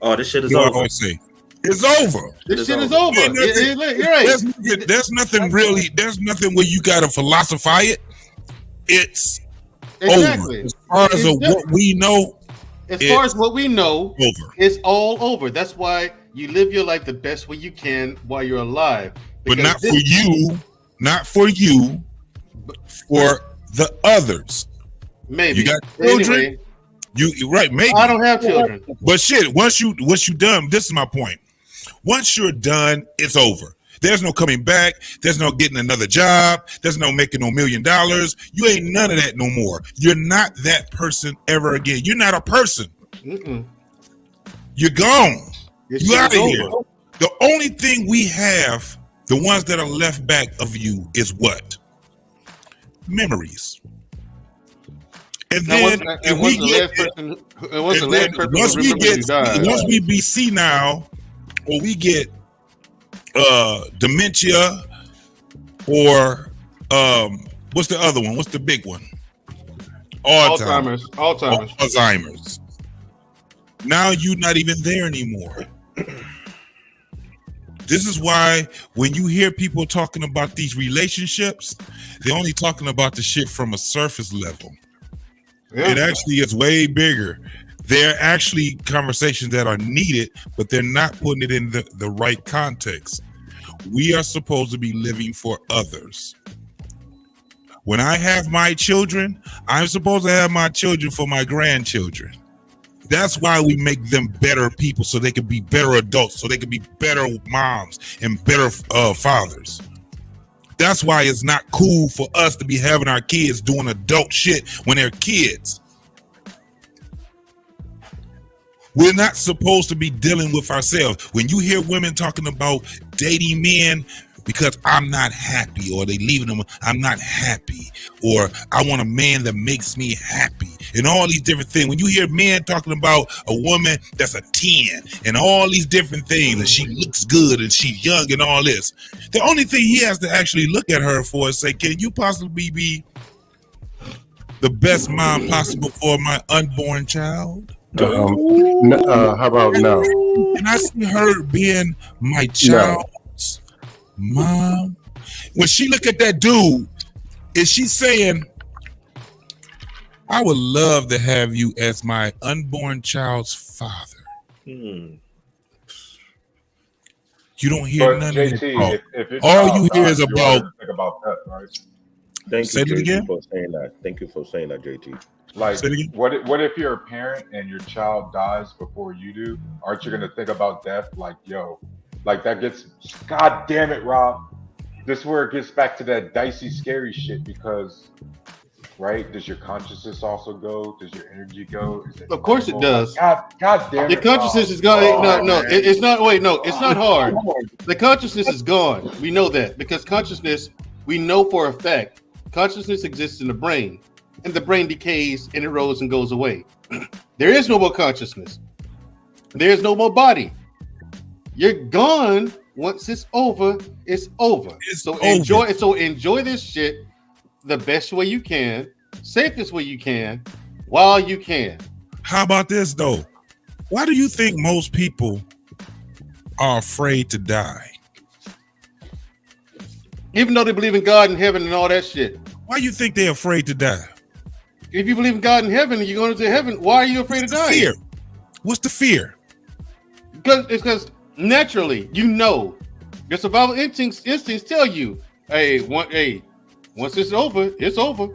this shit is over. I always say, it's over. This shit is over. You're right. There's nothing really. There's nothing where you gotta philosophize it. It's over. As far as what we know. As far as what we know, it's all over. That's why you live your life the best way you can while you're alive. But not for you, for the others. Maybe you got children. Anyway, you're right. Maybe I don't have children. But shit, once you done, this is my point. Once you're done, it's over. There's no coming back. There's no getting another job. There's no making no $1 million. You ain't none of that no more. You're not that person ever again. You're not a person. You're gone. You out of here. The only thing we have, the ones that are left back of you, is what? Memories. And then once we be senile, or we get dementia, or what's the other one? What's the big one? Alzheimer's. Now you're not even there anymore. This is why when you hear people talking about these relationships, they're only talking about the shit from a surface level. Yeah. It actually is way bigger. There are actually conversations that are needed, but they're not putting it in the right context. We are supposed to be living for others. When I have my children, I'm supposed to have my children for my grandchildren. That's why we make them better people, so they can be better adults, so they can be better moms and better fathers. That's why it's not cool for us to be having our kids doing adult shit when they're kids. We're not supposed to be dealing with ourselves. When you hear women talking about dating men because I'm not happy, or they leaving them, I'm not happy, or I want a man that makes me happy, and all these different things. When you hear men talking about a woman that's a 10 and all these different things, and she looks good and she's young and all this, the only thing he has to actually look at her for is say, can you possibly be the best mom possible for my unborn child? How about no? Can I see her being my child's mom? When she look at that dude, is she saying, I would love to have you as my unborn child's father? You don't hear none of JT, it. All you hear is about that, right? Thank Say you, it JT, again? for saying that. Thank you for saying that, JT. Like, what if you're a parent and your child dies before you do? Aren't you gonna think about death? Like, yo, like that gets. God damn it, Rob. This is where it gets back to that dicey, scary shit because, right? Does your consciousness also go? Does your energy go? Of course it does. God damn it. Your consciousness is gone. It's not. Wait, no, it's not hard. The consciousness is gone. We know that because consciousness, we know for a fact, consciousness exists in the brain, and the brain decays and erodes and goes away. There is no more consciousness. There is no more body. You're gone. Once it's over, it's over. Enjoy this shit the best way you can, safest way you can, while you can. How about this though? Why do you think most people are afraid to die? Even though they believe in God and heaven and all that shit. Why do you think they're afraid to die? If you believe in God and heaven and you're going to heaven, why are you afraid of dying? Fear. What's the fear? Because naturally, you know, your survival instincts tell you, once it's over, it's over.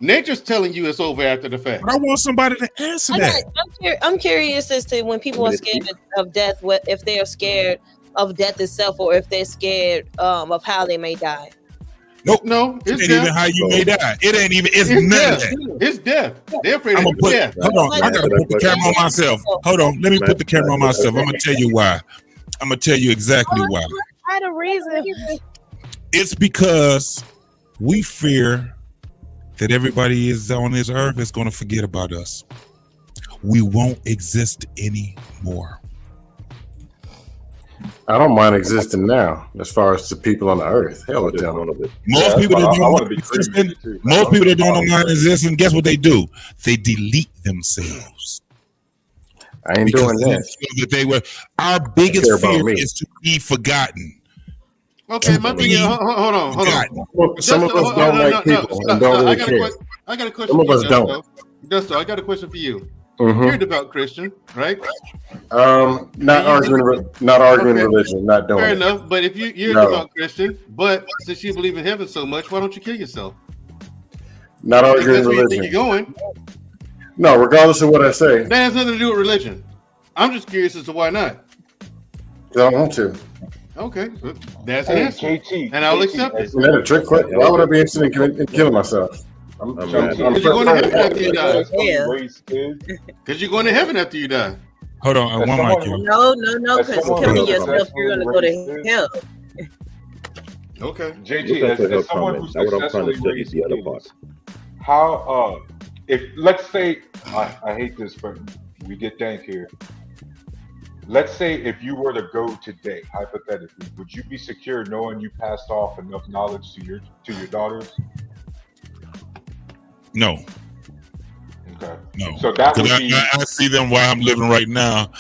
Nature's telling you it's over after the fact. But I want somebody to answer that. I'm curious as to when people are scared of death, if they are scared of death itself or if they're scared of how they may die. Nope. No, it ain't even how you may die. It ain't even. It's none death. of that. It's death. They're afraid of death. Hold on. I gotta put the camera on myself. Hold on. Let me put the camera on myself. I'm gonna tell you why. I'm gonna tell you exactly why. I had a reason. It's because we fear that everybody is on this earth is going to forget about us. We won't exist anymore. I don't mind existing now, as far as the people on the earth. Hell with them. Most people that don't mind existing, guess what they do? They delete themselves. I ain't doing that. That they were. Our biggest fear is to be forgotten. Okay, my thing is, hold on. Some of us don't like people and don't really care. I got a question. Some of us don't. Justo, I got a question for you. Mm-hmm. You're a devout Christian, right? Not arguing religion, not doing Fair it. enough, but if you're a devout Christian, but since you believe in heaven so much, why don't you kill yourself? Not arguing that's where you religion. think you're going. No, regardless of what I say. That has nothing to do with religion. I'm just curious as to why not. I don't want to. Okay, that's an answer, and I'll accept it. Is that a trick question? Why would I be interested in killing myself? Because you're going to heaven after you die. Because you're going to heaven after you die. Hold on, one mic. No, because killing yourself, you're going to go to hell. Okay. JT, as someone who successfully raised kids, how, if, let's say, I hate this, but we get dank here. Let's say if you were to go today, hypothetically, would you be secure knowing you passed off enough knowledge to your daughters? No. Okay. No. So that would be. I see them while I'm living right now.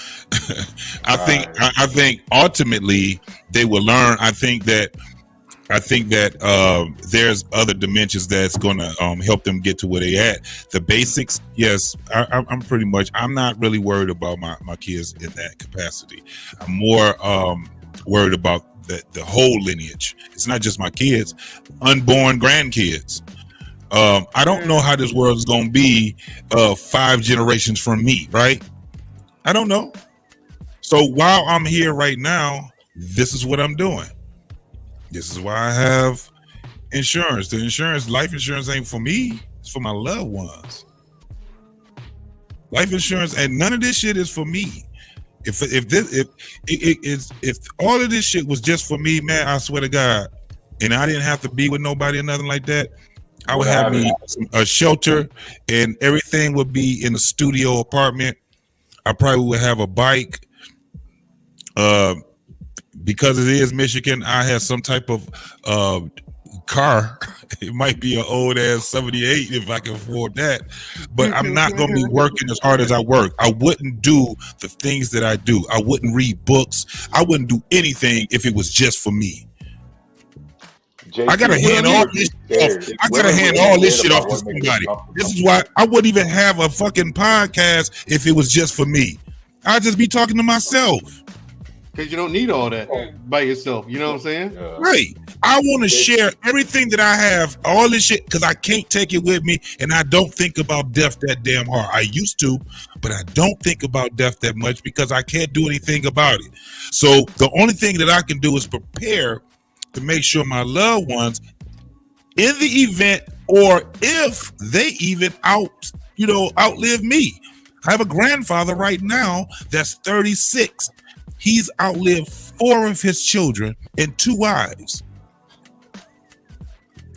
I think ultimately they will learn. I think that there's other dimensions that's going to help them get to where they at. The basics, yes, I'm not really worried about my kids in that capacity. I'm more worried about the whole lineage. It's not just my kids, unborn grandkids. I don't know how this world is going to be 5 generations from me, right? I don't know. So while I'm here right now, this is what I'm doing. This is why I have insurance. Life insurance ain't for me. It's for my loved ones. Life insurance, and none of this shit is for me. If all of this shit was just for me, man, I swear to God, and I didn't have to be with nobody or nothing like that, I would have me a shelter, and everything would be in a studio apartment. I probably would have a bike. Because it is Michigan, I have some type of car. It might be an old ass 78 if I can afford that, but I'm not going to be working as hard as I work. I wouldn't do the things that I do. I wouldn't read books. I wouldn't do anything if it was just for me. I gotta hand all this shit off. I gotta hand all this shit off to somebody. This is why I wouldn't even have a fucking podcast if it was just for me. I'd just be talking to myself. Because you don't need all that by yourself. You know what I'm saying? Right. I want to share everything that I have, all this shit, because I can't take it with me, and I don't think about death that damn hard. I used to, but I don't think about death that much because I can't do anything about it. So the only thing that I can do is prepare to make sure my loved ones, in the event, or if they even outlive me. I have a grandfather right now that's 36. He's outlived 4 of his children and 2 wives.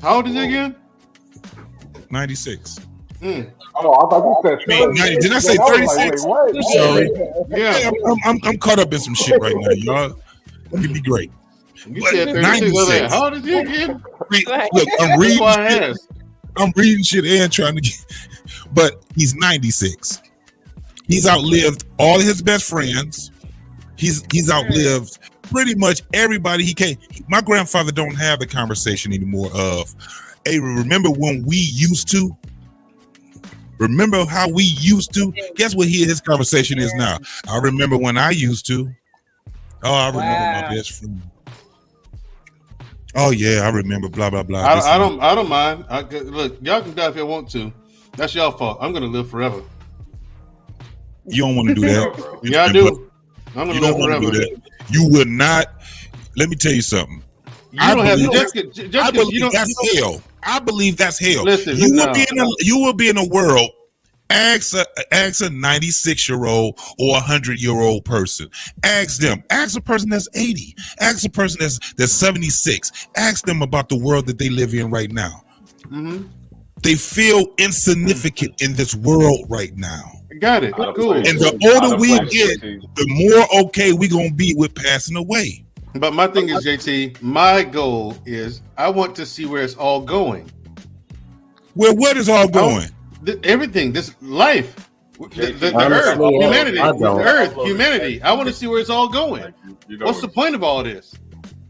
How old is he again? 96. Oh, I thought you said. Did I say 36? Sorry. Yeah, I'm caught up in some shit right now, y'all. It'd be great. You said 36. How old is he again? Look, I'm reading shit and trying to get, but he's 96. He's outlived all his best friends. He's outlived pretty much everybody he came. My grandfather don't have the conversation anymore of, hey, remember when we used to? Remember how we used to? Guess what his conversation is now? I remember when I used to. Oh, I remember my best friend. Oh yeah, I remember blah blah blah. I don't mind. Look, y'all can die if you want to. That's y'all fault. I'm gonna live forever. You don't want to do that. Yeah, I do. I'm gonna live forever. Do that. You will not. Let me tell you something. I believe that's hell. I believe that's hell. Listen, you will be in a world. Ask a 96-year-old or 100-year-old person. Ask them. Ask a person that's 80. Ask a person that's 76. Ask them about the world that they live in right now. Mm-hmm. They feel insignificant in this world right now. Got it. Cool. And the older we get, the more okay we're going to be with passing away. But my thing is, JT, my goal is I want to see where it's all going. Well, what is all going? Everything, this life, the earth, humanity, the earth, humanity. I want to see where it's all going. What's the point of all this?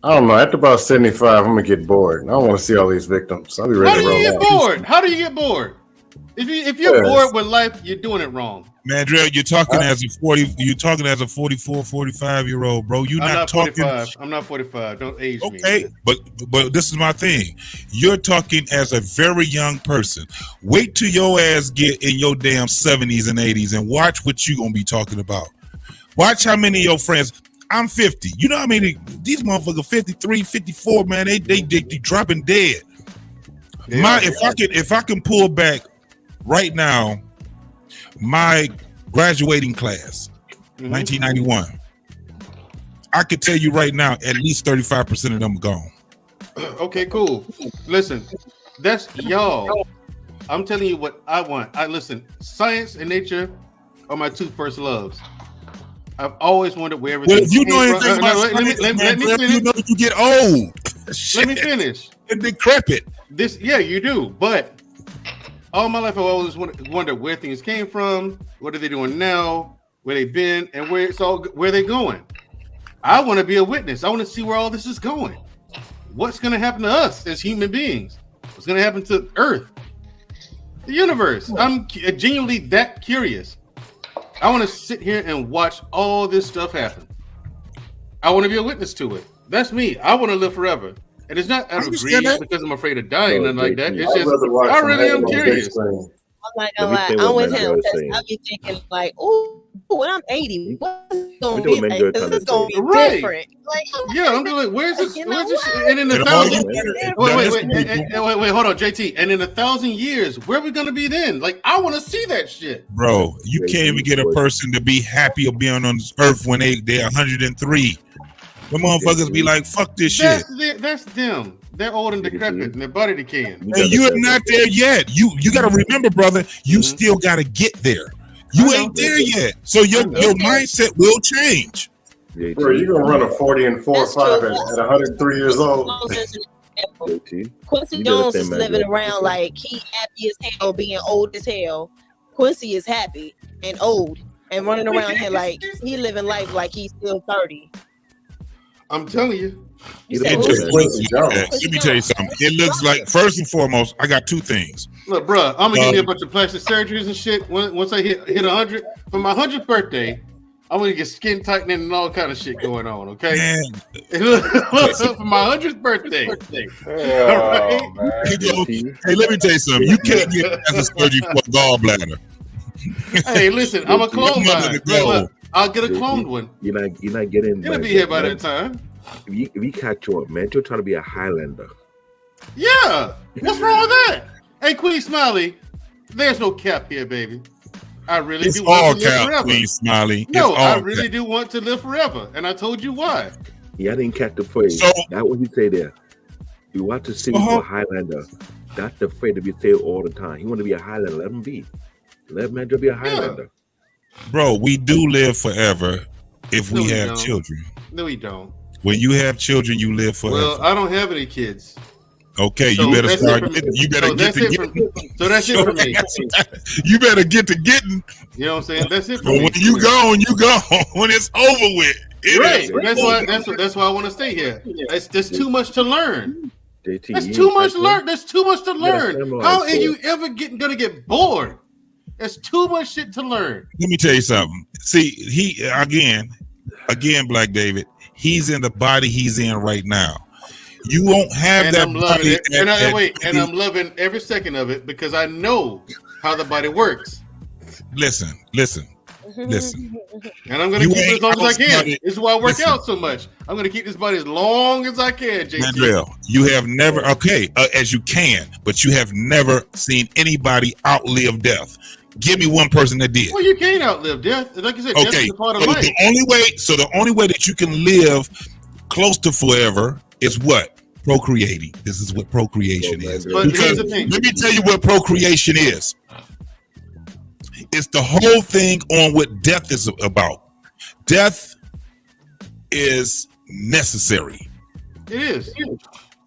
I don't know. After about 75, I'm gonna get bored. I don't want to see all these victims. I'll be ready to roll out. How do you get bored? If you're bored with life, you're doing it wrong. Mandrell, you're talking as a 40. You're talking as a 44, 45-year-old, bro. I'm not talking. 45. I'm not 45. Don't age me. Okay, but this is my thing. You're talking as a very young person. Wait till your ass get in your damn 70s and 80s and watch what you're gonna be talking about. Watch how many of your friends. I'm 50. You know how many these motherfuckers 53, 54, man. They dropping dead. Yeah, if I can pull back right now, my graduating class, 1991. I could tell you right now, at least 35% of them are gone. Okay, cool. Listen, that's y'all. I'm telling you what I want. Listen, science and nature are my 2 first loves. I've always wondered where everything. Well, if you know anything about science, let me finish. You know you get old. Let me finish. And decrepit. Yeah, you do. But all my life, I always wondered where things came from. What are they doing now? Where they've been, and where they're going. I want to be a witness. I want to see where all this is going. What's going to happen to us as human beings? What's going to happen to Earth, the universe? I'm genuinely that curious. I want to sit here and watch all this stuff happen. I want to be a witness to it. That's me. I want to live forever. And it's not out of greed because I'm afraid of dying, nothing like that. It's just, I really am curious. not gonna lie. I'm with him because I be thinking like, ooh, when I'm 80, what's gonna be like? It's gonna be different. Like, yeah, I'm like, where's this? Where's this? And in 1,000, wait, hold on, JT. And in 1,000 years, where are we gonna be then? Like, I want to see that shit, bro. You can't even get a person to be happy of being on this earth when they're 103. The motherfuckers be like, fuck this shit. That's them. They're old and decrepit, and their body decaying. And you are not there yet. You got to remember, brother. You still got to get there. You ain't there yet, so your mindset will change. Bro, you gonna run a 40 and 4.5 at 103 years old? Quincy Jones is living around like he happy as hell, being old as hell. Quincy is happy and old and running around here like he living life like he's still 30. I'm telling you. Let me tell you something. It looks like, first and foremost, I got two things. Look, bro, I'm gonna give you a bunch of plastic surgeries and shit. Once I hit 100 for my 100th birthday, I'm gonna get skin tightening and all kind of shit going on. Okay, for my 100th birthday. Right? Hey, let me tell you something. You can't get plastic surgery for a gallbladder. Hey, listen, I'm a clone mine. Look, I'll get a cloned one. You're not getting. It'll be here by that time. If you catch you up, man, you're trying to be a Highlander. Yeah, what's wrong with that? Hey, Queen Smiley, there's no cap here, baby. I really do want to live forever. Queen Smiley. No, I really do want to live forever, and I told you why. Yeah, I didn't catch the phrase. So, that's what you say there. You want to see a Highlander. That's the phrase to be said all the time. You want to be a Highlander, let him be. Let man just be a Highlander. Bro, we do live forever if we have children. No, we don't. When you have children, you live forever. Well, I don't have any kids. Okay, so you better start getting. You better get to getting. So that's it for me. You better get to getting. You know what I'm saying? That's it for me. When you go, you go. When it's over with, right? That's why I want to stay here. There's too much to learn. There's too much to learn. There's too much to learn. How are you ever gonna get bored? There's too much shit to learn. Let me tell you something. See, he again, Black David. He's in the body he's in right now. You won't have and that I'm loving body. It. I'm loving every second of it because I know how the body works. Listen. And I'm going to keep it as long as I can. This is why I work out so much. I'm going to keep this body as long as I can, JT. Mandrell, you have never, as you can, but you have never seen anybody outlive death. Give me one person that did. Well, you can't outlive death. Like you said, death is a part of life. The only way that you can live close to forever is what? Procreating. This is what procreation is. But here's the thing. Let me tell you what procreation is. It's the whole thing on what death is about. Death is necessary. It is.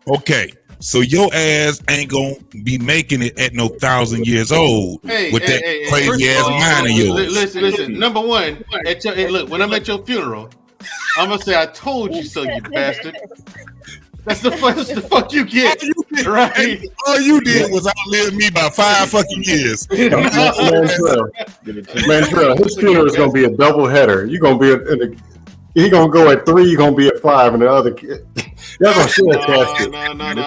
Okay. So your ass ain't gonna be making it at no 1,000 years old with that crazy ass mind of yours. Listen. Number one, look, when I'm at your funeral, I'm gonna say, "I told you so, you bastard." That's the fuck you get, right? All you did was outlive me by 5 fucking years. Mantrell, his funeral is gonna be a double header. You're gonna be he gonna go at 3, you're gonna be at 5, and the other kid. Y'all gonna share a casket. No.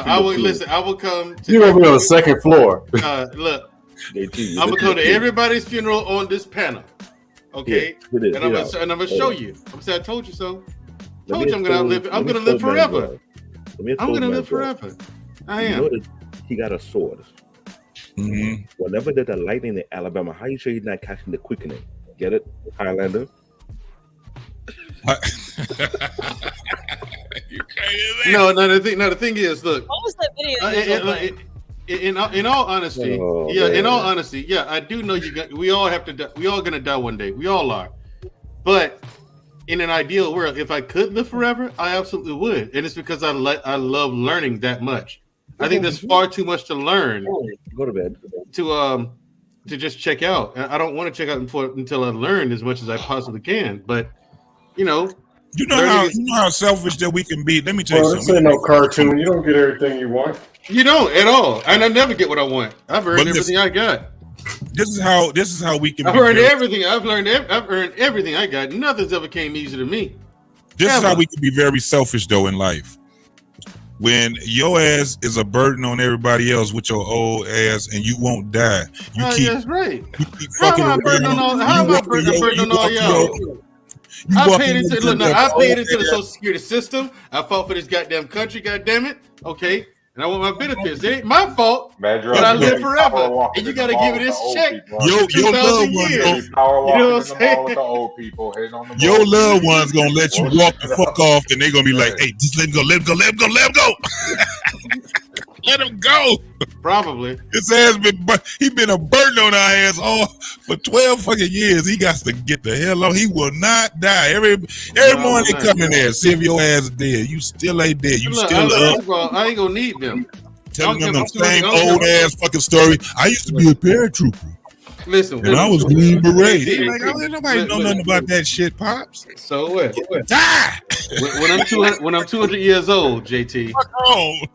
I will come. You're gonna be on the second floor. Look, I'm gonna go to everybody's funeral on this panel. Okay, and I'm gonna show you. I'm gonna say, "I told you so." Told you I'm gonna live. I'm gonna live forever. I'm gonna live forever. I am. You know that he got a sword. Mm-hmm. Whenever there's a lightning in Alabama, how you sure he's not catching the quickening? Get it, Highlander? No. The thing is, look. What was the video? In all honesty, I do know we all have to die. We all gonna die one day. We all are. But in an ideal world, if I could live forever, I absolutely would. And it's because I love learning that much. I think there's far too much to learn. Go to bed. To just check out. I don't want to check out until I learn as much as I possibly can. But you know how selfish that we can be. Let me tell you something. This ain't no cartoon. You don't get everything you want. You don't at all, and I never get what I want. I've earned everything I got. This is how we can. I've earned everything. I've earned everything I got. Nothing's ever came easy to me. This is how we can be very selfish though in life. when your ass is a burden on everybody else with your old ass, and you won't die. You keep, that's right. You keep How fucking am I around. burden on all? How am I burden on all y'all? I paid into the Social Security system. I fought for this goddamn country, goddammit. Okay. And I want my benefits. It ain't my fault, but I live forever. And you got to give me this check. Your loved ones, you know what I'm saying? Your loved ones gonna let you walk the fuck off, and they gonna be like, "Hey, just let him go, let him go, let him go, let him go, let him go." Probably. His ass he been a burden on our ass all for 12 fucking years. He got to get the hell on. He will not die. Every morning they come in there, see if your ass is dead. You still ain't dead. You still up. I ain't gonna need them. Telling them the same old ass fucking story. I used to be a paratrooper. Listen, and I was Green Beret. Like, nobody know nothing about that shit, pops. So what? Die. When I'm 200 years old, JT. Fuck on.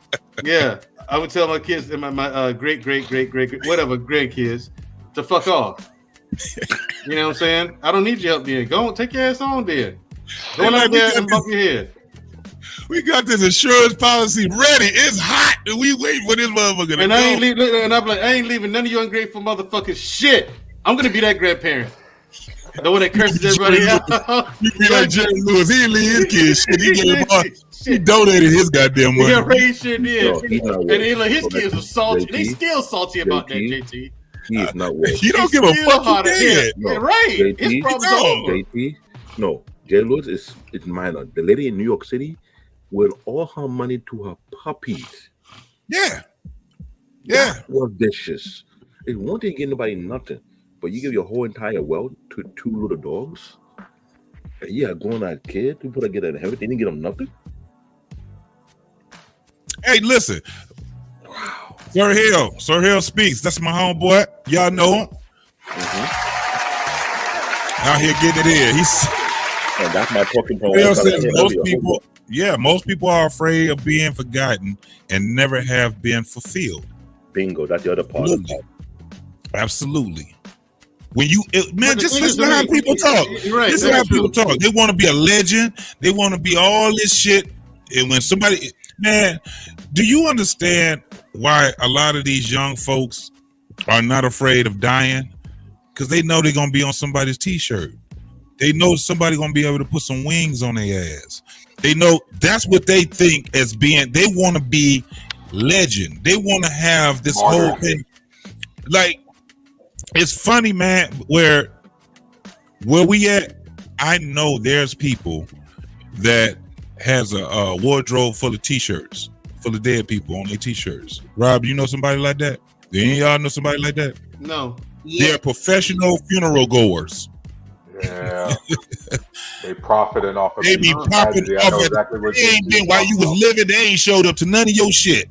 Yeah, I would tell my kids and my great whatever grandkids to fuck off. You know what I'm saying? I don't need your help there. Go on, take your ass on there. Go on out there and bump your head. We got this insurance policy ready. It's hot. We wait for this motherfucker to and go. I ain't leaving. And I'm like, I ain't leaving none of you ungrateful motherfuckers shit. I'm gonna be that grandparent. The one that curses everybody out. You be like Jerry Lewis. He didn't leave his kids shit. He gave all, he donated his goddamn money. Yeah, Ray sure did. And his kids were salty. They still salty about that, JT. He is not well. You don't give a fuck. No, right. His problems are over. JT, no. Jerry Lewis is minor. The lady in New York City will all her money to her puppies. Yeah. That was vicious. It's one thing to give nobody nothing, but you give your whole entire wealth to 2 little dogs. And yeah, going at kid, you put a get at everything, you get them nothing. Hey, listen. Wow. Sir Hill speaks. That's my homeboy. Y'all know him. Out here getting it in. And that's my talking point. Most people are afraid of being forgotten and never have been fulfilled. Bingo, that's the other part. Absolutely. When you just listen to how people talk. Listen to how people talk. They want to be a legend. They want to be all this shit. And when somebody, man, do you understand why a lot of these young folks are not afraid of dying? Because they know they're gonna be on somebody's t-shirt. They know somebody gonna be able to put some wings on their ass. They know that's what they think as being. They want to be legend. They want to have this whole thing. Like, it's funny, man. Where we at? I know there's people that has a wardrobe full of t-shirts, full of dead people on their t-shirts. Rob, you know somebody like that? Do any of y'all know somebody like that? No. They're professional funeral goers. Yeah, they profiting off of. They be profiting off of. Exactly what they ain't been while you was living. They ain't showed up to none of your shit.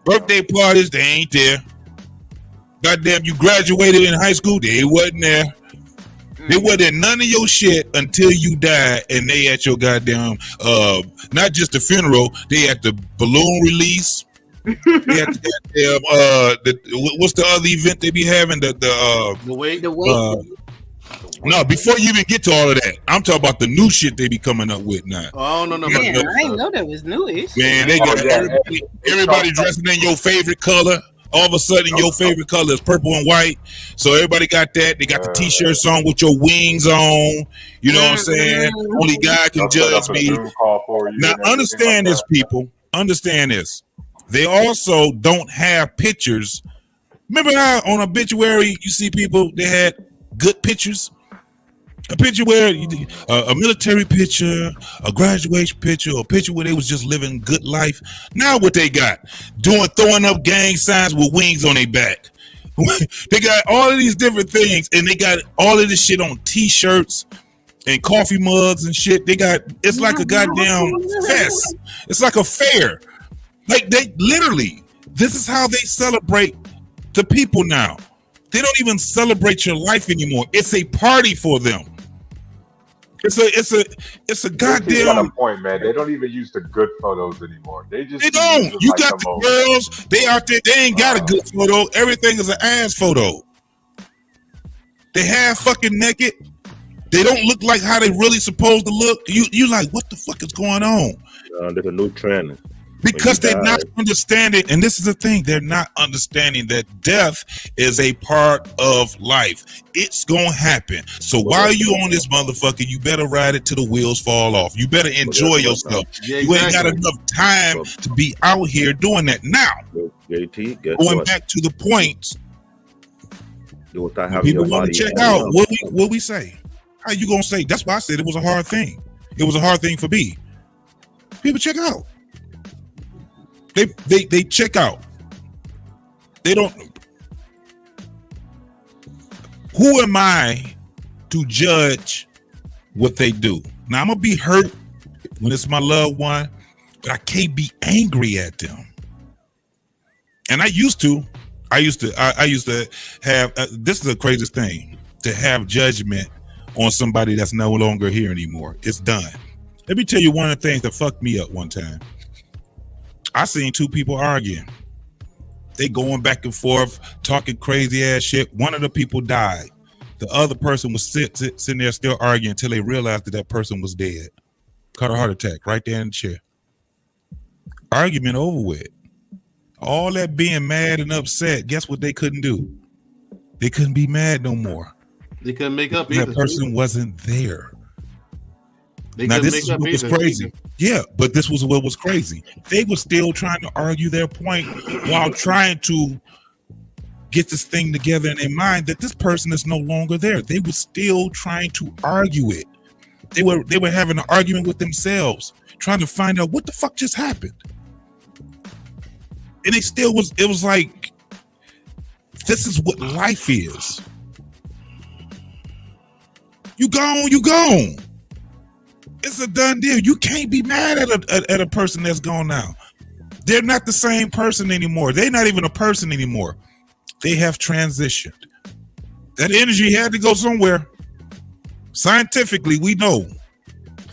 Birthday parties, they ain't there. Goddamn, you graduated in high school, they wasn't there. They wasn't at none of your shit until you died, and they at your goddamn not just the funeral, they at the balloon release. They at the what's the other event they be having? The wake. No, before you even get to all of that, I'm talking about the new shit they be coming up with now. Oh, no. Man, I didn't know that was newish. Man, they got everybody dressing in your favorite color. All of a sudden, your favorite color is purple and white. So everybody got that. They got the t-shirts on with your wings on. You know what I'm saying? Only God can judge me. Now, understand this, people. Understand this. They also don't have pictures. Remember how on obituary you see people, they had good pictures? A picture where a military picture, a graduation picture, or a picture where they was just living good life. Now what they got? Throwing up gang signs with wings on their back. They got all of these different things, and they got all of this shit on t-shirts and coffee mugs and shit. It's like a goddamn fest. It's like a fair. Like they literally, this is how they celebrate the people now. They don't even celebrate your life anymore. It's a party for them. It's a goddamn. Got a point, man. They don't even use the good photos anymore. They don't. You got the girls. They out there. They ain't got a good photo. Everything is an ass photo. They half fucking naked. They don't look like how they really supposed to look. You like, what the fuck is going on? There's a new trend. Because they're not understanding, and this is the thing, they're not understanding that death is a part of life. It's gonna happen. So while you on this motherfucker, you better ride it till the wheels fall off. You better enjoy yourself. Yeah, You ain't got enough time to be out here doing that. Now, going back to the points, people want to check out what we say. How you gonna say? That's why I said it was a hard thing. It was a hard thing for me. People check out. They check out. They don't. Who am I to judge what they do? Now I'm gonna be hurt when it's my loved one, but I can't be angry at them. And I used to have. This is the craziest thing, to have judgment on somebody that's no longer here anymore. It's done. Let me tell you one of the things that fucked me up one time. I seen two people arguing. They going back and forth, talking crazy ass shit. One of the people died. The other person was sitting there still arguing until they realized that person was dead. Caught a heart attack right there in the chair. Argument over with. All that being mad and upset, guess what they couldn't do? They couldn't be mad no more. They couldn't make up either. either. That person wasn't there. They now couldn't this is make up what was either. crazy. Yeah, but this was what was crazy. They were still trying to argue their point while trying to get this thing together in their mind that this person is no longer there. They were still trying to argue it. They were having an argument with themselves, trying to find out what the fuck just happened. And it was like, this is what life is. You gone. It's a done deal. You can't be mad at a person that's gone now. They're not the same person anymore. They're not even a person anymore. They have transitioned. That energy had to go somewhere. Scientifically, we know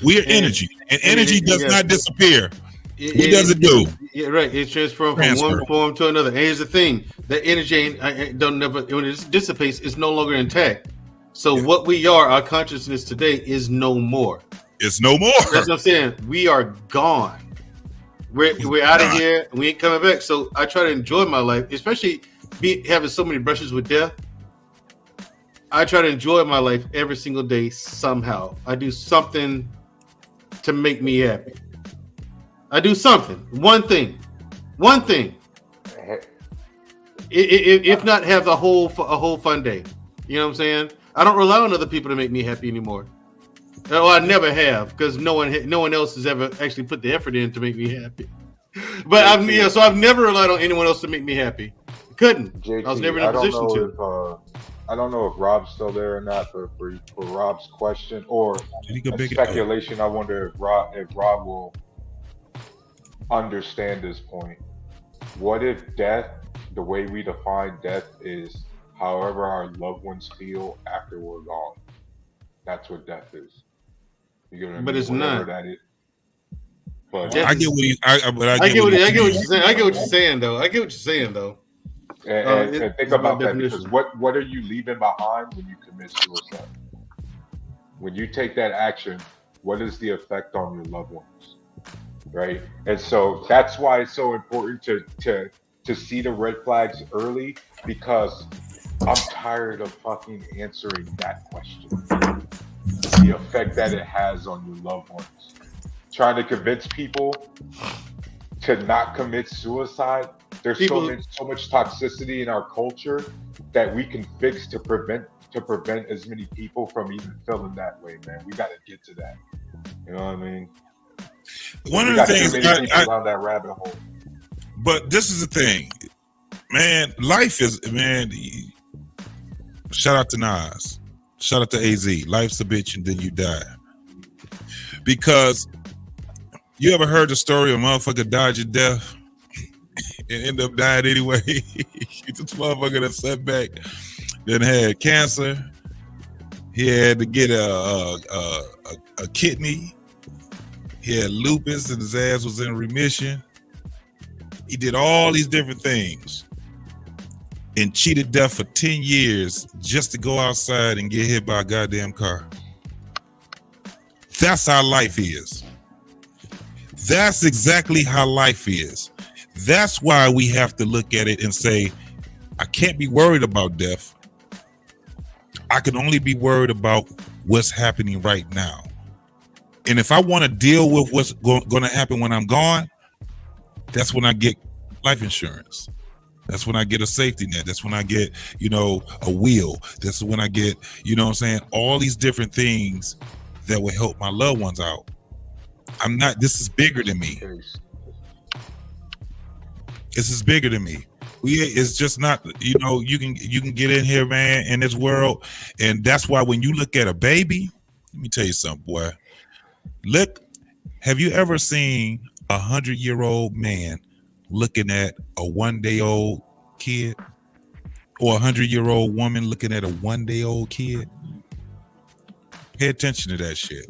we're energy, and energy does not disappear. What does it do? Yeah, right. It transfers from one form to another. And here's the thing: that energy when it dissipates, it's no longer intact. So what we are, our consciousness today, is no more. It's no more. That's what I'm saying. We are gone. We're out of here. We ain't coming back. So I try to enjoy my life, especially having so many brushes with death. I try to enjoy my life every single day somehow. I do something to make me happy. I do something. One thing. If not, have a whole fun day. You know what I'm saying? I don't rely on other people to make me happy anymore. Well, I never have, because no one else has ever actually put the effort in to make me happy. But I've never relied on anyone else to make me happy. Couldn't. JT, I was never in a position to. I don't know if Rob's still there or not, but for Rob's question or speculation, I wonder if Rob will understand this point. What if death, the way we define death, is however our loved ones feel after we're gone? That's what death is. You get what I mean? But it's Whatever not. that is. But I get what you're saying. I get what you're saying, though. And think about that, because what are you leaving behind when you commit suicide? When you take that action, what is the effect on your loved ones? Right? And so that's why it's so important to see the red flags early, because I'm tired of fucking answering that question. The effect that it has on your loved ones. Trying to convince people to not commit suicide. There's so much toxicity in our culture that we can fix to prevent as many people from even feeling that way, man. We got to get to that. You know what I mean? One of the things down that rabbit hole. But this is the thing, man. Life is, man. Shout out to Nas. Shout out to AZ. Life's a bitch and then you die. Because you ever heard the story of a motherfucker died your death and end up dying anyway? This motherfucker that sat back, then had cancer. He had to get a kidney. He had lupus and his ass was in remission. He did all these different things and cheated death for 10 years just to go outside and get hit by a goddamn car. That's how life is. That's exactly how life is. That's why we have to look at it and say, I can't be worried about death. I can only be worried about what's happening right now. And if I want to deal with what's going to happen when I'm gone, that's when I get life insurance. That's when I get a safety net. That's when I get, a wheel. That's when I get, all these different things that will help my loved ones out. This is bigger than me. This is bigger than me. It's just not, you can get in here, man, in this world. And that's why when you look at a baby, let me tell you something, boy. Look, have you ever seen 100-year-old man looking at a 1-day-old kid, or 100-year-old woman looking at a 1-day-old kid? Pay attention to that shit.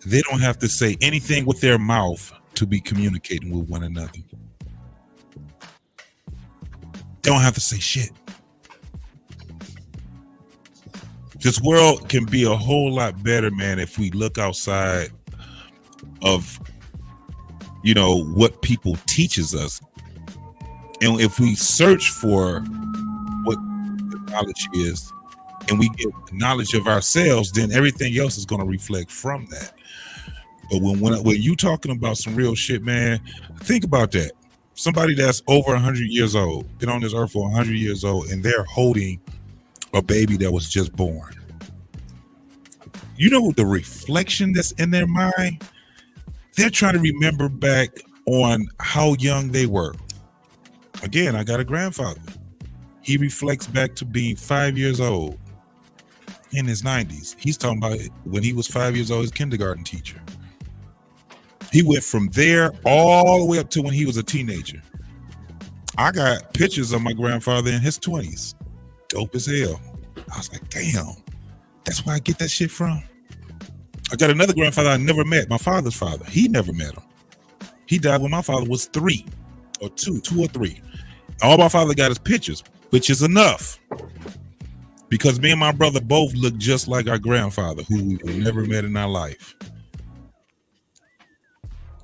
They don't have to say anything with their mouth to be communicating with one another. They don't have to say shit. This world can be a whole lot better, man, if we look outside of what people teaches us, and if we search for what the knowledge is, and we get knowledge of ourselves, then everything else is going to reflect from that. But when you talking about some real shit, man, think about that. Somebody that's over 100 years old, been on this earth for 100 years old, and they're holding a baby that was just born. You know the reflection that's in their mind? They're trying to remember back on how young they were. Again, I got a grandfather. He reflects back to being 5 years old in his 90s. He's talking about when he was 5 years old, his kindergarten teacher. He went from there all the way up to when he was a teenager. I got pictures of my grandfather in his 20s. Dope as hell. I was like, damn, that's where I get that shit from. I got another grandfather I never met, my father's father. He never met him. He died when my father was 3 or 2 or 3. All my father got is pictures, which is enough. Because me and my brother both look just like our grandfather, who we never met in our life.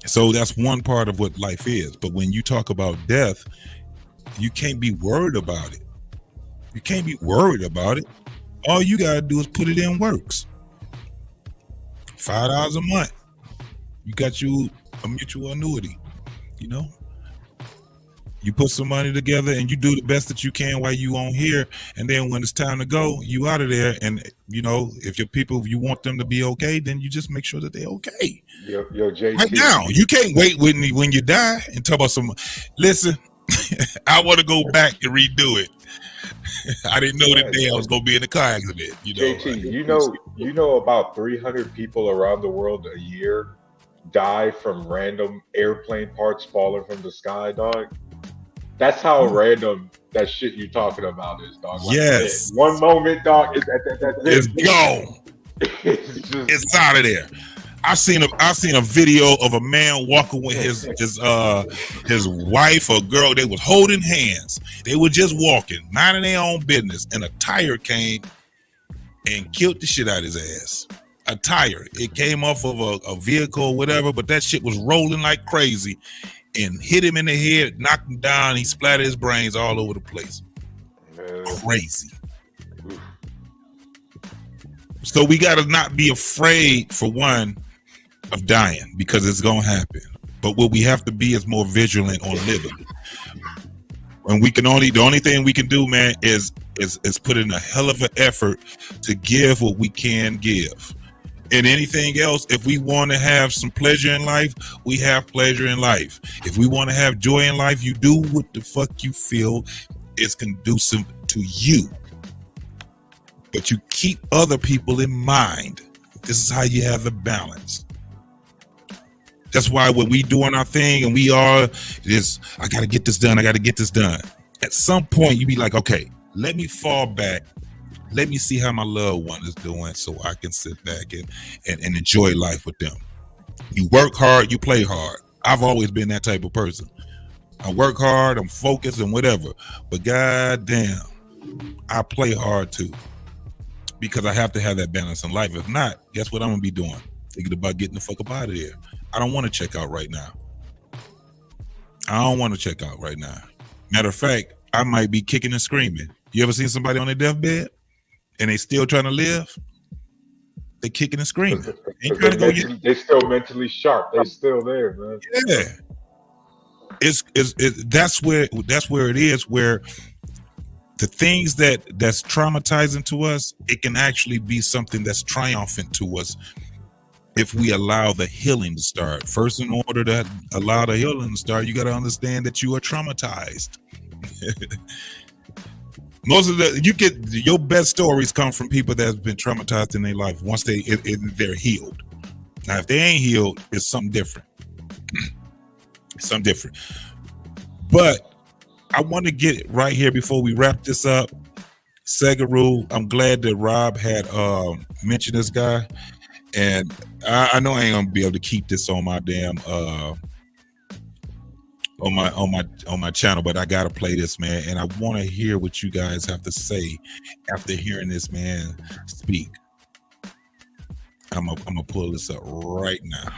So that's one part of what life is. But when you talk about death, you can't be worried about it. You can't be worried about it. All you got to do is put it in works. $5 a month. You got you a mutual annuity, You put some money together and you do the best that you can while you on here. And then when it's time to go, you out of there. And, if your people, if you want them to be okay, then you just make sure that they're okay. Yo, JT. Right now, you can't wait when you die and talk about listen, I want to go back and redo it. I didn't know the day I was going to be in the car accident. JT, you know about 300 people around the world a year die from random airplane parts falling from the sky, dog. That's how random that shit you talking about is, dog. Like, yes. One moment, dog, it's gone. It's out of there. I seen a video of a man walking with his wife or girl. They was holding hands. They were just walking, minding their own business, and a tire came and killed the shit out of his ass. A tire. It came off of a vehicle or whatever, but that shit was rolling like crazy and hit him in the head, knocked him down. He splattered his brains all over the place. Crazy. So we got to not be afraid, for one, of dying, because it's going to happen. But what we have to be is more vigilant on living. And the only thing we can do, man, is put in a hell of an effort to give what we can give. And anything else, if we want to have some pleasure in life, we have pleasure in life. If we want to have joy in life, you do what the fuck you feel is conducive to you. But you keep other people in mind. This is how you have the balance. That's why when we doing our thing and we are this, I got to get this done. I got to get this done. At some point, you be like, okay, let me fall back. Let me see how my loved one is doing so I can sit back and enjoy life with them. You work hard, you play hard. I've always been that type of person. I work hard, I'm focused and whatever. But goddamn, I play hard too. Because I have to have that balance in life. If not, guess what I'm going to be doing? Thinking about getting the fuck up out of there. I don't want to check out right now. I don't want to check out right now. Matter of fact, I might be kicking and screaming. You ever seen somebody on their deathbed and they still trying to live? They kicking and screaming. They still mentally sharp. They still there, man. Yeah. That's where it is, where the things that's traumatizing to us, it can actually be something that's triumphant to us if we allow the healing to start. First, in order to allow the healing to start, you got to understand that you are traumatized. Most of your best stories come from people that have been traumatized in their life once they're healed. Now, if they ain't healed, it's something different. Something different. But I want to get it right here before we wrap this up. Segaru, I'm glad that Rob had mentioned this guy, and I know I ain't gonna be able to keep this on my damn on my channel, but I gotta play this, man, and I want to hear what you guys have to say after hearing this man speak. I'm gonna pull this up right now.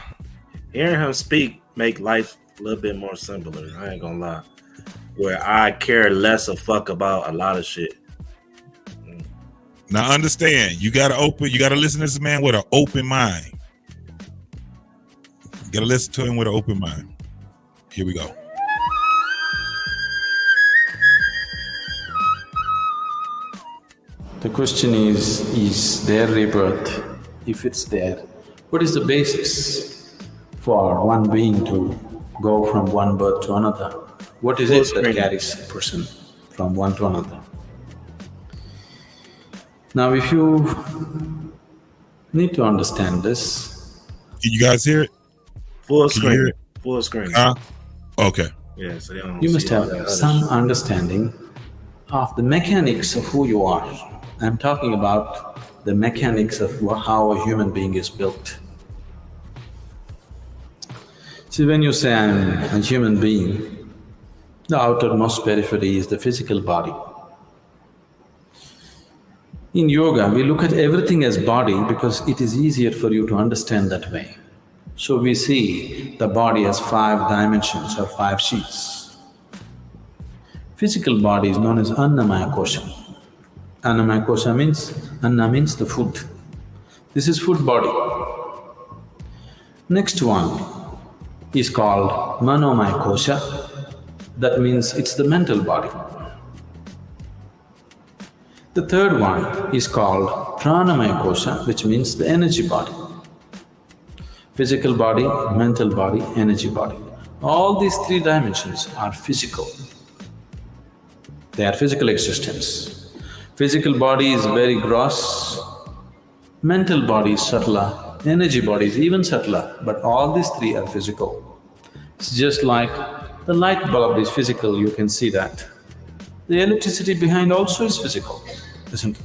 Hearing him speak make life a little bit more simpler. I ain't gonna lie. Where I care less a fuck about a lot of shit. Now understand, you gotta listen to this man with an open mind. You gotta listen to him with an open mind. Here we go. The question is there rebirth? If it's there, what is the basis for one being to go from one birth to another? What is it that carries a person from one to another? Now, if you need to understand this… Can you guys hear it? Full screen. Full screen. Okay. Yeah, so you must have some understanding of the mechanics of who you are. I'm talking about the mechanics of how a human being is built. See, when you say I'm a human being, the outermost periphery is the physical body. In yoga, we look at everything as body because it is easier for you to understand that way. So we see the body as 5 dimensions or 5 sheets. Physical body is known as Annamaya Kosha. Annamaya Kosha means… Anna means the food. This is food body. Next one is called Manomaya Kosha. That means it's the mental body. The third one is called Pranamaya Kosha, which means the energy body. Physical body, mental body, energy body. All these 3 dimensions are physical. They are physical existence. Physical body is very gross, mental body is subtler, energy body is even subtler, but all these 3 are physical. It's just like the light bulb is physical, you can see that. The electricity behind also is physical, isn't it?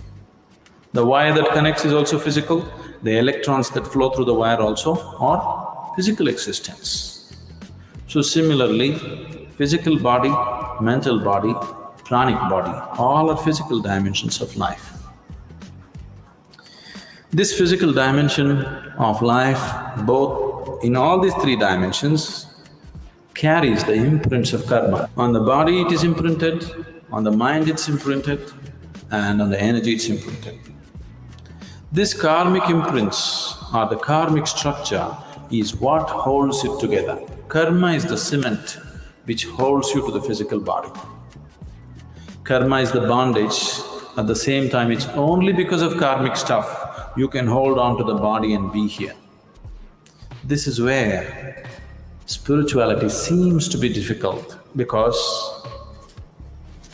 The wire that connects is also physical, the electrons that flow through the wire also are physical existence. So similarly, physical body, mental body, pranic body, all are physical dimensions of life. This physical dimension of life, both in all these 3 dimensions, carries the imprints of karma. On the body it is imprinted, on the mind it's imprinted, and on the energy it's imprinted. This karmic imprints or the karmic structure is what holds it together. Karma is the cement which holds you to the physical body. Karma is the bondage, at the same time it's only because of karmic stuff you can hold on to the body and be here. This is where spirituality seems to be difficult because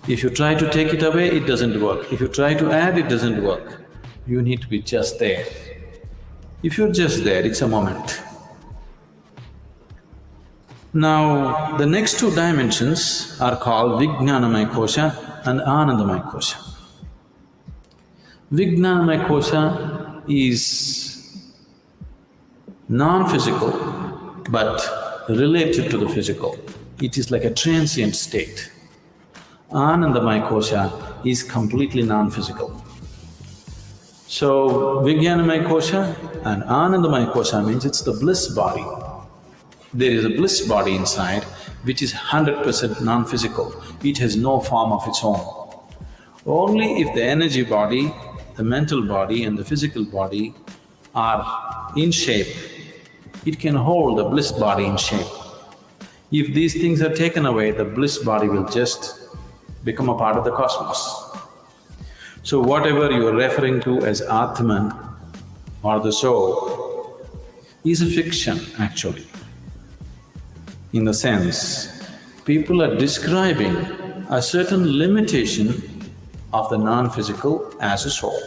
if you try to take it away, it doesn't work. If you try to add, it doesn't work. You need to be just there. If you're just there, it's a moment. Now, the next 2 dimensions are called Vijnanamaya Kosha and Anandamaya Kosha. Vijnanamaya Kosha is non-physical but related to the physical. It is like a transient state. Anandamaya Kosha is completely non-physical. So, Vijnanamaya Kosha and Anandamaya Kosha means it's the bliss body. There is a bliss body inside which is 100% non-physical. It has no form of its own. Only if the energy body, the mental body and the physical body are in shape, it can hold the bliss body in shape. If these things are taken away, the bliss body will just become a part of the cosmos. So whatever you are referring to as Atman or the soul is a fiction actually. In the sense, people are describing a certain limitation of the non-physical as a soul.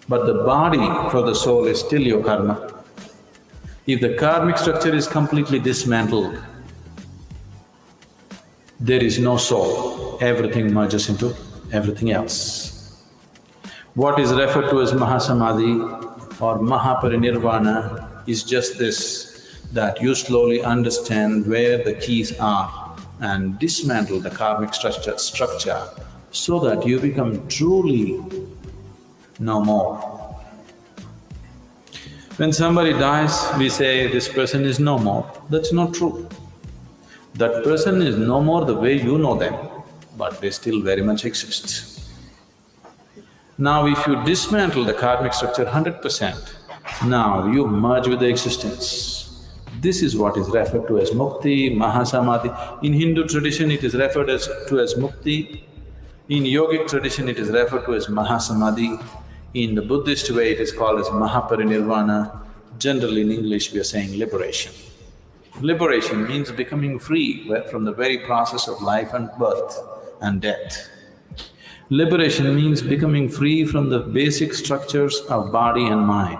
But the body for the soul is still your karma. If the karmic structure is completely dismantled, there is no soul, everything merges into everything else. What is referred to as Mahasamadhi or Mahaparinirvana is just this, that you slowly understand where the keys are and dismantle the karmic structure so that you become truly no more. When somebody dies, we say this person is no more. That's not true. That person is no more the way you know them, but they still very much exist. Now if you dismantle the karmic structure 100%, now you merge with the existence. This is what is referred to as mukti, mahasamadhi. In Hindu tradition it is referred to as mukti. In yogic tradition it is referred to as mahasamadhi. In the Buddhist way it is called as mahaparinirvana. Generally in English we are saying liberation. Liberation means becoming free from the very process of life and birth and death. Liberation means becoming free from the basic structures of body and mind.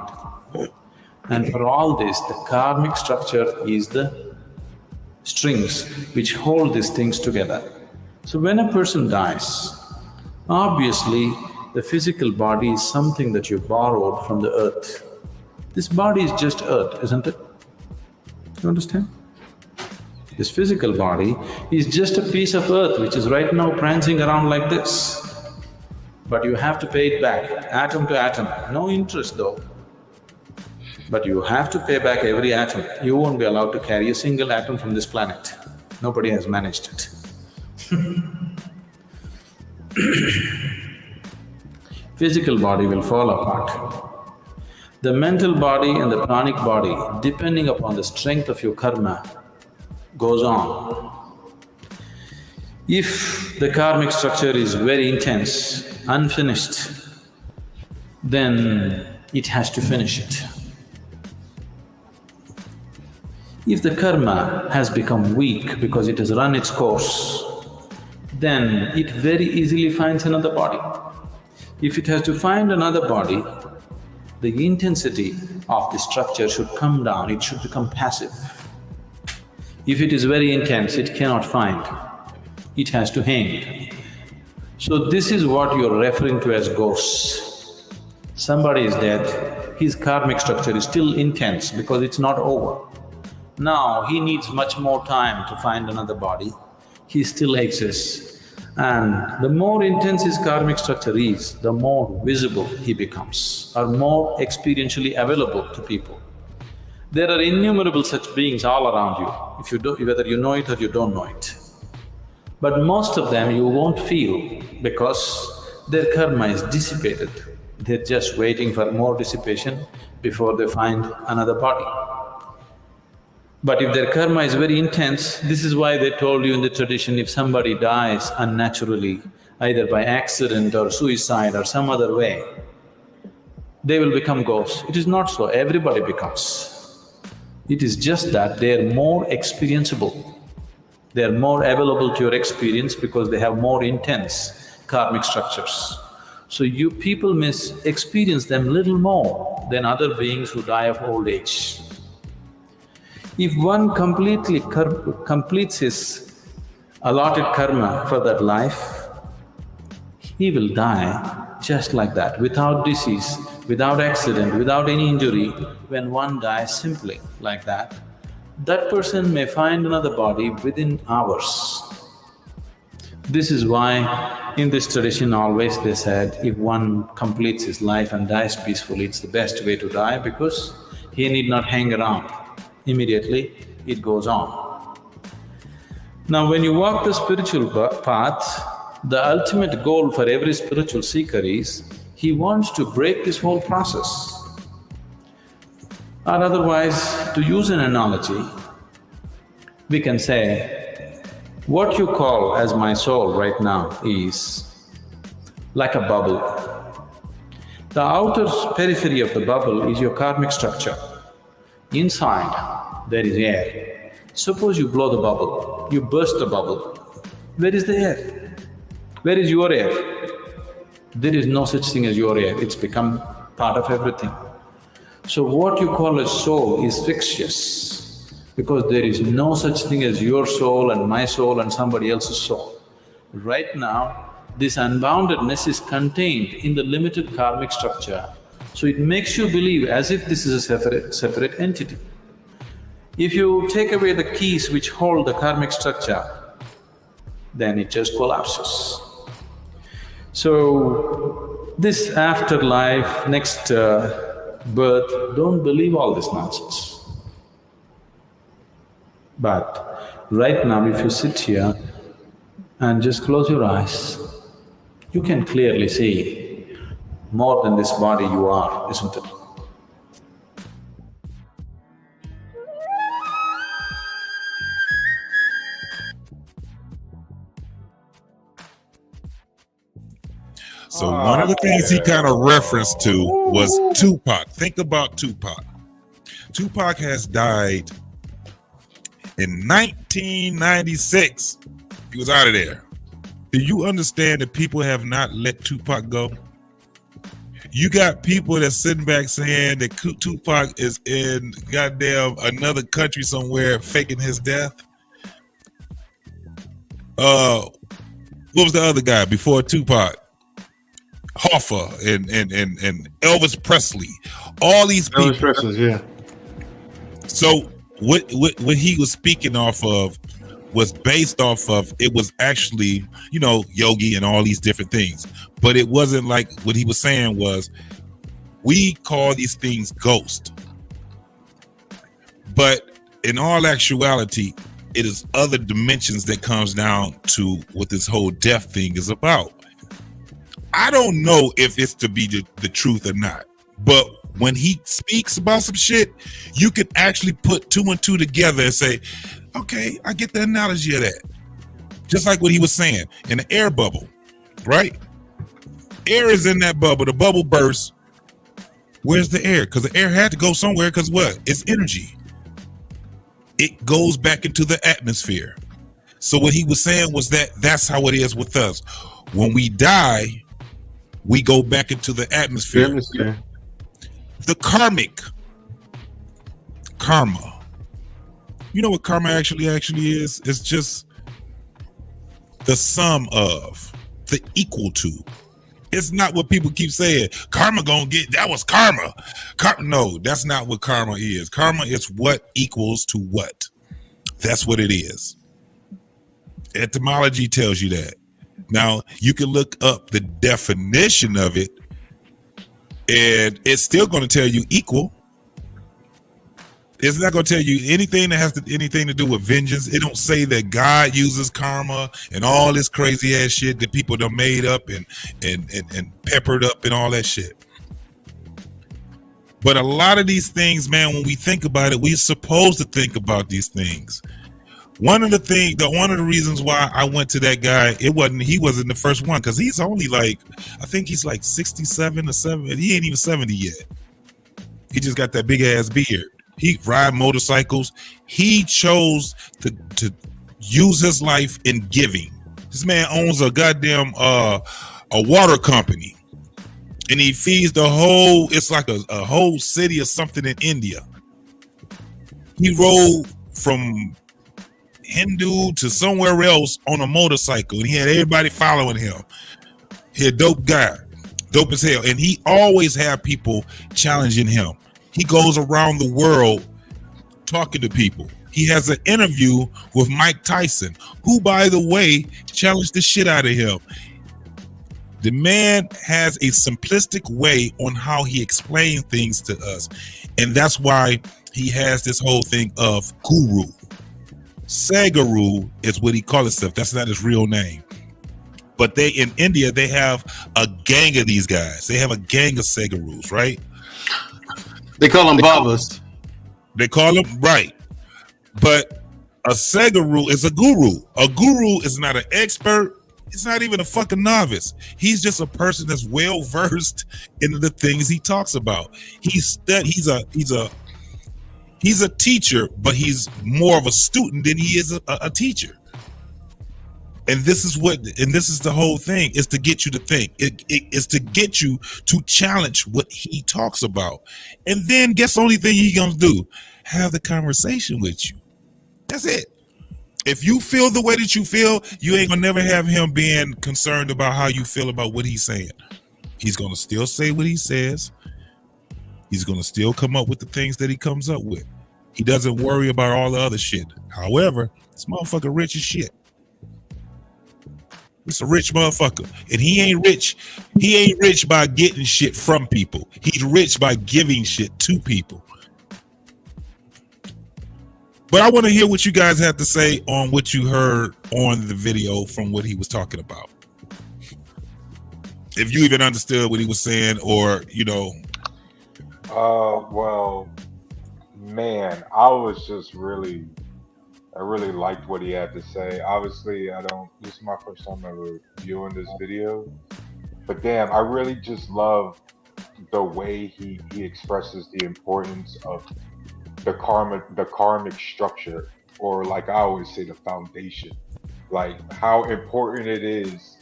And for all this, the karmic structure is the strings which hold these things together. So when a person dies, obviously the physical body is something that you borrowed from the earth. This body is just earth, isn't it? You understand? This physical body is just a piece of earth which is right now prancing around like this. But you have to pay it back, atom to atom, no interest though. But you have to pay back every atom. You won't be allowed to carry a single atom from this planet. Nobody has managed it. Physical body will fall apart. The mental body and the pranic body, depending upon the strength of your karma, goes on. If the karmic structure is very intense, unfinished, then it has to finish it. If the karma has become weak because it has run its course, then it very easily finds another body. If it has to find another body, the intensity of the structure should come down, it should become passive. If it is very intense, it cannot find, it has to hang. So this is what you're referring to as ghosts. Somebody is dead, his karmic structure is still intense because it's not over. Now he needs much more time to find another body, he still exists. And the more intense his karmic structure is, the more visible he becomes or more experientially available to people. There are innumerable such beings all around you, whether you know it or you don't know it. But most of them you won't feel because their karma is dissipated. They're just waiting for more dissipation before they find another body. But if their karma is very intense, this is why they told you in the tradition, if somebody dies unnaturally, either by accident or suicide or some other way, they will become ghosts. It is not so, everybody becomes. It is just that they're more experienceable. They're more available to your experience because they have more intense karmic structures. So you people may experience them little more than other beings who die of old age. If one completely completes his allotted karma for that life, he will die just like that, without disease, without accident, without any injury. When one dies simply like that, that person may find another body within hours. This is why in this tradition always they said, if one completes his life and dies peacefully, it's the best way to die because he need not hang around. Immediately it goes on. Now, when you walk the spiritual path, the ultimate goal for every spiritual seeker is he wants to break this whole process. Or otherwise, to use an analogy, we can say, what you call as my soul right now is like a bubble. The outer periphery of the bubble is your karmic structure. Inside, there is air. Suppose you blow the bubble, you burst the bubble. Where is the air? Where is your air? There is no such thing as your air, it's become part of everything. So what you call a soul is fictitious, because there is no such thing as your soul and my soul and somebody else's soul. Right now, this unboundedness is contained in the limited karmic structure, so it makes you believe as if this is a separate entity. If you take away the keys which hold the karmic structure, then it just collapses. So, this afterlife, next birth, don't believe all this nonsense. But right now, if you sit here and just close your eyes, you can clearly see more than this body you are, isn't it? So one of the things he kind of referenced to was Tupac. Think about Tupac. Tupac has died in 1996. He was out of there. Do you understand that people have not let Tupac go? You got people that's sitting back saying that Tupac is in goddamn another country somewhere faking his death. What was the other guy before Tupac? Hoffa and Elvis Presley. All these people. Elvis Presley, yeah. So what he was speaking off of was based off of, it was actually, you know, yogi and all these different things. But it wasn't like, what he was saying was, we call these things ghosts. But in all actuality, it is other dimensions that comes down to what this whole death thing is about. I don't know if it's to be the truth or not, but when he speaks about some shit, you can actually put two and two together and say, okay, I get the analogy of that. Just like what he was saying, in the air bubble, right? Air is in that bubble, the bubble bursts. Where's the air? Because the air had to go somewhere, because what? It's energy. It goes back into the atmosphere. So what he was saying was that that's how it is with us. When we die, we go back into the atmosphere. The karma. You know what karma actually is? It's just the sum of, the equal to. It's not what people keep saying. Karma gonna get, that was karma. No, that's not what karma is. Karma is what equals to what. That's what it is. Etymology tells you that. Now, you can look up the definition of it, and it's still going to tell you equal. It's not going to tell you anything that has anything to do with vengeance. It don't say that God uses karma and all this crazy ass shit that people done made up and peppered up and all that shit. But a lot of these things, man, when we think about it, we're supposed to think about these things. One of the reasons why I went to that guy, he wasn't the first one, because he's only like, I think he's like 67 or 70. He ain't even 70 yet. He just got that big ass beard. He ride motorcycles. He chose to use his life in giving. This man owns a goddamn a water company, and he feeds the whole, it's like a whole city or something in India. He rode from Hindu to somewhere else on a motorcycle, and he had everybody following him. He a dope guy, dope as hell, and he always had people challenging him. He goes around the world talking to people. He has an interview with Mike Tyson, who, by the way, challenged the shit out of him. The man has a simplistic way on how he explains things to us, and that's why he has this whole thing of guru. Sadhguru is what he calls himself. That's not his real name. But they in India, they have a gang of these guys. They have a gang of Sadhgurus, right? They call them Babas. They call them, right. But a Sadhguru is a guru. A guru is not an expert. It's not even a fucking novice. He's just a person that's well versed in the things he talks about. He's a teacher, but he's more of a student than he is a teacher. And this is the whole thing, is to get you to think. It is to get you to challenge what he talks about. And then guess the only thing he's gonna do? Have the conversation with you. That's it. If you feel the way that you feel, you ain't gonna never have him being concerned about how you feel about what he's saying. He's gonna still say what he says. He's gonna still come up with the things that he comes up with. He doesn't worry about all the other shit. However, this motherfucker rich as shit. It's a rich motherfucker. And he ain't rich. He ain't rich by getting shit from people. He's rich by giving shit to people. But I want to hear what you guys have to say on what you heard on the video from what he was talking about. If you even understood what he was saying, or, you know. Well, man, I really liked what he had to say. Obviously, this is my first time ever viewing this video. But damn, I really just love the way he expresses the importance of the karmic structure, or like I always say, the foundation. Like how important it is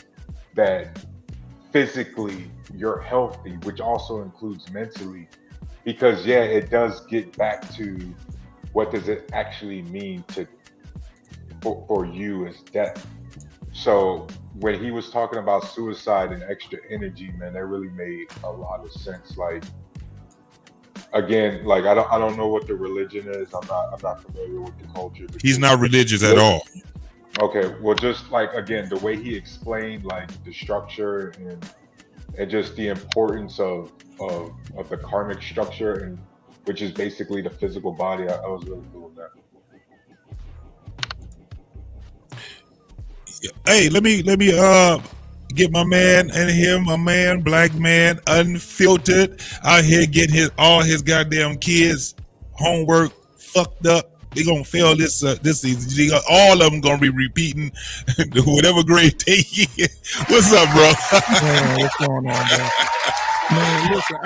that physically you're healthy, which also includes mentally, because yeah, it does get back to what does it actually mean for you as death. So when he was talking about suicide and extra energy, man, that really made a lot of sense. Like, again, like I don't know what the religion is. I'm not familiar with the culture. He's not religious at all. Okay, well, just like, again, the way he explained like the structure and just the importance of the karmic structure, and which is basically the physical body, I was really cool with that. Hey, let me get my man in here, my man, black man, unfiltered, out here getting all his goddamn kids' homework fucked up. They gonna fail this season. All of them gonna be repeating whatever grade they get. What's up, bro? Man, what's going on, bro? Man, listen,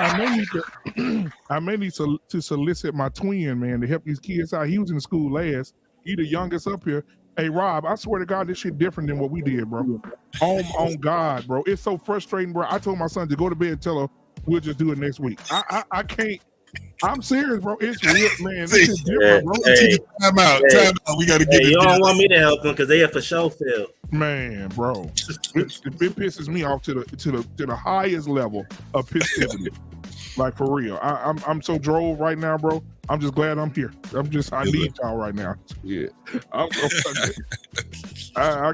I may need to solicit my twin, man, to help these kids out. He was in school last. He the youngest up here. Hey, Rob, I swear to God, this shit different than what we did, bro. On God, bro. It's so frustrating, bro. I told my son to go to bed and tell her we'll just do it next week. I can't. I'm serious, bro. It's real, man. This is different, bro. Time out. We got to get You don't want me to help them because they have for sure fail. Man, bro. It pisses me off to the highest level of pissivity. Like, for real. I'm so drove right now, bro. I'm just glad I'm here. I need y'all right now. Yeah. I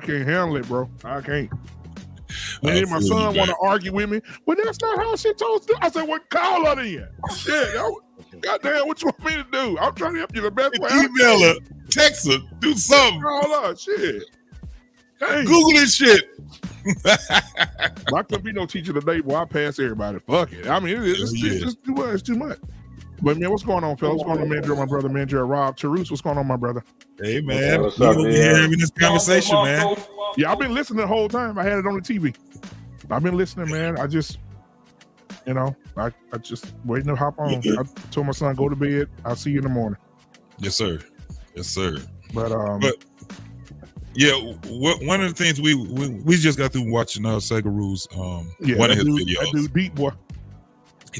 can't handle it, bro. I can't. And then my son want to argue with me. Well, that's not how shit told to. I said, well, call her then. Shit, goddamn, what you want me to do? I'm trying to help you the best way. Email her, text her, do something. Call her, shit. Hey. Google this shit. I couldn't be no teacher today, boy. I pass everybody. Fuck it. I mean, it's too much. It's too much. But man, what's going on, fellas? What's going on, Mandra, my brother, Mandra, Rob, Tarus? What's going on, my brother? Hey, man. What's up, man? Having this conversation, man. Yeah, I've been listening the whole time. I had it on the TV. I've been listening, man. I just, I just waiting to hop on. I told my son, go to bed. I'll see you in the morning. Yes, sir. Yes, sir. But yeah, one of the things we just got through watching Sadhguru's one of his videos. That dude deep, boy.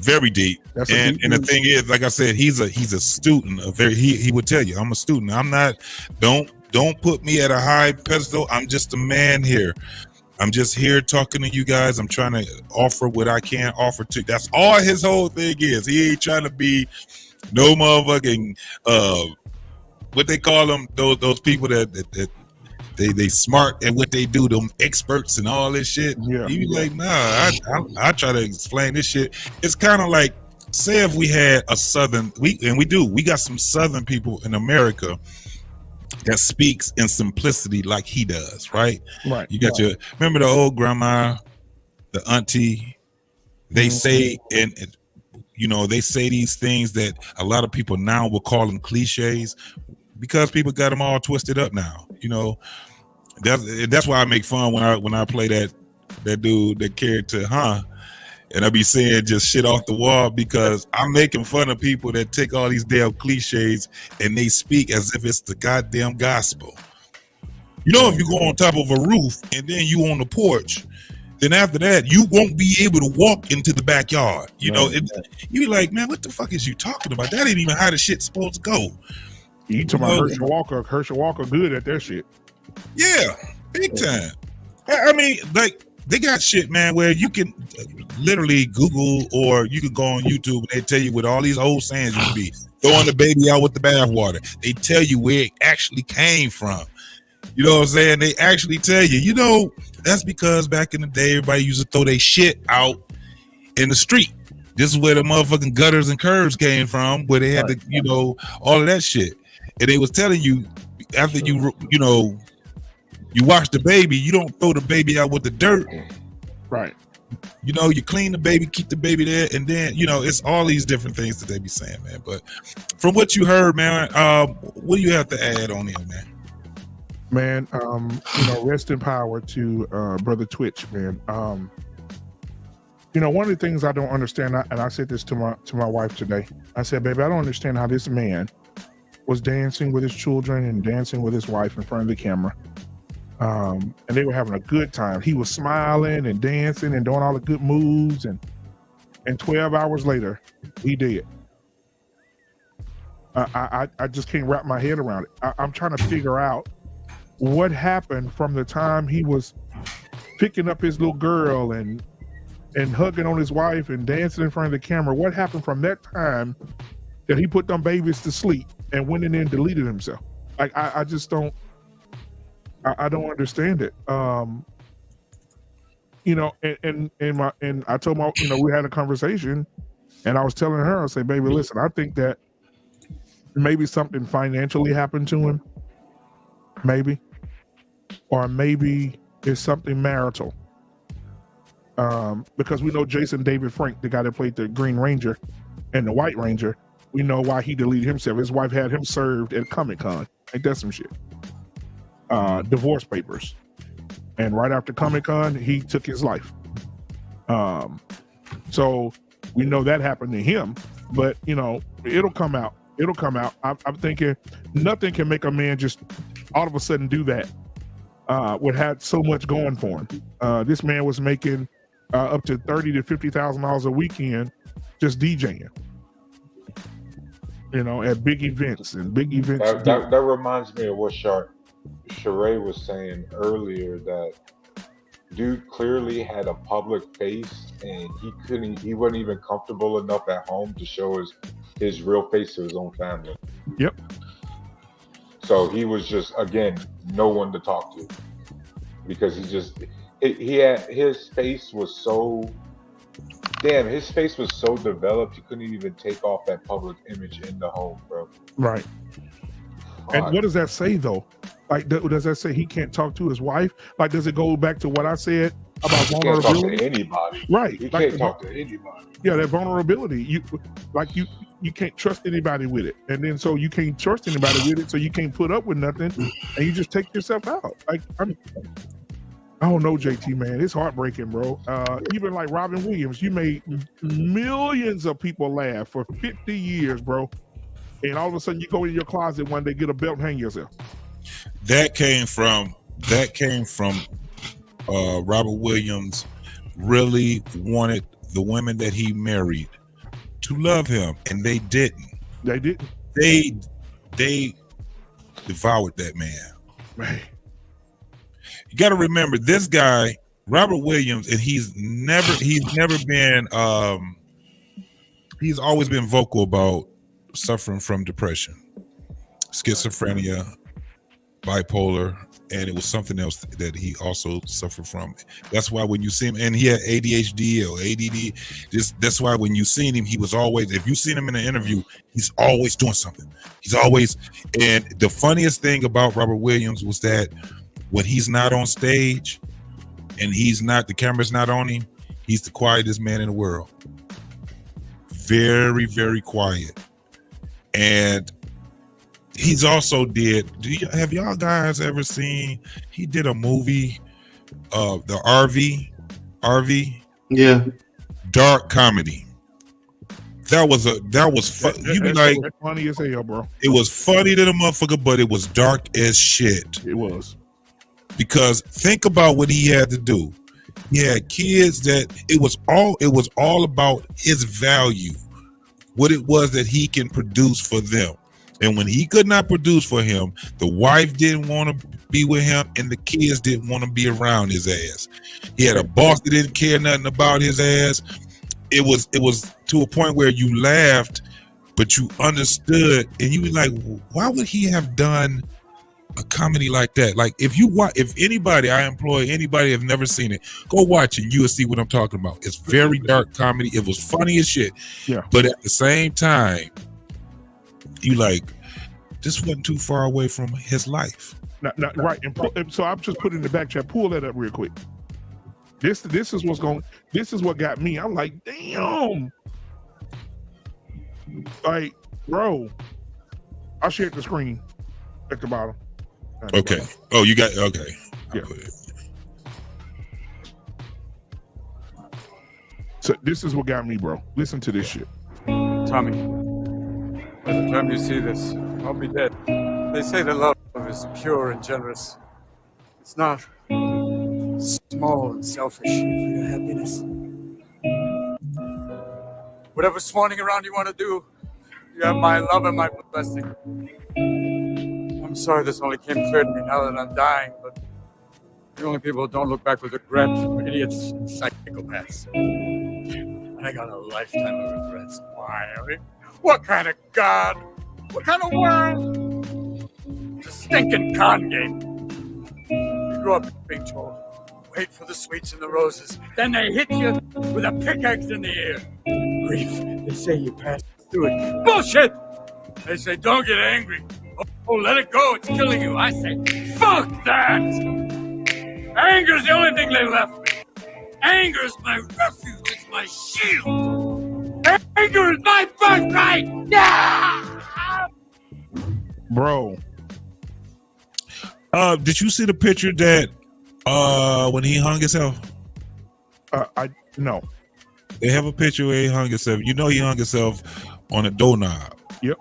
Very deep. And the thing is, like I said, he's a student. He would tell you, I'm a student. I'm not. Don't put me at a high pedestal. I'm just a man here. I'm just here talking to you guys. I'm trying to offer what I can offer to. That's all his whole thing is. He ain't trying to be no motherfucking what they call them, those people that they smart at what they do, them experts and all this shit. Yeah. He be like, nah, I try to explain this shit. It's kind of like say if we had a Southern, we got some Southern people in America that speaks in simplicity like he does, right? Right. You got remember the old grandma, the auntie, they say, and they say these things that a lot of people now will call them cliches because people got them all twisted up now. That's why I make fun when I play that dude, that character, and I be saying just shit off the wall because I'm making fun of people that take all these damn cliches and they speak as if it's the goddamn gospel. If you go on top of a roof and then you on the porch, then after that you won't be able to walk into the backyard. You be like, man, what the fuck is you talking about? That ain't even how the shit's supposed to go. You talking about Herschel Walker good at that shit. Yeah, big time. I mean, like, they got shit, man, where you can literally Google or you can go on YouTube and they tell you what all these old sayings used to be. Throwing the baby out with the bathwater. They tell you where it actually came from. You know what I'm saying? They actually tell you, that's because back in the day, everybody used to throw their shit out in the street. This is where the motherfucking gutters and curbs came from, where they had to, all of that shit. And they was telling you, after you wash the baby, you don't throw the baby out with the dirt. Right. You clean the baby, keep the baby there, and then, it's all these different things that they be saying, man. But from what you heard, man, what do you have to add on here, man? Man, rest in power to Brother Twitch, man. One of the things I don't understand, and I said this to my wife today, I said, baby, I don't understand how this man was dancing with his children and dancing with his wife in front of the camera. And they were having a good time. He was smiling and dancing and doing all the good moves, and 12 hours later, he did. I just can't wrap my head around it. I'm trying to figure out what happened from the time he was picking up his little girl and hugging on his wife and dancing in front of the camera. What happened from that time that he put them babies to sleep and went in there and deleted himself? Like, I just don't. I don't understand it. And I told my, we had a conversation, and I was telling her, I said, baby, listen, I think that maybe something financially happened to him, maybe, or maybe it's something marital. Because we know Jason David Frank, the guy that played the Green Ranger and the White Ranger, we know why he deleted himself. His wife had him served at Comic-Con. Ain't that some shit? Divorce papers, and right after Comic-Con he took his life. So we know that happened to him, but it'll come out. I'm thinking nothing can make a man just all of a sudden do that would have so much going for him. This man was making up to $30,000 to $50,000 a weekend just DJing, at big events and big events. That reminds me of what Sheree was saying earlier, that dude clearly had a public face and he wasn't even comfortable enough at home to show his real face to his own family. Yep. So he was just, again, no one to talk to, because his face was so developed, he couldn't even take off that public image in the home, bro. Right. And what does that say, though? Like, does that say he can't talk to his wife? Like, does it go back to what I said about vulnerability? He can't talk to anybody. Right. He can't talk to anybody. Yeah, that vulnerability. You can't trust anybody with it. And then so you can't trust anybody with it, so you can't put up with nothing, and you just take yourself out. Like, I don't know, JT, man. It's heartbreaking, bro. Even like Robin Williams, you made millions of people laugh for 50 years, bro. And all of a sudden you go in your closet one day, get a belt, hang yourself. That came from Robert Williams really wanted the women that he married to love him, and they didn't. They didn't. They devoured that man. Right. You got to remember this guy, Robert Williams, and he's always been vocal about suffering from depression, schizophrenia, bipolar, and it was something else that he also suffered from. That's why when you see him, and he had ADHD or ADD, that's why when you seen him, he was always, if you seen him in an interview, he's always doing something. He's always, and the funniest thing about Robert Williams was that when he's not on stage and the camera's not on him, he's the quietest man in the world. Very, very quiet. And he's also have y'all guys ever seen, he did a movie, the RV? Yeah. Dark comedy. That was you be like, funny as hell, bro. It was funny to the motherfucker, but it was dark as shit. It was. Because think about what he had to do. He had kids that it was all about his value, what it was that he can produce for them. And when he could not produce for him, the wife didn't want to be with him and the kids didn't want to be around his ass. He had a boss that didn't care nothing about his ass. It was to a point where you laughed, but you understood, and you were like, why would he have done a comedy like that? Like, if anybody, I employ anybody have never seen it, go watch it. You will see what I'm talking about. It's very dark comedy. It was funny as shit. Yeah. But at the same time, you like, this wasn't too far away from his life. Right. And so I'm just putting in the back chat. Pull that up real quick. This is what got me. I'm like, damn. Like, bro. I'll share the screen at the bottom. Okay. Oh, you got, okay. Yeah. So this is what got me, bro. Listen to this shit. Tommy, by the time you see this, I'll be dead. They say that love is pure and generous. It's not. It's small and selfish for your happiness. Whatever swanning around you want to do, you have my love and my blessing. I'm sorry this only came clear to me now that I'm dying, but the only people who don't look back with regret are idiots and psychopaths. And I got a lifetime of regrets. Why? I mean, what kind of God? What kind of world? It's a stinking con game. You grew up being told, wait for the sweets and the roses. Then they hit you with a pickaxe in the ear. Grief. They say you passed through it. Bullshit! They say don't get angry. Oh, let it go. It's killing you. I say, fuck that! Anger's the only thing they left me. Anger's my refuge. It's my shield. Anger is my birthright! Yeah! Bro. Did you see the picture that when he hung himself? No. They have a picture where he hung himself. You know he hung himself on a doorknob. Yep.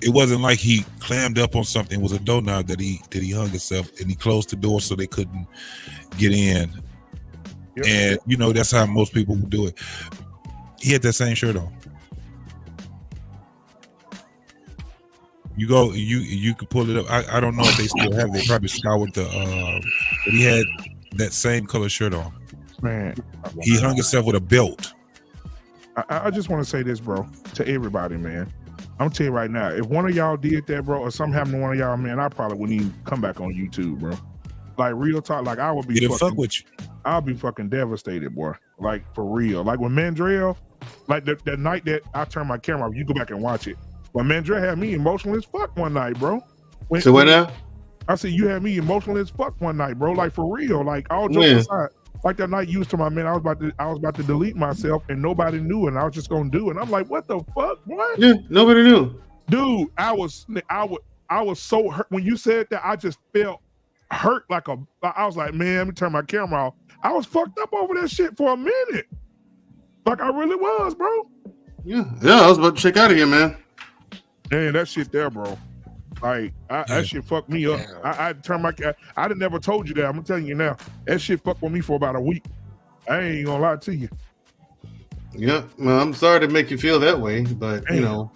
It wasn't like he clammed up on something. It was a doorknob that he hung himself, and he closed the door so they couldn't get in. Yep. And you know that's how most people would do it. He had that same shirt on. You go, you could pull it up. I don't know if they still have it. They probably scoured the. But he had that same color shirt on. Man, he hung himself with a belt. I just want to say this, bro, to everybody, man. I'm telling you right now, if one of y'all did that, bro, or something happened to one of y'all, man, I probably wouldn't even come back on YouTube, bro. Like, real talk, like, I would be fuck with you. I'll be fucking devastated, boy. Like, for real. Like, when Mandrell, like, the night that I turned my camera off, you go back and watch it. When Mandrell had me emotional as fuck one night, bro. So what now? I said, you had me emotional as fuck one night, bro. Like, for real. Like, all jokes aside. Like that night you was to my man, I was about to delete myself and nobody knew, and I was just gonna do it. And I'm like, what the fuck? What? Yeah, nobody knew. Dude, I was so hurt when you said that. I just felt hurt I was like, man, let me turn my camera off. I was fucked up over that shit for a minute. Like I really was, bro. Yeah, I was about to check out of here, man. Man, that shit there, bro. Like that shit fucked me up. I turned my. I done never told you that. I'm telling you now. That shit fucked with me for about a week. I ain't gonna lie to you. Yeah, well, I'm sorry to make you feel that way, but you know,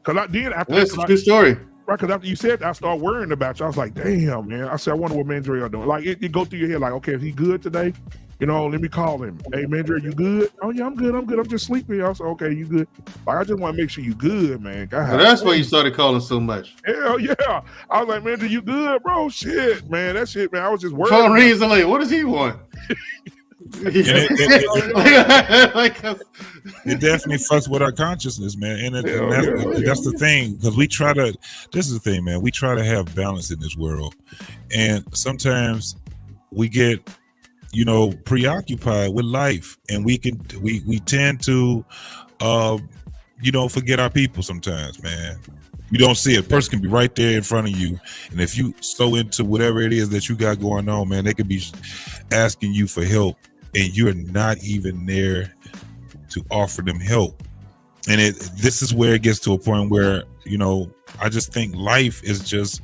cause I did. That's a good story. Right, because after you said that, I started worrying about you. I was like, damn, man. I said, I wonder what Mandrell doing. Like it go through your head, like, okay, is he good today? You know, let me call him. Hey, Mandre, you good? Oh, yeah, I'm good. I'm just sleepy. I said, okay, you good? Like, I just want to make sure you good, man. God, Well, that's why you started calling so much. Hell yeah. I was like, Mandre, you good, bro? Shit, man. That shit, man. I was just worried. Phone rings. I'm like, what does he want? It definitely fucks with our consciousness, man. And that's the thing, because this is the thing, man. We try to have balance in this world. And sometimes we get, preoccupied with life, and we tend to, forget our people sometimes, man. You don't see it. A person can be right there in front of you, and if you so into whatever it is that you got going on, man, they could be asking you for help, and you're not even there to offer them help. And this is where it gets to a point where, I just think life is just,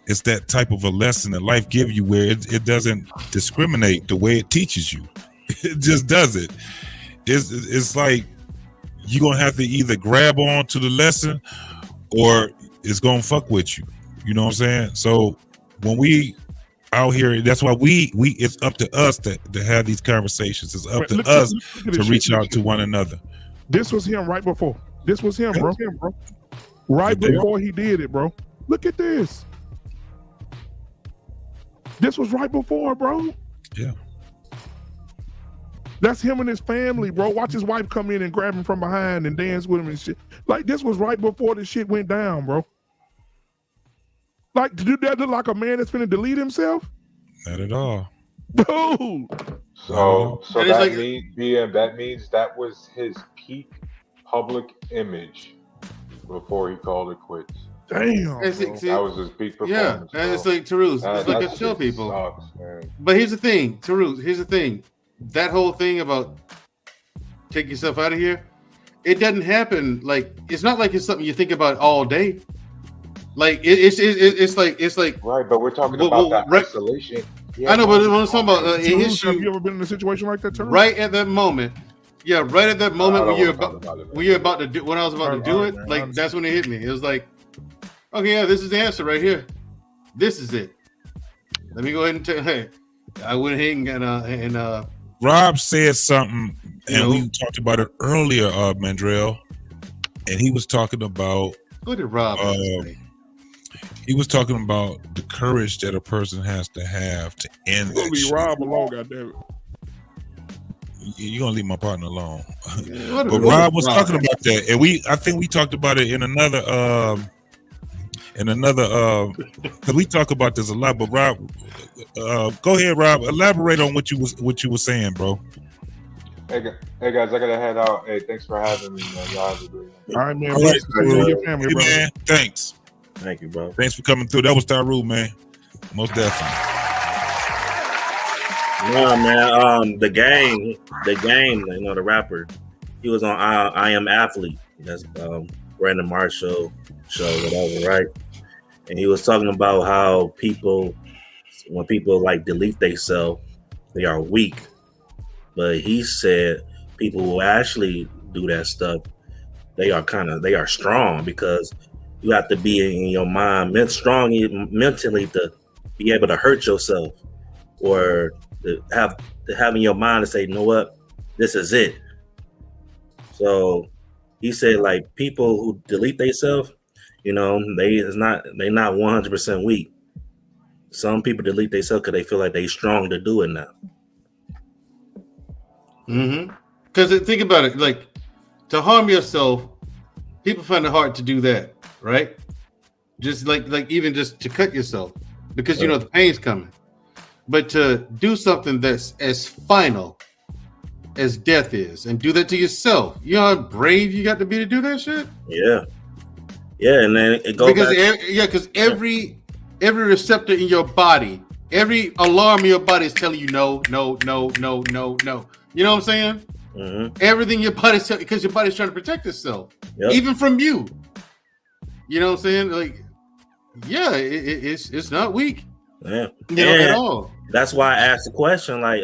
it's that type of a lesson that life gives you, where it doesn't discriminate the way it teaches you. It just does it. It's like you're going to have to either grab on to the lesson or it's going to fuck with you. You know what I'm saying? So when we out here, that's why we it's up to us to have these conversations. It's up to us to reach out to one another. This was him right before. This was him, bro. Right before he did it, bro. Look at this. This was right before, bro. Yeah. That's him and his family, bro. Watch his wife come in and grab him from behind and dance with him and shit. Like, this was right before the shit went down, bro. Like, did that look like a man that's finna delete himself? Not at all. Dude. So that means that was his peak public image before he called it quits. Damn. That was his peak performance. Yeah, and it's like Tarus. It's like I tell people. Sucks, but here's the thing, Tarus. Here's the thing. That whole thing about take yourself out of here, it doesn't happen. Like, it's not like it's something you think about all day. Like it's like right. But we're talking about that isolation. I know, but when I'm talking about have you ever been in a situation like that, Tarus? Right at that moment. Yeah, right at that moment when you're about to do when I was about to do it, like that's when it hit me. It was like, okay, yeah, this is the answer right here. This is it. Let me go ahead and tell. Hey, I went ahead and Rob said something, and we talked about it earlier, Mandrell, and he was talking about. What did Rob say? He was talking about the courage that a person has to have to end that shit. Rob alone, goddammit. You're gonna leave my partner alone. But Rob was talking about that, and I think we talked about it in another because we talk about this a lot. But Rob, go ahead, Rob. Elaborate on what you were saying, bro. Hey guys, I gotta head out. Hey, thanks for having me, man. Y'all have a great night. All right, man. All right, your family, hey, man. Thanks. Thank you, bro. Thanks for coming through. That was Tyru, man. Most definitely. No, man. The game, the rapper, he was on I Am Athlete. That's Brandon Marshall show, whatever, right? And he was talking about how when people like delete themselves, they are weak. But he said people who actually do that stuff, they are strong, because you have to be in your mind strong mentally to be able to hurt yourself, or to have in your mind to say, you know what, this is it. So he said, like, people who delete themselves, they not 100% weak. Some people delete themselves because they feel like they strong to do it now. Mm-hmm. Because think about it, like, to harm yourself, people find it hard to do that, right? Just like even just to cut yourself, because the pain's coming. But to do something that's as final as death is, and do that to yourself, you know how brave you got to be to do that shit? Yeah, and then it goes because every receptor in your body, every alarm in your body is telling you no. You know what I'm saying? Mm-hmm. Everything your body's telling, because your body's trying to protect itself, even from you. You know what I'm saying? Like, yeah, it's not weak. Yeah, at all. That's why I asked the question. Like,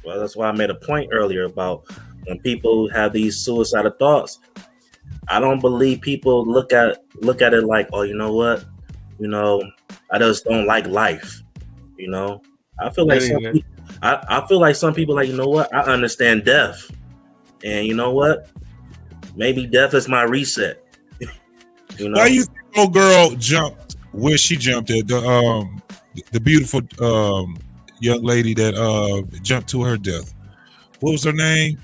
that's why I made a point earlier about when people have these suicidal thoughts. I don't believe people look at it like, oh, you know what? I just don't like life. I feel like I feel like some people like, you know what? I understand death, and you know what? Maybe death is my reset. You know? Why you think old girl jumped where she jumped at? The beautiful young lady that jumped to her death. What was her name?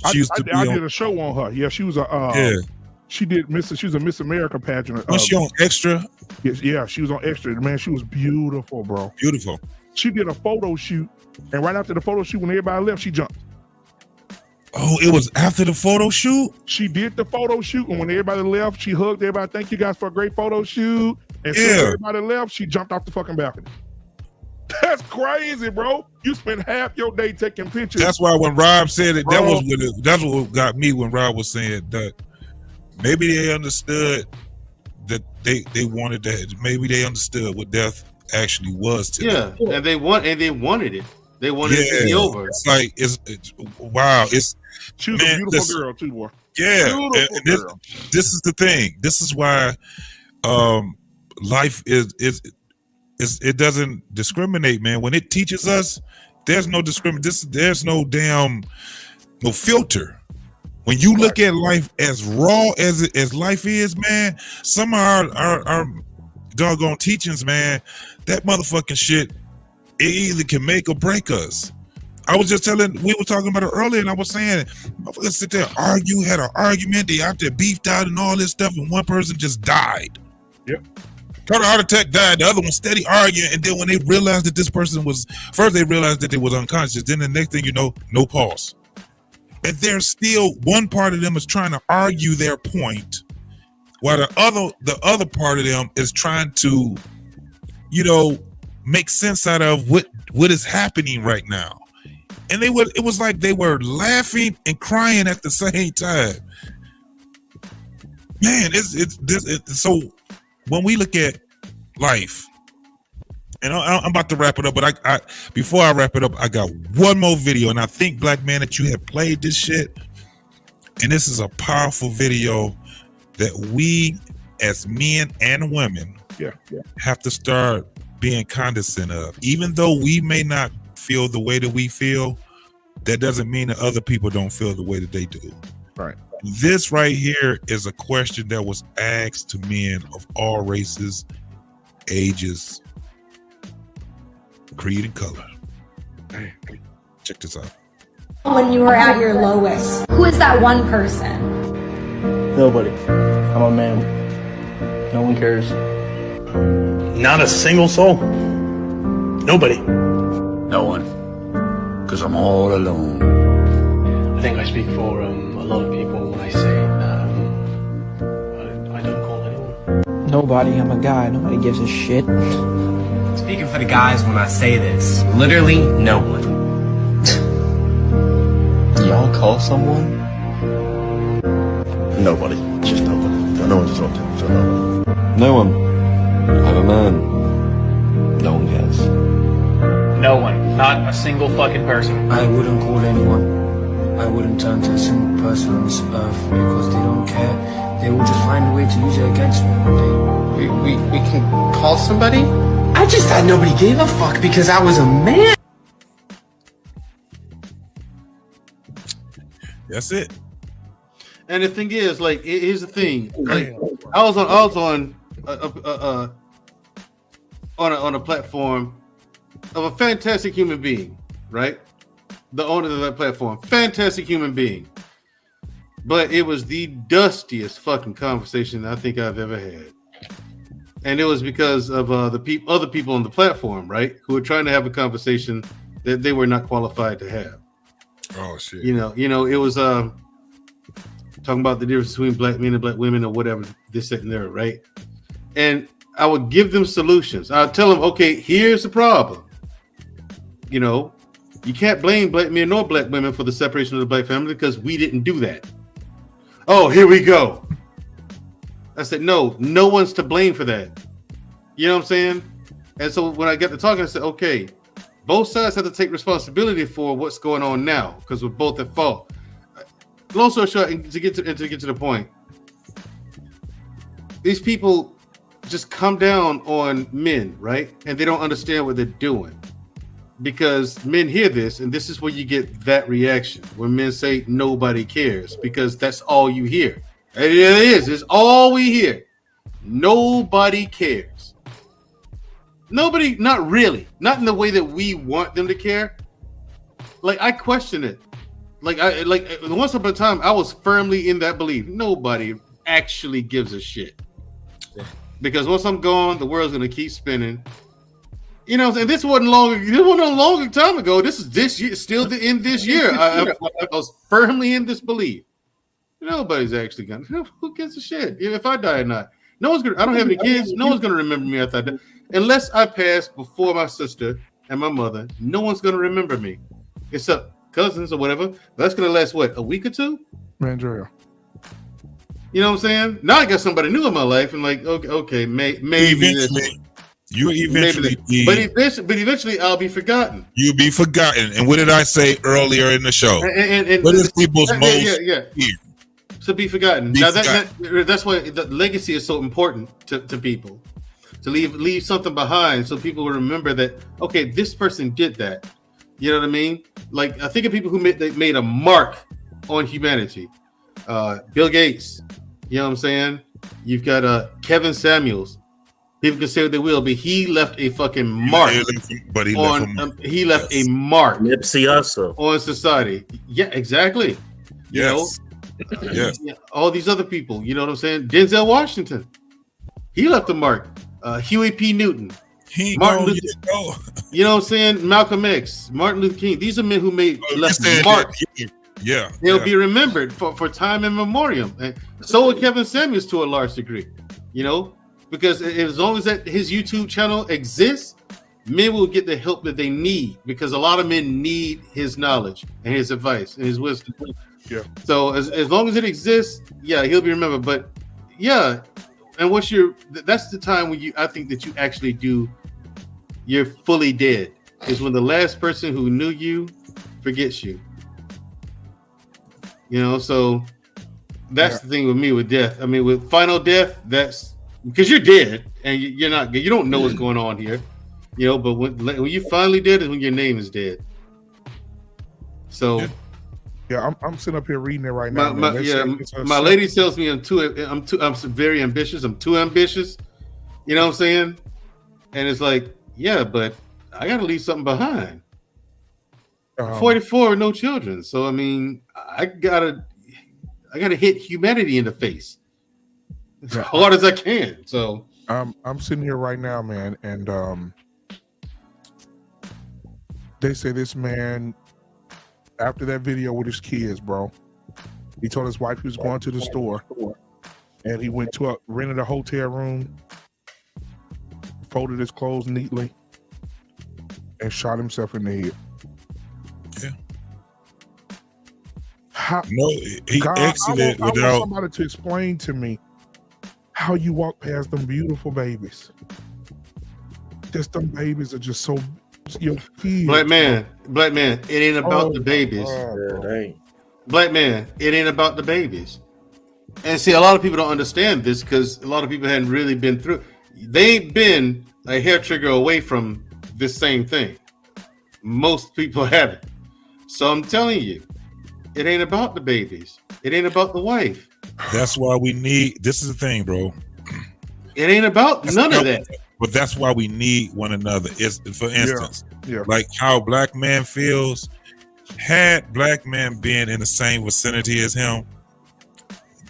I did a show on her. Yeah, she was a she was a Miss America pageant. Was she on Extra? Yeah, she was on Extra. Man, she was beautiful, bro. Beautiful. She did a photo shoot, and right after the photo shoot, when everybody left, she jumped. Oh, it was after the photo shoot? She did the photo shoot, and when everybody left, she hugged everybody. Thank you guys for a great photo shoot. And since everybody left, she jumped off the fucking balcony. That's crazy, bro. You spent half your day taking pictures. That's why when Rob said it, that's what got me when Rob was saying that maybe they understood that they wanted that. Maybe they understood what death actually was to them. Yeah, and they wanted it. They wanted it to be over. It's like it's wow. She was a beautiful girl too, boy. Yeah, and this is the thing. This is why life is it doesn't discriminate, man. When it teaches us, there's no discrimination. There's no filter. When you look at life as raw as life is, man, some of our doggone teachings, man, that motherfucking shit, it either can make or break us. I was just we were talking about it earlier, and I was saying, motherfuckers sit there, had an argument, they out there beefed out and all this stuff, and one person just died. Yep. Caught a heart attack, died, the other one steady arguing, and then when they realized that this person was, first they realized that they was unconscious, then the next thing you know, no pulse. And there's still, one part of them is trying to argue their point, while the other part of them is trying to, make sense out of what is happening right now. And it was like they were laughing and crying at the same time. Man, so when we look at life, and I'm about to wrap it up, but I before I wrap it up, I got one more video, and I think, Black Man, that you have played this shit, and this is a powerful video that we as men and women have to start being cognizant of. Even though we may not feel the way that we feel, that doesn't mean that other people don't feel the way that they do. Right. This right here is a question that was asked to men of all races, ages, creed, and color. Check this out. When you were at your lowest, who is that one person? Nobody. I'm a man. No one cares. Not a single soul. Nobody. No one. Because I'm all alone. I think I speak for a lot of people when I say I don't call anyone. Nobody. I'm a guy. Nobody gives a shit. Speaking for the guys when I say this, literally no one. Y'all call someone? Nobody. Just nobody. No one to talk to. So nobody. No one. I'm a man. No one cares. No one. Not a single fucking person. I wouldn't call anyone. I wouldn't turn to a single person on this earth because they don't care. They will just find a way to use it against me. We can call somebody? I just thought nobody gave a fuck because I was a man. That's it. And the thing is, like, here's the thing. Like, I was on a platform of a fantastic human being, right? The owner of that platform, fantastic human being. But it was the dustiest fucking conversation I think I've ever had. And it was because of other people on the platform, right? Who were trying to have a conversation that they were not qualified to have. Oh shit. It was talking about the difference between black men and black women or whatever, this, that, and there, right? And I would give them solutions. I'd tell them, okay, here's the problem. You can't blame black men nor black women for the separation of the black family because we didn't do that. Oh, here we go. I said, no one's to blame for that. You know what I'm saying? And so when I got to talking, I said, okay, both sides have to take responsibility for what's going on now because we're both at fault. Long story short, and to get to the point, these people just come down on men, right? And they don't understand what they're doing. because men hear this, and this is where you get that reaction when men say nobody cares, because that's all you hear. And it is. It's all we hear. Nobody cares. Nobody, not really, not in the way that we want them to care. Like, I question it. Like once upon a time, I was firmly in that belief. Nobody actually gives a shit. Because once I'm gone, the world's gonna keep spinning. You know, and this wasn't long. This wasn't a long time ago. This is this year, still in this year. I was firmly in this belief. Nobody's actually gonna. Who gives a shit if I die or not? No one's gonna. I don't have any kids. No one's gonna remember me after I die, unless I pass before my sister and my mother. No one's gonna remember me, except cousins or whatever. That's gonna last what, a week or two? Mandrill. You know what I'm saying? Now I got somebody new in my life, and like, okay, maybe eventually, you eventually, but eventually, I'll be forgotten. You'll be forgotten. And what did I say earlier in the show? And what is people's most to be forgotten? Now that's why the legacy is so important to people. To leave something behind, so people will remember that. Okay, this person did that. You know what I mean? Like, I think of people who made a mark on humanity. Bill Gates. You know what I'm saying? You've got Kevin Samuels. People can say what they will, but he left a fucking mark. He left a mark. Nipsey Hussle on society. Yeah, exactly. Yes. Yes. All these other people. You know what I'm saying? Denzel Washington. He left a mark. Huey P. Newton. Martin Luther. You know what I'm saying? Malcolm X. Martin Luther King. These are men who left marks. Yeah, they'll be remembered for time immemorial. And so will Kevin Samuels to a large degree, you know, because as long as that his YouTube channel exists, men will get the help that they need, because a lot of men need his knowledge and his advice and his wisdom. Yeah. So as long as it exists, yeah, he'll be remembered. But yeah, and that's the time when I think that you actually you're fully dead, is when the last person who knew you forgets you. You know, so that's the thing with me with death. I mean, with final death, that's because you're dead and you don't know what's going on here, you know. But when you finally dead is when your name is dead. So, yeah, I'm sitting up here reading it right now. My lady tells me I'm very ambitious. I'm too ambitious. You know what I'm saying? And it's like, yeah, but I got to leave something behind. 44 with no children, so I mean, I gotta hit humanity in the face as hard as I can. So I'm sitting here right now, man, and they say this man, after that video with his kids, bro, he told his wife he was going to the store, and he went to rented a hotel room, folded his clothes neatly, and shot himself in the head. He exited I without want somebody to explain to me how you walk past them beautiful babies. Just them babies are just so your kids. Black man, it ain't about the babies. Black man, it ain't about the babies. And see, a lot of people don't understand this because a lot of people hadn't really been through. They ain't been a hair trigger away from this same thing. Most people haven't. So I'm telling you, it ain't about the babies. It ain't about the wife. That's why we need. This is the thing, bro. It ain't about none of that. But that's why we need one another. It's, for instance, like how black man feels. Had black man been in the same vicinity as him,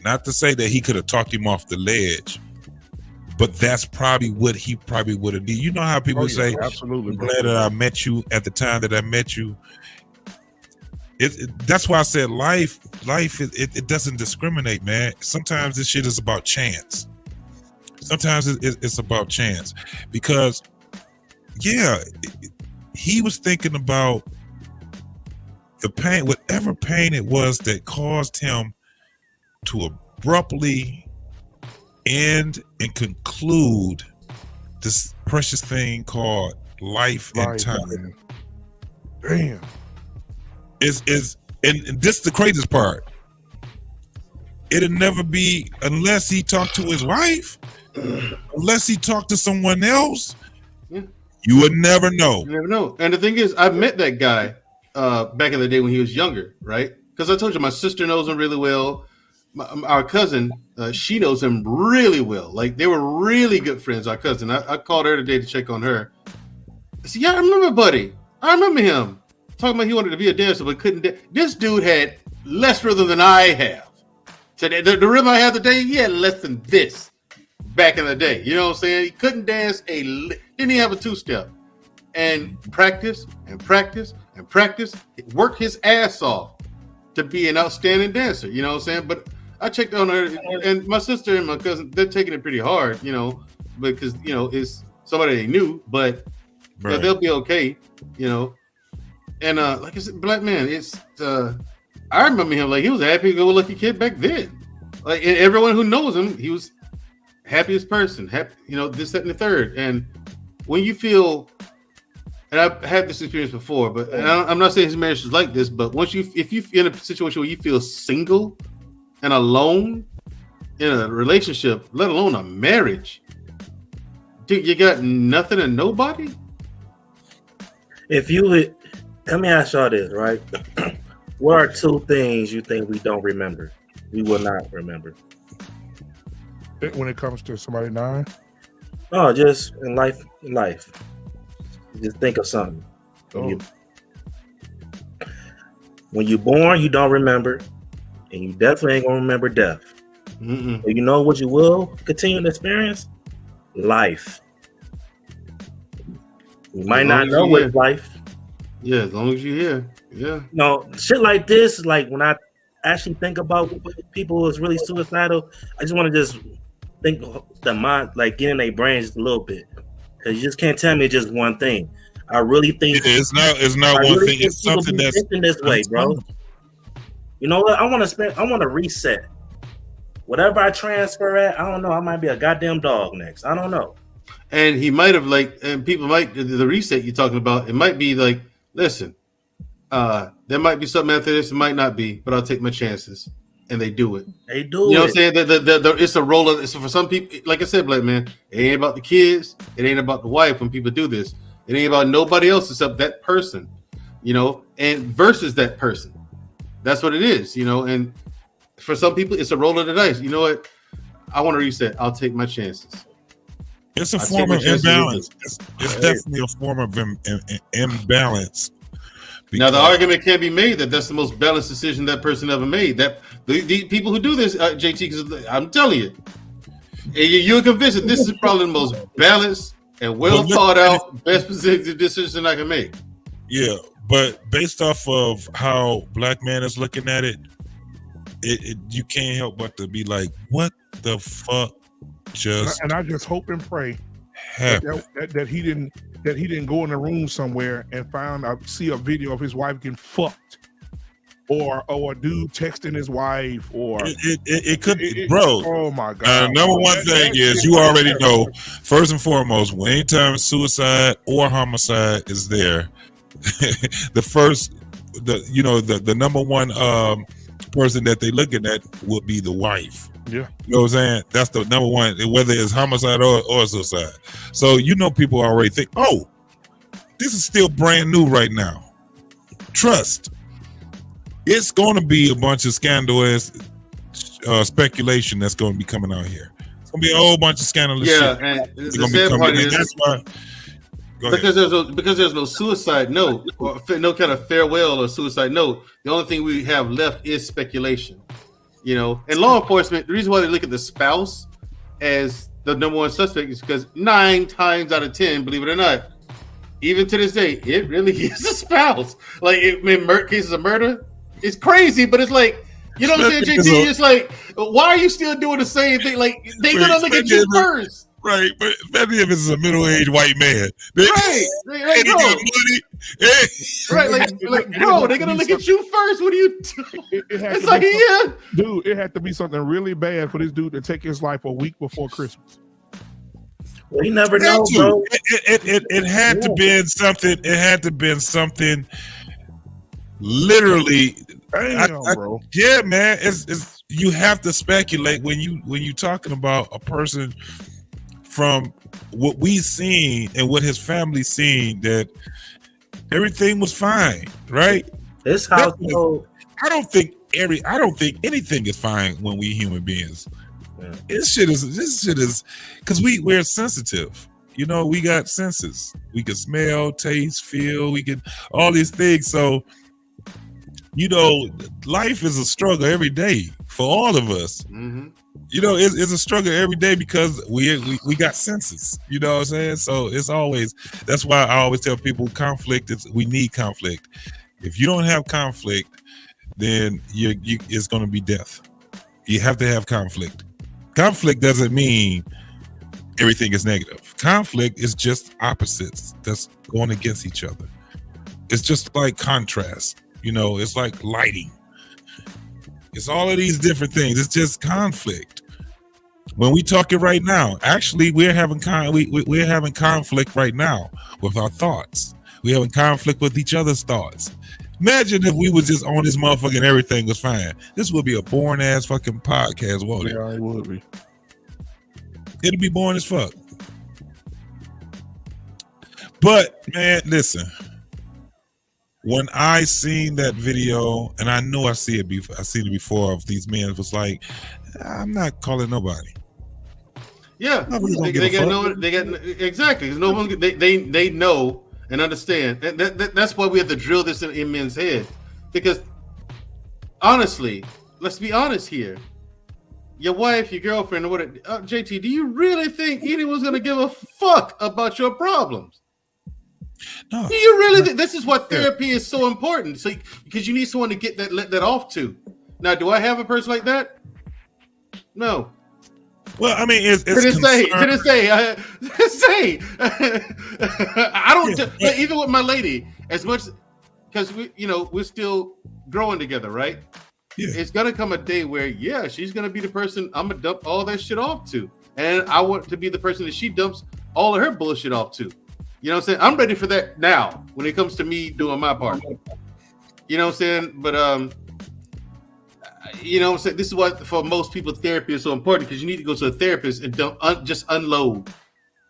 not to say that he could have talked him off the ledge, but that's probably what he probably would have did. You know how people say, "Absolutely, I'm glad that I met you at the time that I met you." That's why I said life it doesn't discriminate, man. Sometimes this shit is about chance. Sometimes it's about chance, because he was thinking about the pain, whatever pain it was that caused him to abruptly end and conclude this precious thing called life and time. Man. Damn. And this is the craziest part. It'll never be, unless he talked to his wife, unless he talked to someone else. You would never know. You never know. And the thing is, I met that guy back in the day when he was younger, right? Because I told you, my sister knows him really well. Our cousin, she knows him really well. Like, they were really good friends, our cousin. I called her today to check on her. I said, yeah, I remember Buddy. I remember him. Talking about he wanted to be a dancer, but couldn't dance. This dude had less rhythm than I have. So the rhythm I have today, he had less than this back in the day. You know what I'm saying? He couldn't dance didn't even have a two-step. And practice and practice and practice. Work his ass off to be an outstanding dancer. You know what I'm saying? But I checked on her, and my sister and my cousin, they're taking it pretty hard, you know, because, you know, it's somebody they knew, but yeah, they'll be okay, you know. And like I said, black man, it's I remember him like he was a happy-go-lucky kid back then. Like, and everyone who knows him, he was happiest person, happy, you know, this, that, and the third. And when you feel, and I've had this experience before, but and I'm not saying his marriage is like this, but if you're in a situation where you feel single and alone in a relationship, let alone a marriage, dude, you got nothing and nobody. If you would, let me ask y'all this, right? What are two things you think we don't remember? We will not remember. When it comes to somebody dying? Oh, just in life. Just think of something. When you're born, you don't remember, and you definitely ain't gonna remember death. But you know what you will continue to experience? Life. You might not know what life. Yeah, as long as you're here. Yeah. No, shit like this, like when I actually think about people who's really suicidal, I just want to just think the mind, like get in their brains just a little bit. Because you just can't tell me just one thing. I really think it's not one thing. It's something that's thinking this way, bro. You know what? I want to reset. Whatever I transfer at, I don't know. I might be a goddamn dog next. I don't know. And he might have and people might, the reset you're talking about, it might be like, listen, there might be something after this, it might not be, but I'll take my chances. And they do it. They do. You know what I'm saying? It's a role of, so for some people, like I said, black man, it ain't about the kids, it ain't about the wife when people do this. It ain't about nobody else except that person, you know, and versus that person. That's what it is, you know, and for some people, it's a roll of the dice. You know what? I want to reset. I'll take my chances. It's a form of imbalance. It's definitely a form of imbalance. Now, the argument can be made that that's the most balanced decision that person ever made. That the people who do this, JT, because I'm telling you, you're convinced that this is probably the most balanced and well thought out, best decision I can make. Yeah, but based off of how black man is looking at it, you can't help but to be like, what the fuck just? And I just hope and pray that he didn't go in a room somewhere and see a video of his wife getting fucked, or a dude texting his wife, or it could be, bro. Oh my god! Number one thing is you already know. First and foremost, when anytime suicide or homicide is there, the number one person that they looking at would be the wife. Yeah. You know what I'm saying? That's the number one, whether it's homicide or suicide. So, you know, people already think, oh, this is still brand new right now. Trust. It's going to be a bunch of scandalous speculation that's going to be coming out here. It's going to be a whole bunch of scandalous shit. And the sad part is, that's why. Because there's no suicide note or no kind of farewell or suicide note, the only thing we have left is speculation. You know, and law enforcement, the reason why they look at the spouse as the number one suspect is because 9 times out of 10, believe it or not, even to this day, it really is the spouse. Like, cases of murder, it's crazy, but it's like, you know what I'm saying, JT? It's like, why are you still doing the same thing? Like, they're gonna look at you first. Right, but especially if it's a middle-aged white man. Right, and he got money. Right, like, bro, they're gonna look at you first. What are you doing? It's like, dude, it had to be something really bad for this dude to take his life a week before Christmas. Well, you never know, bro. It had to been something. It had to been something. Literally, bro. Yeah, man. It's you have to speculate when you talking about a person from what we seen and what his family seen, that everything was fine, right? This household, I don't think anything is fine when we human beings. Yeah. This shit is because we're sensitive. You know, we got senses. We can smell, taste, feel. We can all these things. So, you know, life is a struggle every day for all of us. Mm-hmm. You know, it's a struggle every day because we got senses. You know what I'm saying? So it's always, that's why I always tell people we need conflict. If you don't have conflict, then it's going to be death. You have to have conflict. Conflict doesn't mean everything is negative. Conflict is just opposites that's going against each other. It's just like contrast. You know, it's like lighting. It's all of these different things. It's just conflict. When we talking right now, actually, we're having conflict right now with our thoughts. We're having conflict with each other's thoughts. Imagine if we was just on this motherfucker and everything was fine. This would be a boring ass fucking podcast, won't it? Yeah, it would be. It'd be boring as fuck. But man, listen. When I seen that video, and I know I seen it before, of these men was like, I'm not calling nobody. Yeah, they got exactly. No one. They know and understand. That's why we have to drill this in men's head. Because honestly, let's be honest here. Your wife, your girlfriend, or whatever. JT, do you really think anyone's gonna give a fuck about your problems? No. Do you really think this is what therapy is so important? So because you need someone to let that off to. Now, do I have a person like that? No. Well, I mean, it's to this day, I don't. Even with my lady, as much because we're still growing together, right? Yeah. It's gonna come a day where she's gonna be the person I'm gonna dump all that shit off to, and I want to be the person that she dumps all of her bullshit off to. You know what I'm saying? I'm ready for that now when it comes to me doing my part. You know what I'm saying? But you know what I'm saying? This is why for most people therapy is so important, because you need to go to a therapist and don't just unload.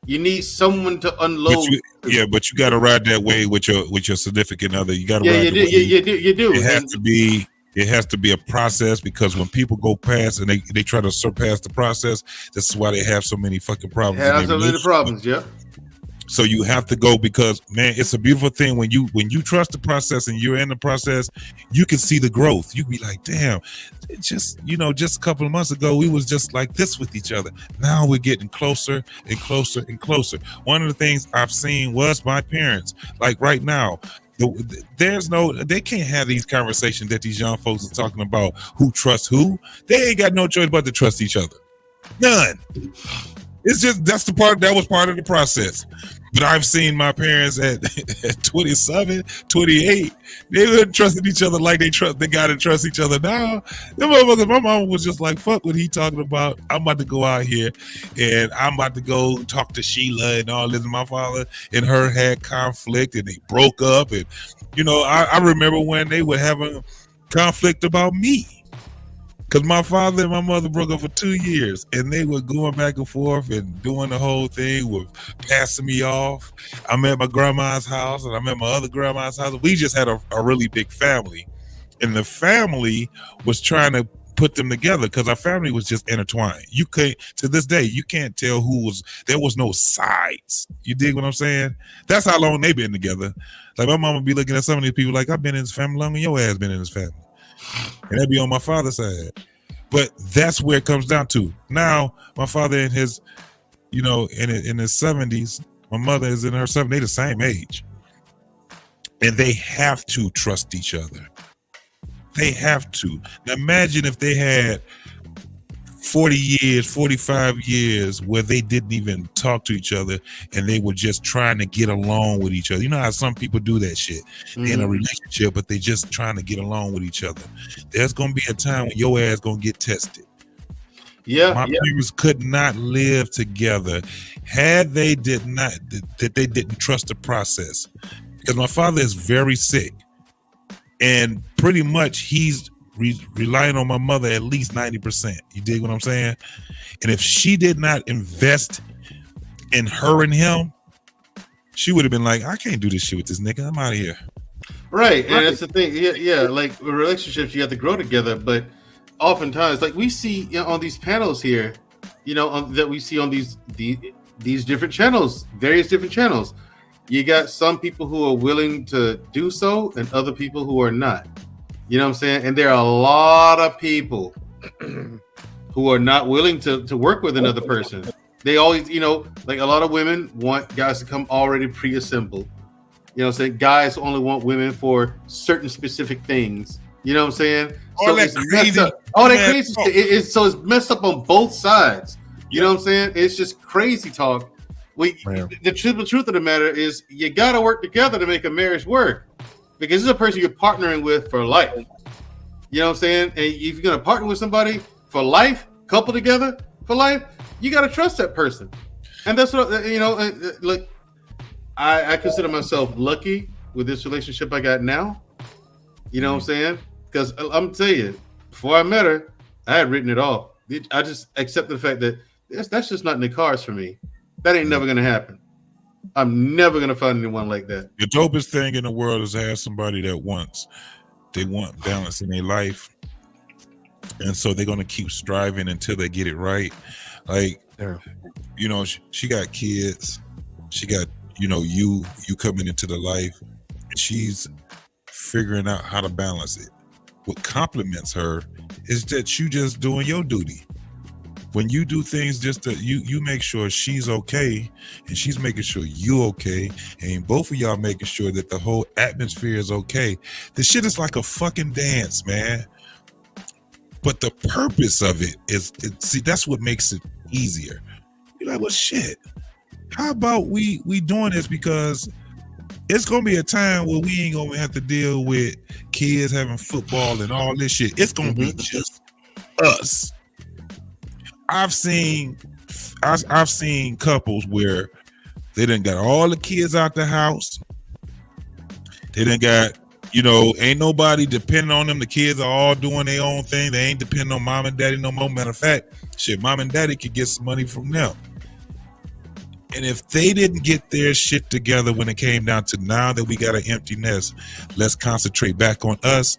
You need someone to unload. But you got to ride that way with your significant other. You got to ride you do. It has to be a process, because when people go past and they try to surpass the process, this is why they have so many fucking problems. Have so many problems, yeah. So you have to go, because man, it's a beautiful thing when you trust the process and you're in the process, you can see the growth. You be like, damn, just a couple of months ago we was just like this with each other. Now we're getting closer and closer and closer. One of the things I've seen was my parents. Like right now, they can't have these conversations that these young folks are talking about, who trusts who. They ain't got no choice but to trust each other. None. It's just that was part of the process. But I've seen my parents at 27, 28, they weren't trusting each other like they gotta trust each other now. My mom was just like, fuck what he talking about. I'm about to go out here and I'm about to go talk to Sheila and all this. And my father and her had conflict and they broke up. And I remember when they were having conflict about me. Because my father and my mother broke up for 2 years, and they were going back and forth and doing the whole thing with passing me off. I'm at my grandma's house, and I'm at my other grandma's house. We just had a really big family, and the family was trying to put them together because our family was just intertwined. You can't, to this day, you can't tell there was no sides. You dig what I'm saying? That's how long they been together. Like my mama be looking at some of these people like, I've been in this family longer than your ass been in this family. And that'd be on my father's side. But that's where it comes down to. Now, my father in his, in his 70s, my mother is in her 70s, they the same age. And they have to trust each other. They have to. Now imagine if they had 40 years, 45 years where they didn't even talk to each other and they were just trying to get along with each other. You know how some people do that shit in a relationship, but they just trying to get along with each other. There's going to be a time when your ass going to get tested. Yeah. My parents could not live together had they didn't trust the process, because my father is very sick and pretty much he's relying on my mother at least 90%. You dig what I'm saying? And if she did not invest and her and him, she would have been like, I can't do this shit with this nigga. I'm out of here. Right, and that's the thing. Yeah. Like relationships, you have to grow together. But oftentimes, like we see on these panels here, that we see on these different channels, various different channels. You got some people who are willing to do so, and other people who are not. You know what I'm saying? And there are a lot of people who are not willing to work with another person. They always, like a lot of women want guys to come already pre-assembled. You know what I'm saying? Guys only want women for certain specific things. You know what I'm saying? All that crazy. All that crazy shit. So it's messed up on both sides. You know what I'm saying? It's just crazy talk. The truth of the matter is you got to work together to make a marriage work. Because this is a person you're partnering with for life. You know what I'm saying? And if you're going to partner with somebody for life, couple together for life, you got to trust that person. And that's what, look, I consider myself lucky with this relationship I got now. You know what I'm saying? Because I'm telling you, before I met her, I had written it off. I just accepted the fact that that's just not in the cards for me. That ain't never going to happen. I'm never going to find anyone like that. The dopest thing in the world is to have somebody that want balance in their life. And so they're going to keep striving until they get it right. Like, she got kids. She got, you coming into the life. And she's figuring out how to balance it. What compliments her is that you just doing your duty. When you do things just that you make sure she's okay and she's making sure you okay and both of y'all making sure that the whole atmosphere is okay. This shit is like a fucking dance, man. But the purpose of it is, see, that's what makes it easier. You're like, well, shit, how about we doing this because it's going to be a time where we ain't going to have to deal with kids having football and all this shit. It's going to be just us. I've seen couples where they done got all the kids out the house. They done got, ain't nobody depending on them. The kids are all doing their own thing. They ain't depending on mom and daddy no more. Matter of fact, shit, mom and daddy could get some money from them. And if they didn't get their shit together when it came down to now that we got an empty nest, let's concentrate back on us.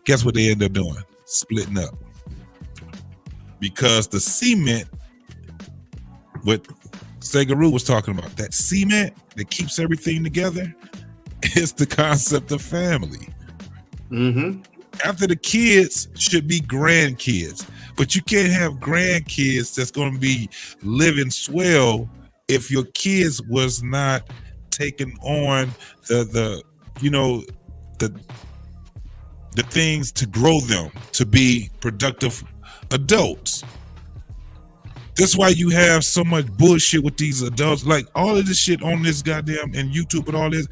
Guess what they end up doing? Splitting up. Because the cement, what Segaru was talking about, that cement that keeps everything together is the concept of family. Mm-hmm. After the kids should be grandkids, but you can't have grandkids that's going to be living swell if your kids was not taking on the things to grow them to be productive adults. That's why you have so much bullshit with these adults. Like all of this shit on this goddamn and YouTube and all this.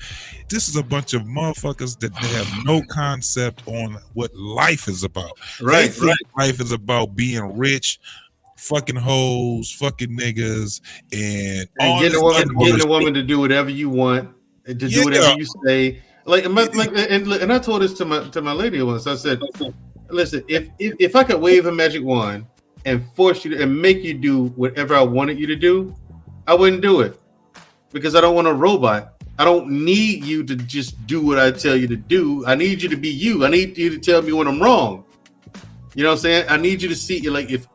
This is a bunch of motherfuckers that they have no concept on what life is about. Right, they think life is about being rich, fucking hoes, fucking niggas, and all getting this a woman to do whatever you want, and to do whatever you say. And I told this to my lady once. I said, listen, if I could wave a magic wand and force you to, and make you do whatever I wanted you to do, I wouldn't do it because I don't want a robot. I don't need you to just do what I tell you to do. I need you to be you. I need you to tell me when I'm wrong. You know what I'm saying? I need you to see, like, if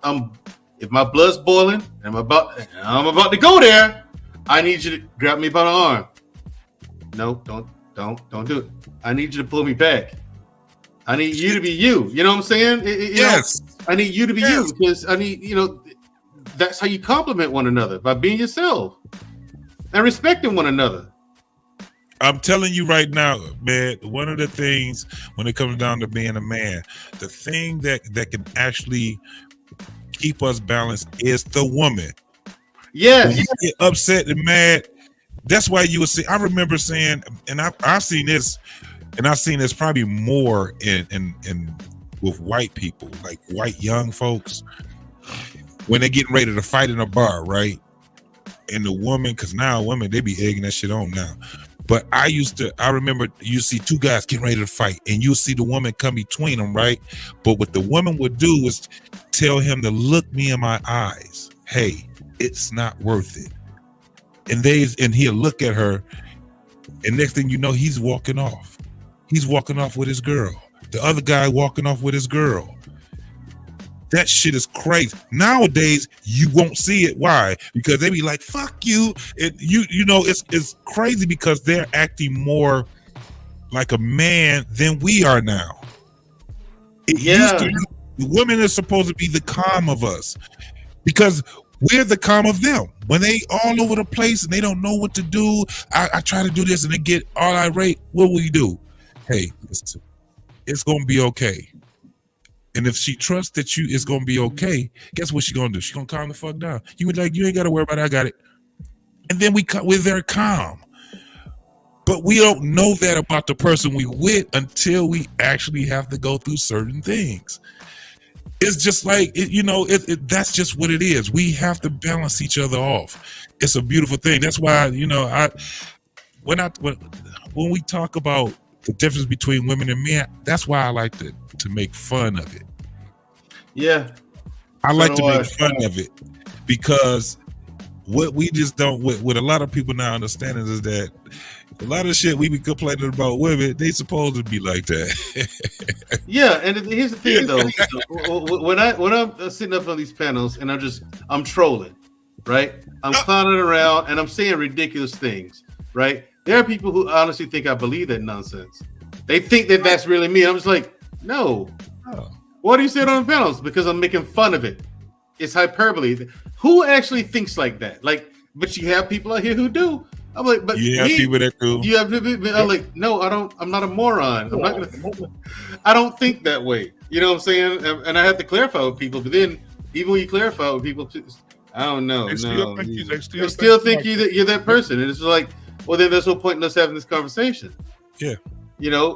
my blood's boiling and I'm about to go there, I need you to grab me by the arm. No, don't do it. I need you to pull me back. I need you to be you. You know what I'm saying? Yes. I need you to be you because I need, that's how you compliment one another, by being yourself and respecting one another. I'm telling you right now, man, one of the things when it comes down to being a man, the thing that can actually keep us balanced is the woman. Yes. When you get upset and mad, that's why you would see, I remember saying, and I've seen this, and I've seen this probably more in with white people, like white young folks, when they're getting ready to fight in a bar, right? And the woman, because now women, they be egging that shit on now. But I remember you see two guys getting ready to fight and you see the woman come between them, right? But what the woman would do is tell him to look me in my eyes. Hey, it's not worth it. and he'll look at her, and next thing you know, he's walking off. He's walking off with his girl. The other guy walking off with his girl. That shit is crazy. Nowadays, you won't see it. Why? Because they be like, fuck you. You know, it's crazy because they're acting more like a man than we are now. It used to be, the women are supposed to be the calm of us because we're the calm of them. When they all over the place and they don't know what to do, I try to do this and they get all irate. What will you do? Hey, it's going to be okay. And if she trusts that it's going to be okay, guess what she's going to do? She's going to calm the fuck down. You would like, you ain't got to worry about it. I got it. And then we're very calm. But we don't know that about the person we with until we actually have to go through certain things. It's just like, that's just what it is. We have to balance each other off. It's a beautiful thing. That's why, when we talk about the difference between women and men, that's why I like to make fun of it. Yeah. I like to make fun of it because what we just don't, what a lot of people now understand is that a lot of shit we be complaining about women, they supposed to be like that. Yeah, and here's the thing though. when I'm sitting up on these panels and I'm trolling, right? I'm clowning around and I'm saying ridiculous things, right? There are people who honestly think I believe that nonsense. They think that that's really me. I'm just like, no. Why do you say it on the panels? Because I'm making fun of it. It's hyperbole. Who actually thinks like that? Like, but you have people out here who do. I'm like, but you have people that do. You have people. I'm like, no, I don't. I'm not a moron. I'm not gonna. I don't think that way. You know what I'm saying? And I have to clarify with people. But then, even when you clarify with people, I don't know. They still think you're that person, and it's like, well, then there's no point in us having this conversation. Yeah.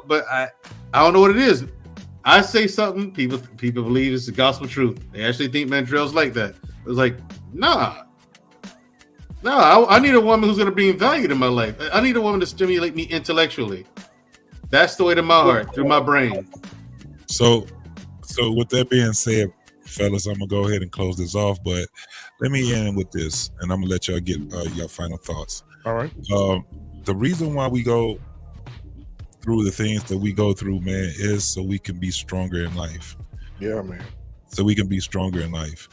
But I don't know what it is. I say something, people believe it's the gospel truth. They actually think Mandrell's like that. It was like, nah. No, I need a woman who's going to bring value to my life. I need a woman to stimulate me intellectually. That's the way to my heart, through my brain. So with that being said, fellas, I'm going to go ahead and close this off, but let me end with this, and I'm going to let y'all get your final thoughts. All right. The reason why we go through the things that we go through, man, is so we can be stronger in life. Yeah, man. So we can be stronger in life.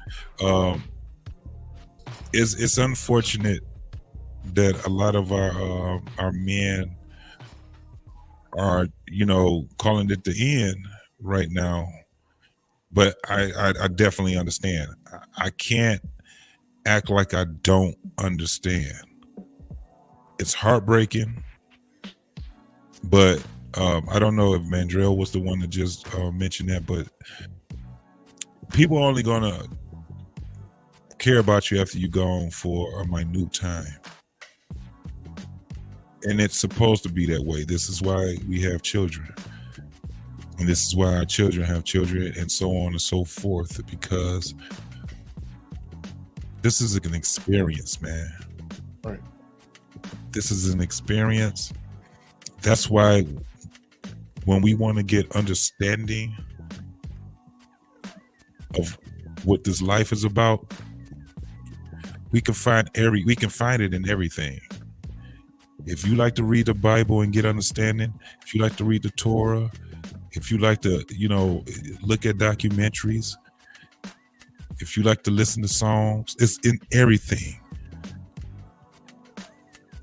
It's unfortunate that a lot of our men are, calling it the end right now. But I definitely understand. I can't act like I don't understand. It's heartbreaking. But I don't know if Mandrell was the one that just mentioned that, but people are only gonna care about you after you're gone for a minute time. And it's supposed to be that way. This is why we have children. And this is why our children have children, and so on and so forth, because this is an experience, man. Right. This is an experience. That's why when we want to get understanding of what this life is about, we can find it in everything. If you like to read the Bible and get understanding, if you like to read the Torah, if you like to, look at documentaries, if you like to listen to songs, it's in everything.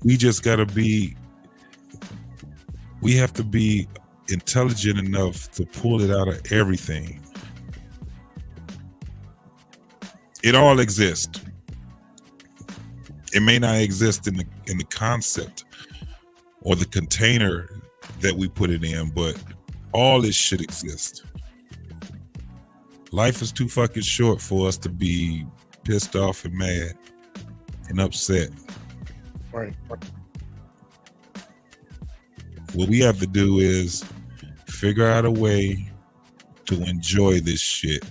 We just gotta we have to be intelligent enough to pull it out of everything. It all exists. It may not exist in the concept or the container that we put it in, but all this shit exists. Life is too fucking short for us to be pissed off and mad and upset. Right. What we have to do is figure out a way to enjoy this shit.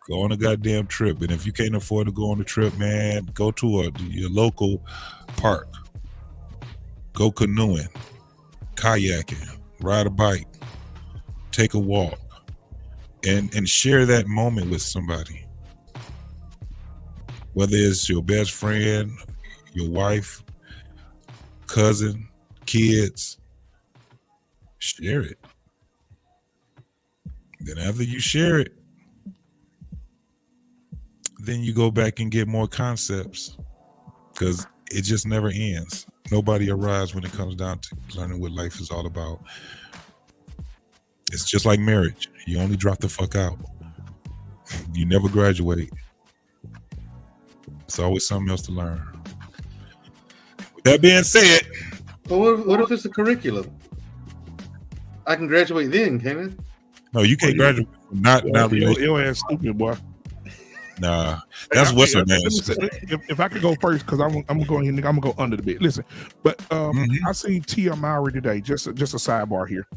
Go on a goddamn trip. And if you can't afford to go on a trip, man, go to your local park. Go canoeing, kayaking, ride a bike, take a walk, and share that moment with somebody. Whether it's your best friend, your wife, cousin, kids, share it. Then after you share it, then you go back and get more concepts, because it just never ends. Nobody arrives when it comes down to learning what life is all about. It's just like marriage. You only drop the fuck out. You never graduate. It's always something else to learn. With that being said, well, what if it's a curriculum? I can graduate then, can I? No, you can't graduate from not related. Your ass stupid, boy. Nah, that's what's her name. If I could go first, because I'm gonna go in, I'm gonna go under the bed. Listen, but I seen Tia Mowry today. Just a sidebar here,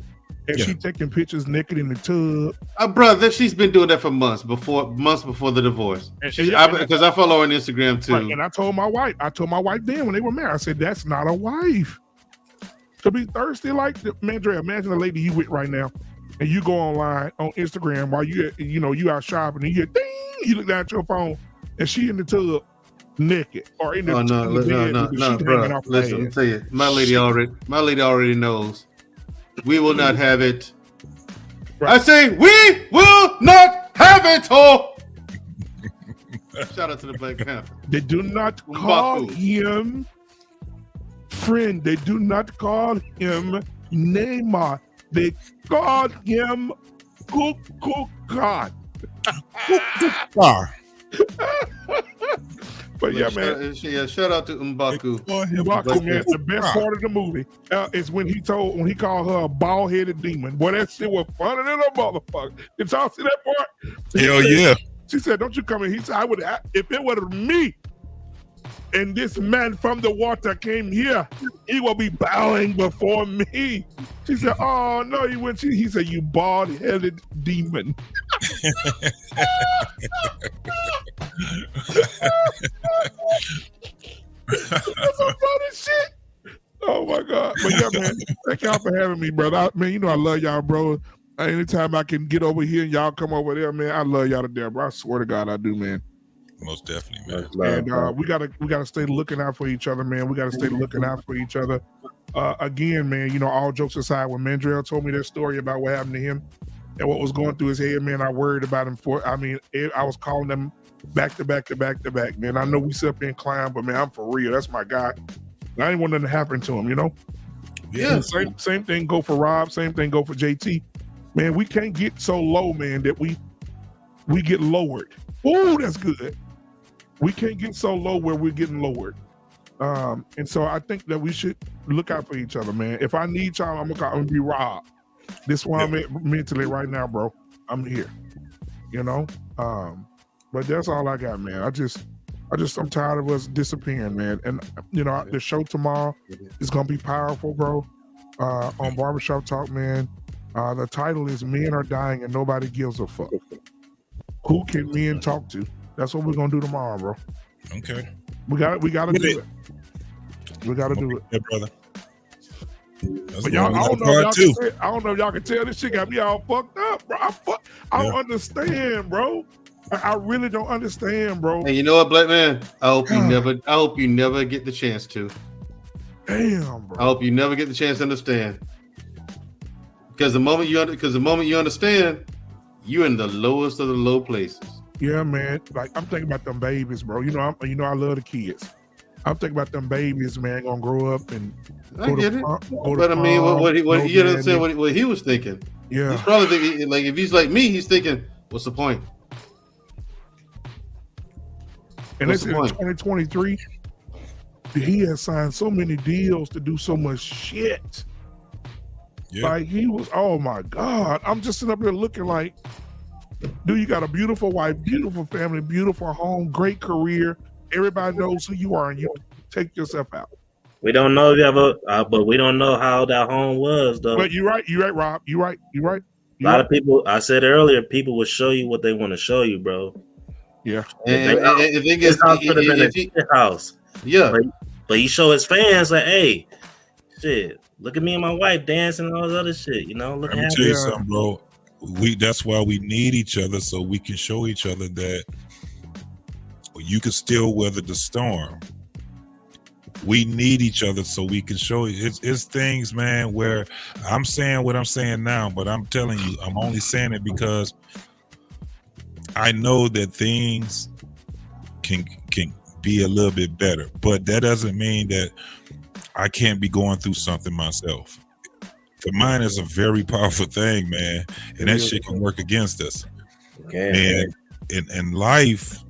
and she taking pictures naked in the tub. Brother, she's been doing that for months before the divorce. Because I follow her on Instagram too. Right, and I told my wife then when they were married, I said that's not a wife. To be thirsty like man, Dre, imagine a lady you with right now, and you go online on Instagram while you out shopping, and you hear ding. You look down at your phone, and she in the tub naked or in the bed with the sheet hanging off her Listen, head. I'll tell you, my lady already knows. We will not have it. Right. I say we will not have it. Oh, shout out to the Black Panther. They do not call him friend. They do not call him Neymar. They call him God. But yeah, man. Shout out to M'Baku. M'Baku, man. The best part of the movie is when he called her a bald-headed demon. Boy, that shit was funny than a motherfucker. Did y'all see that part? Hell yeah. She said, "Don't you come in." He said, if it was me and this man from the water came here, he will be bowing before me. She said, "Oh no, he went." He said, "You bald-headed demon." That's some funny shit. Oh my God. But yeah, man, thank y'all for having me, brother. I love y'all, bro. Anytime I can get over here and y'all come over there, man, I love y'all to death, bro. I swear to God, I do, man. Most definitely, man. And we gotta stay looking out for each other, man. We gotta stay looking out for each other. Again, man, all jokes aside, when Mandrell told me that story about what happened to him and what was going through his head, man, I worried about him I was calling them back to back, man. I know we sit up here and climb, but man, I'm for real. That's my guy. I didn't want nothing to happen to him, Yeah. Same thing go for Rob. Same thing go for JT. Man, we can't get so low, man, that we get lowered. Oh, that's good. We can't get so low where we're getting lowered. And so I think that we should look out for each other, man. If I need y'all, I'm gonna be Rob. This is why I'm mentally right now, bro. I'm here. But that's all I got, man. I'm tired of us disappearing, man. And the show tomorrow is gonna be powerful, bro. On Barbershop Talk, man. The title is "Men Are Dying and Nobody Gives a Fuck." Who can men talk to? That's what we're gonna do tomorrow, bro. Okay. We gotta do it. We gotta do it, yeah, brother. But y'all, I don't know if y'all can tell this shit got me all fucked up, bro. I don't understand, bro. I really don't understand, bro. And you know what, Black man? I hope you never get the chance to. Damn, bro. I hope you never get the chance to understand. Because the moment you understand, you're in the lowest of the low places. Yeah, man. Like I'm thinking about them babies, bro. I love the kids. I'm thinking about them babies, man, gonna grow up and I get it. But I mean, what you understand what he was thinking. Yeah. He's probably thinking, like, if he's like me, he's thinking, what's the point? And this is 2023. He has signed so many deals to do so much shit. Yeah. Like he was, oh my God. I'm just sitting up here looking like, dude, you got a beautiful wife, beautiful family, beautiful home, great career. Everybody knows who you are, and you take yourself out. We don't know if you ever, but we don't know how that home was, though. But you're right, Rob. You're right. A lot of people, I said earlier, people will show you what they want to show you, bro. Yeah. And the thing is, house. Yeah. But he show his fans like, hey, shit, look at me and my wife dancing and all this other shit, Let me tell you something, bro. That's why we need each other, so we can show each other that you can still weather the storm. we need each other so we can show you. It's things, man, where I'm saying what I'm saying now, but I'm telling you, I'm only saying it because I know that things can be a little bit better, but that doesn't mean that I can't be going through something myself. The mind is a very powerful thing, man, and that shit can work against us. And in life,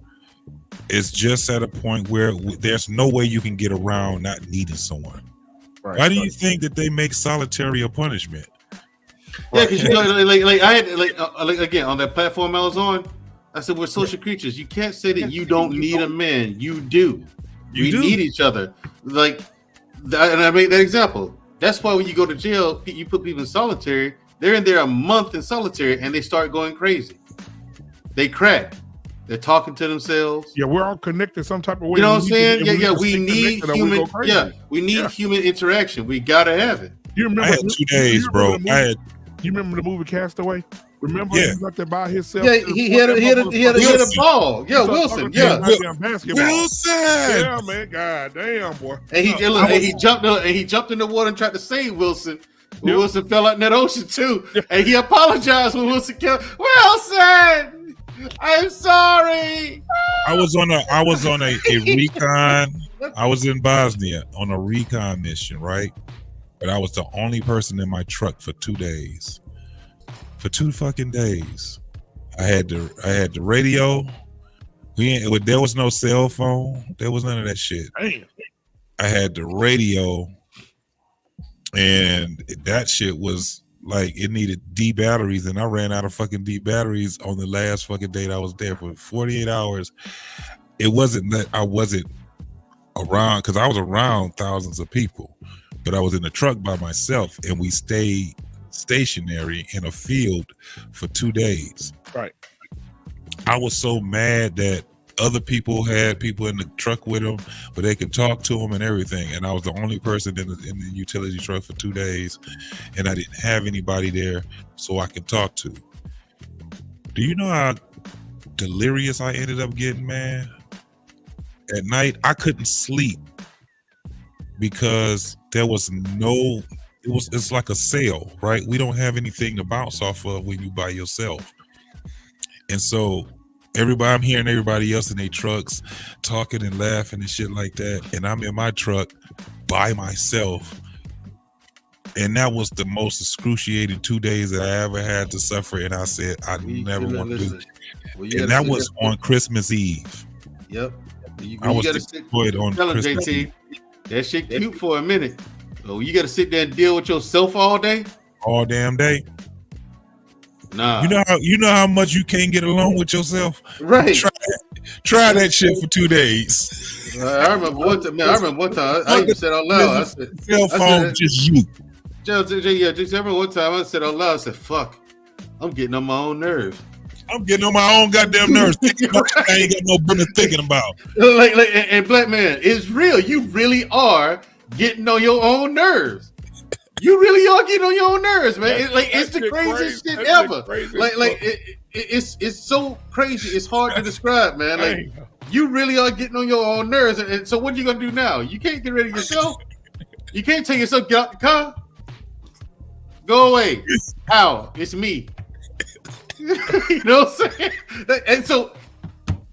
it's just at a point where there's no way you can get around not needing someone. Right. Why do you think that they make solitary a punishment? Yeah, because you know, like I had like again on that platform I was on, I said we're social creatures. You can't say that you don't need a man. You do. We need each other. Like, and I made that example. That's why when you go to jail, you put people in solitary. They're in there a month in solitary, and they start going crazy. They crack. They're talking to themselves. Yeah, we're all connected some type of way. You know what I'm saying? Yeah. We need human. Yeah, we need human interaction. We gotta have it. You remember? I had 2 days, bro. You remember the movie Castaway? Remember he was out there by himself? Yeah, he had a ball. Yeah, Wilson. Yeah, basketball. Wilson. Yeah, man. God damn, boy. And he jumped in the water and tried to save Wilson. But Wilson fell out in that ocean too, and he apologized when Wilson killed Wilson. I'm sorry. I was on a recon. I was in Bosnia on a recon mission, right? But I was the only person in my truck for 2 days. For 2 fucking days. I had the radio. There was no cell phone. There was none of that shit. Damn. I had the radio, and that shit was like, it needed D batteries, and I ran out of fucking D batteries on the last fucking day that I was there for 48 hours. It wasn't that I wasn't around, because I was around thousands of people, but I was in the truck by myself, and we stayed stationary in a field for 2 days. Right. I was so mad that other people had people in the truck with them, but they could talk to them and everything. And I was the only person in the utility truck for 2 days, and I didn't have anybody there so I could talk to. Do you know how delirious I ended up getting, man? At night, I couldn't sleep because there was no. It's like a cell, right? We don't have anything to bounce off of when you by yourself, and so. I'm hearing everybody else in their trucks talking and laughing and shit like that. And I'm in my truck by myself. And that was the most excruciating 2 days that I ever had to suffer. And I said, I never want to do it. And that was on Christmas Eve. Yep. I was destroyed on Christmas Eve. That shit cute for a minute. So you got to sit there and deal with yourself all day? All damn day. Nah. You know how much you can't get along with yourself? Right. Try that shit for 2 days. I remember one time. I even said out loud. I said, "Cell phone, just you." Yeah, just remember one time I said out loud. I said, "Fuck, I'm getting on my own nerves. I'm getting on my own goddamn nerves. Thinking about what I ain't got no business thinking about." And black man, it's real. You really are getting on your own nerves. You really are getting on your own nerves, man. It's the craziest shit ever. It's so crazy. It's hard to describe, man. Like, you really are getting on your own nerves. And so what are you gonna do now? You can't get rid of yourself. You can't tell yourself, get out the car. Go away. How? It's me. You know what I'm saying? And so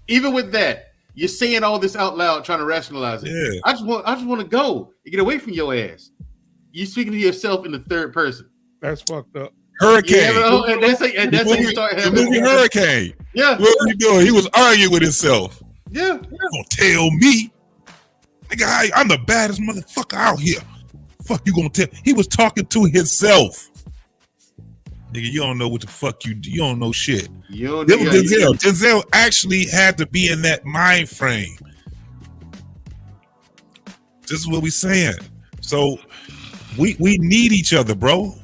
even with that, you're saying all this out loud, trying to rationalize it. Yeah. I just want to go and get away from your ass. You speaking to yourself in the third person. That's fucked up. Hurricane. Yeah, and that's how you start having the movie Hurricane. Yeah. What was he doing? He was arguing with himself. Yeah. You gonna tell me, nigga, I'm the baddest motherfucker out here. Fuck you gonna tell? He was talking to himself. Nigga, you don't know what the fuck you don't know shit. You don't know. Denzel actually had to be in that mind frame. This is what we saying. So we need each other, bro.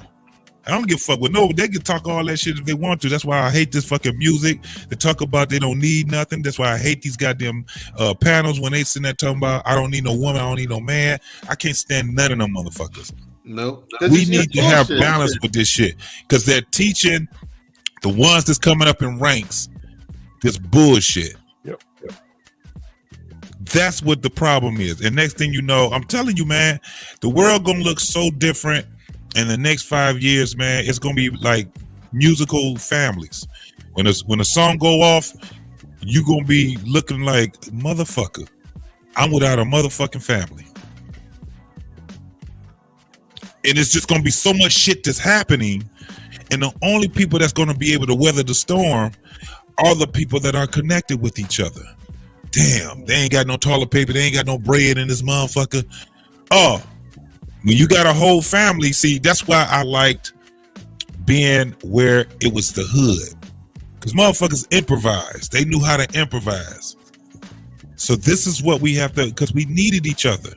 I don't give a fuck with no. They can talk all that shit if they want to. That's why I hate this fucking music. They talk about they don't need nothing. That's why I hate these goddamn panels when they sitting there talking about I don't need no woman, I don't need no man. I can't stand none of them motherfuckers. No, we need to have balance with this shit because they're teaching the ones that's coming up in ranks this bullshit. Yep. That's what the problem is. And next thing you know, I'm telling you, man, the world gonna look so different in the next 5 years, man. It's gonna be like musical families. When a song go off, you gonna be looking like, motherfucker, I'm without a motherfucking family. And it's just gonna be so much shit that's happening, and the only people that's gonna be able to weather the storm are the people that are connected with each other. Damn, they ain't got no toilet paper, they ain't got no bread in this motherfucker. Oh, when you got a whole family, see, that's why I liked being where it was the hood. Because motherfuckers improvised. They knew how to improvise. So this is what we have to, because we needed each other.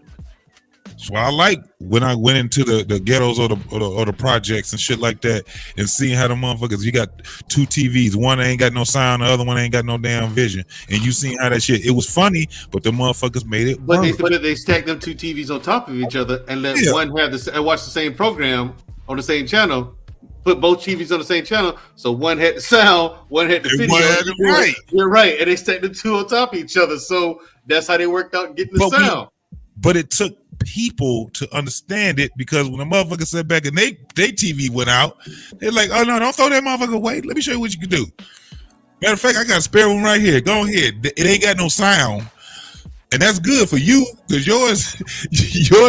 So I like when I went into the ghettos or the projects and shit like that, and seeing how the motherfuckers, you got 2 TVs, one ain't got no sound, the other one ain't got no damn vision, and you seen how that shit. It was funny, but the motherfuckers made it work. But they stacked them 2 TVs on top of each other and let one have and watch the same program on the same channel. Put both TVs on the same channel, so one had the sound, one had the video. Right. You're right, and they stacked the 2 on top of each other. So that's how they worked out getting the sound. But it took people to understand it, because when the motherfucker sat back and they TV went out, they're like, oh no, don't throw that motherfucker away. Let me show you what you can do. Matter of fact, I got a spare one right here. Go ahead. It ain't got no sound. And that's good for you, because yours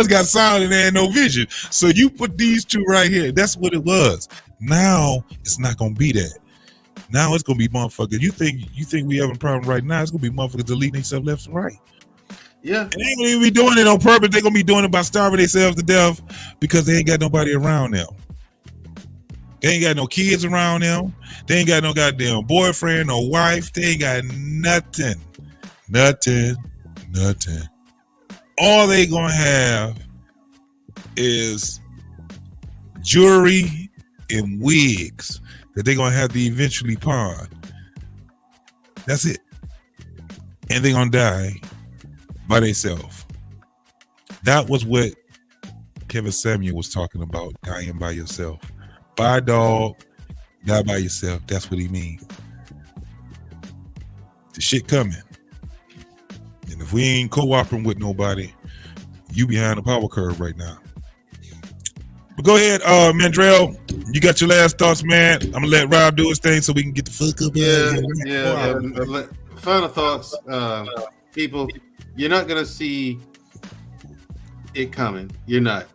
got sound and there ain't no vision. So you put these 2 right here. That's what it was. Now it's not gonna be that. Now it's gonna be motherfuckers. You think we having a problem right now? It's gonna be motherfuckers deleting themselves left and right. Yeah. And they ain't gonna even be doing it on purpose. They're gonna be doing it by starving themselves to death because they ain't got nobody around them. They ain't got no kids around them. They ain't got no goddamn boyfriend or wife. They ain't got nothing. All they gonna have is jewelry and wigs that they're gonna have to eventually pawn. That's it. And they're gonna die by themselves. That was what Kevin Samuel was talking about, dying by yourself. Buy a dog, die by yourself. That's what he means. The shit coming. And if we ain't cooperating with nobody, you behind the power curve right now. But go ahead, Mandrell. You got your last thoughts, man. I'm gonna let Rob do his thing so we can get the fuck up. Yeah. Final thoughts, people. You're not gonna see it coming. You're not.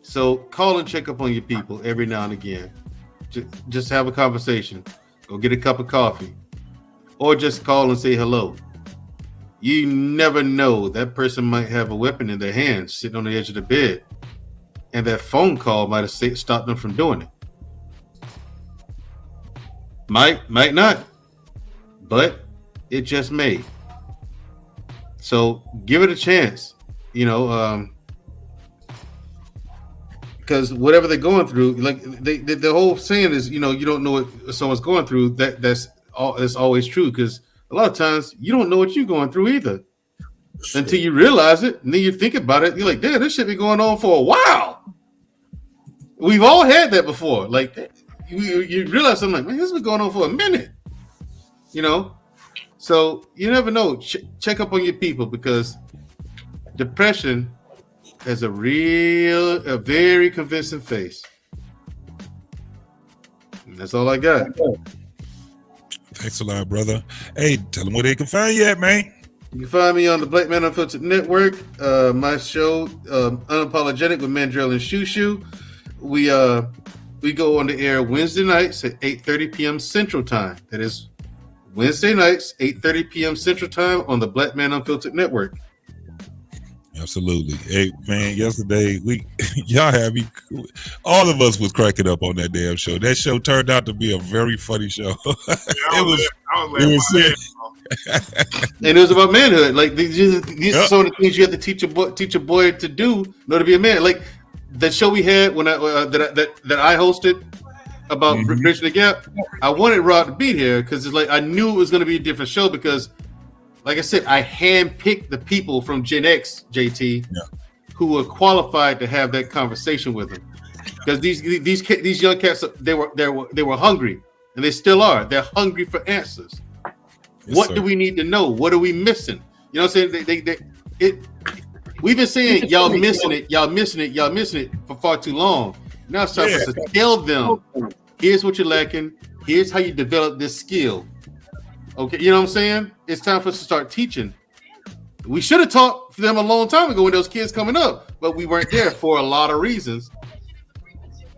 So call and check up on your people every now and again. Just have a conversation. Go get a cup of coffee, or just call and say hello. You never know, that person might have a weapon in their hand sitting on the edge of the bed, and that phone call might have stopped them from doing it. Might not, but it just may. So give it a chance, because whatever they're going through, like the whole saying is, you don't know what someone's going through. That's always true, because a lot of times you don't know what you're going through either until you realize it, and then you think about it. You're like, damn, this shit been going on for a while. We've all had that before. Like you realize something, like, man, this has been going on for a minute. So you never know. Check up on your people, because depression has a very convincing face. And that's all I got. Thanks a lot, brother. Hey, tell them where they can find you at, man. You can find me on the Black Man Unfiltered Network. My show, Unapologetic with Mandrell and Shushu. We go on the air Wednesday nights at 8:30 p.m. Central Time. That is Wednesday nights, 8:30 p.m. Central Time on the Black Man Unfiltered Network. Absolutely. Hey, man, yesterday y'all had me, all of us was cracking up on that damn show. That show turned out to be a very funny show. And it was about manhood. Like these are some of the things you have to teach a boy to do in order to be a man. Like that show we had when I hosted about bridging the gap. I wanted Rob to be here because it's like I knew it was going to be a different show, because, like I said, I handpicked the people from Gen X, JT, who were qualified to have that conversation with him. Because these young cats, they were hungry, and they still are. They're hungry for answers. What do we need to know? What are we missing? You know what I'm saying? We've been saying y'all missing it for far too long. Now it's time for us to tell them, here's what you're lacking. Here's how you develop this skill. Okay, you know what I'm saying? It's time for us to start teaching. We should have taught them a long time ago when those kids coming up, but we weren't there for a lot of reasons.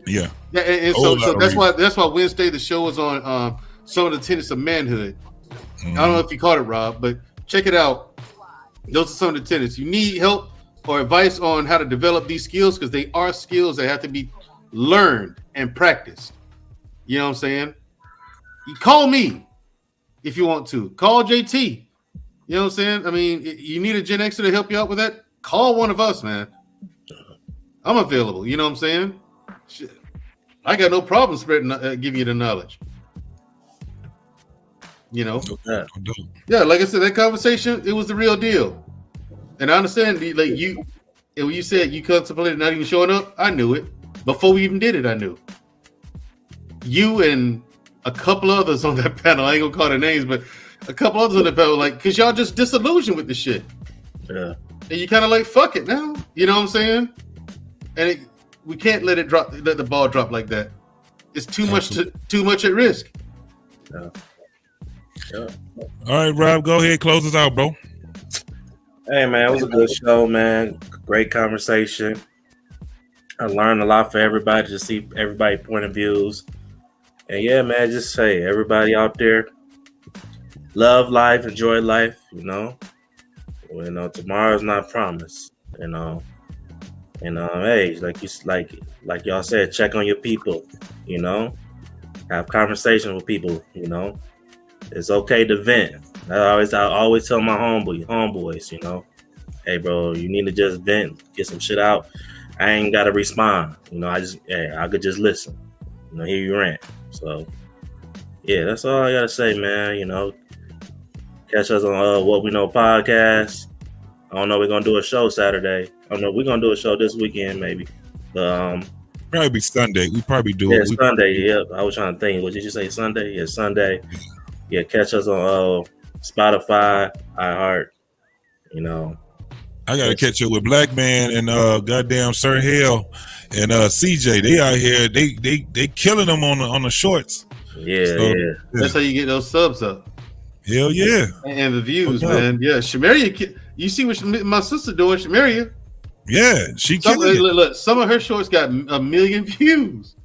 Yeah. And so that's why Wednesday the show is on some of the tenets of manhood. I don't know if you caught it, Rob, but check it out. Those are some of the tenets. You need help or advice on how to develop these skills because they are skills that have to be learned and practiced. You know what I'm saying? You call me if you want to. Call JT. You know what I'm saying? I mean, you need a Gen Xer to help you out with that? Call one of us, man. I'm available. You know what I'm saying? Shit. I got no problem spreading, giving you the knowledge. You know? Yeah, like I said, that conversation, it was the real deal. And I understand, like when you said you contemplated not even showing up, I knew it. Before we even did it, I knew. You and a couple others on that panel, I ain't gonna call their names, but a couple others on the panel, like, because y'all just disillusioned with the shit. Yeah. And you kind of like, fuck it now. You know what I'm saying? And we can't let the ball drop like that. It's too much at risk. Yeah. All right, Rob, go ahead, close us out, bro. Hey, man, it was a good show, man. Great conversation. I learned a lot for everybody to see everybody's point of views. And yeah, man, just say everybody out there, love life, enjoy life. You know, tomorrow's not promised. Hey, like y'all said, check on your people. You know, have conversations with people. You know, it's okay to vent. I always tell my homeboys, you know, hey, bro, you need to just vent, get some shit out. I ain't gotta respond. You know, I could just listen. You know, hear you rant. So, yeah, that's all I gotta say, man. You know, catch us on What We Know podcast. I don't know. We're gonna do a show Saturday. I don't know. We're gonna do a show this weekend, maybe. Probably be Sunday. We probably do it. Sunday. Yep. I was trying to think. What did you say? Sunday? Yeah, Sunday. Yeah, catch us on Spotify, iHeart. You know, I gotta catch up with Black Man and goddamn Sir Hell and CJ. They out here. They killing them on the shorts. Yeah, That's how you get those subs up. Hell yeah. And the views, man. Yeah, Shamaria. You see what my sister doing, Shamaria? Yeah, she killing it. Look, some of her shorts got 1 million views.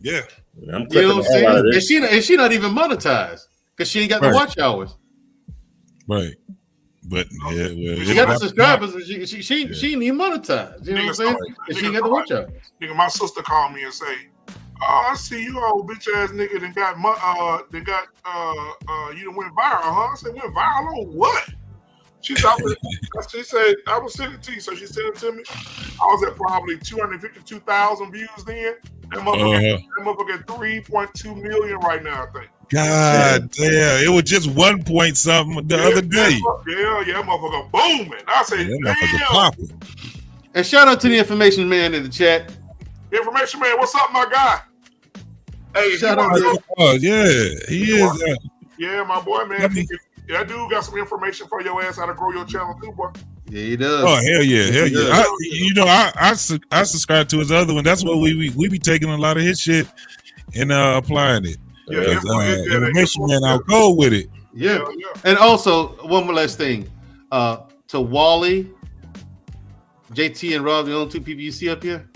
Yeah, you know what I'm saying? And she not even monetized because she ain't got the watch hours. Right. But yeah, she got the subscribers, but she ain't even monetized. You know what I'm saying? And she ain't got the watch hours. Nigga, my sister called me and say, "Oh, I see you old bitch ass nigga that got you done went viral, huh?" I said, "Went viral on what?" She said, "I will send it to you." So she sent it to me. I was at probably 252,000 views then. That motherfucker 3.2 million right now, I think. God damn, it was just 1 point something the other day. Yeah, motherfucker booming. I said, motherfucker popping. And shout out to the information man in the chat. Information man, what's up, my guy? Hey, shout out to he is. Yeah, my boy, man. That dude got some information for your ass how to grow your channel too, boy. Yeah, he does. Oh hell yeah. I subscribe to his other one. That's what we be taking a lot of his shit and applying it. Information man, I'll go with it. Yeah. And also one more last thing. To Wally, JT, and Rob, the only two people you see up here.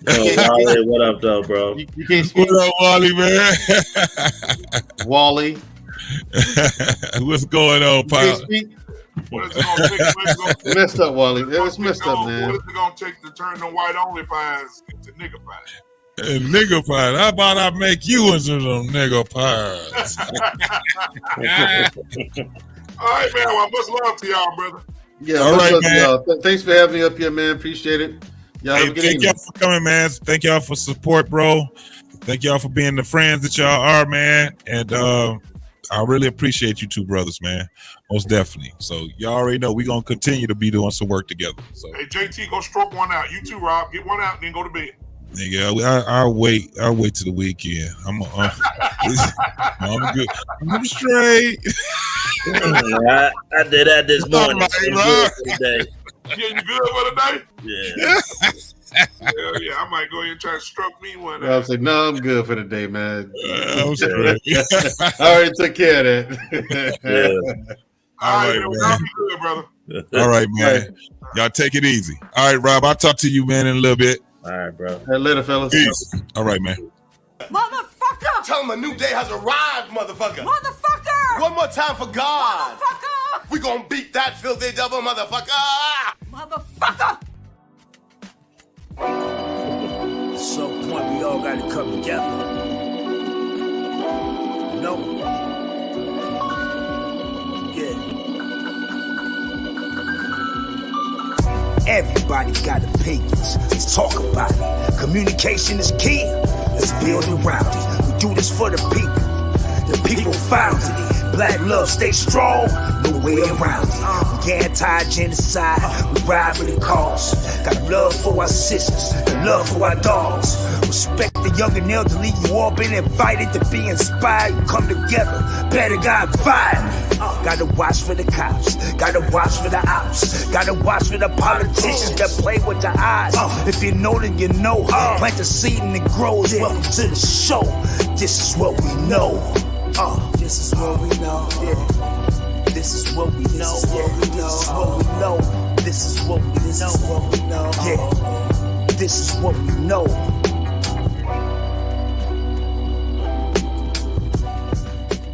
Wally, what up, though, bro? You can't speak. What up, Wally, man? Wally. What's going on, pal? Messed up, Wally. It was messed up, man. What is it gonna take to turn the white only pies into nigga pies? And nigga pies. How about I make you into them nigga pies? All right, man. Well, much love to y'all, brother. Yeah, all right, man. Y'all. Thanks for having me up here, man. Appreciate it. Y'all thank y'all for coming, man. Thank y'all for support, bro. Thank y'all for being the friends that y'all are, man. And I really appreciate you two brothers, man. Most definitely. So y'all already know we're gonna continue to be doing some work together. So hey, JT, go stroke one out. You too, Rob. Get one out and then go to bed. Nigga, I'll wait till the weekend. I'm good. I'm straight. I did that this morning. All I'm right, good for the day. Yeah, you good for the day? Yeah. Hell yeah, I might go ahead and try to stroke me one day. I was like, no, I'm good for the day, man. I'm straight. I already took care of that. Yeah. All right, man. man. Be good, brother. All right, man. Y'all take it easy. All right, Rob, I'll talk to you, man, in a little bit. All right, bro. Later, fellas. Peace. All right, man. Motherfucker! Tell him a new day has arrived, motherfucker. Motherfucker! One more time for God. Motherfucker! We gonna beat that filthy devil, motherfucker. Motherfucker! At some point, we all gotta come together. No. Yeah. Everybody got opinions. Let's talk about it. Communication is key. Let's build around it. We do this for the people. The people founded it. Black love, stay strong. No way around it. We anti-genocide. We ride for the cause. Got love for our sisters and love for our dogs. Respect the young and elderly. You all been invited to be inspired. You come together. Better got violent. Gotta watch for the cops. Gotta watch for the ops. Gotta watch for the politicians that play with the eyes. If you know, then you know. Plant the seed and it grows. Welcome to the show. This is what we know. This is what we know. This is what we know. This is what we know. Yeah. This is what we know.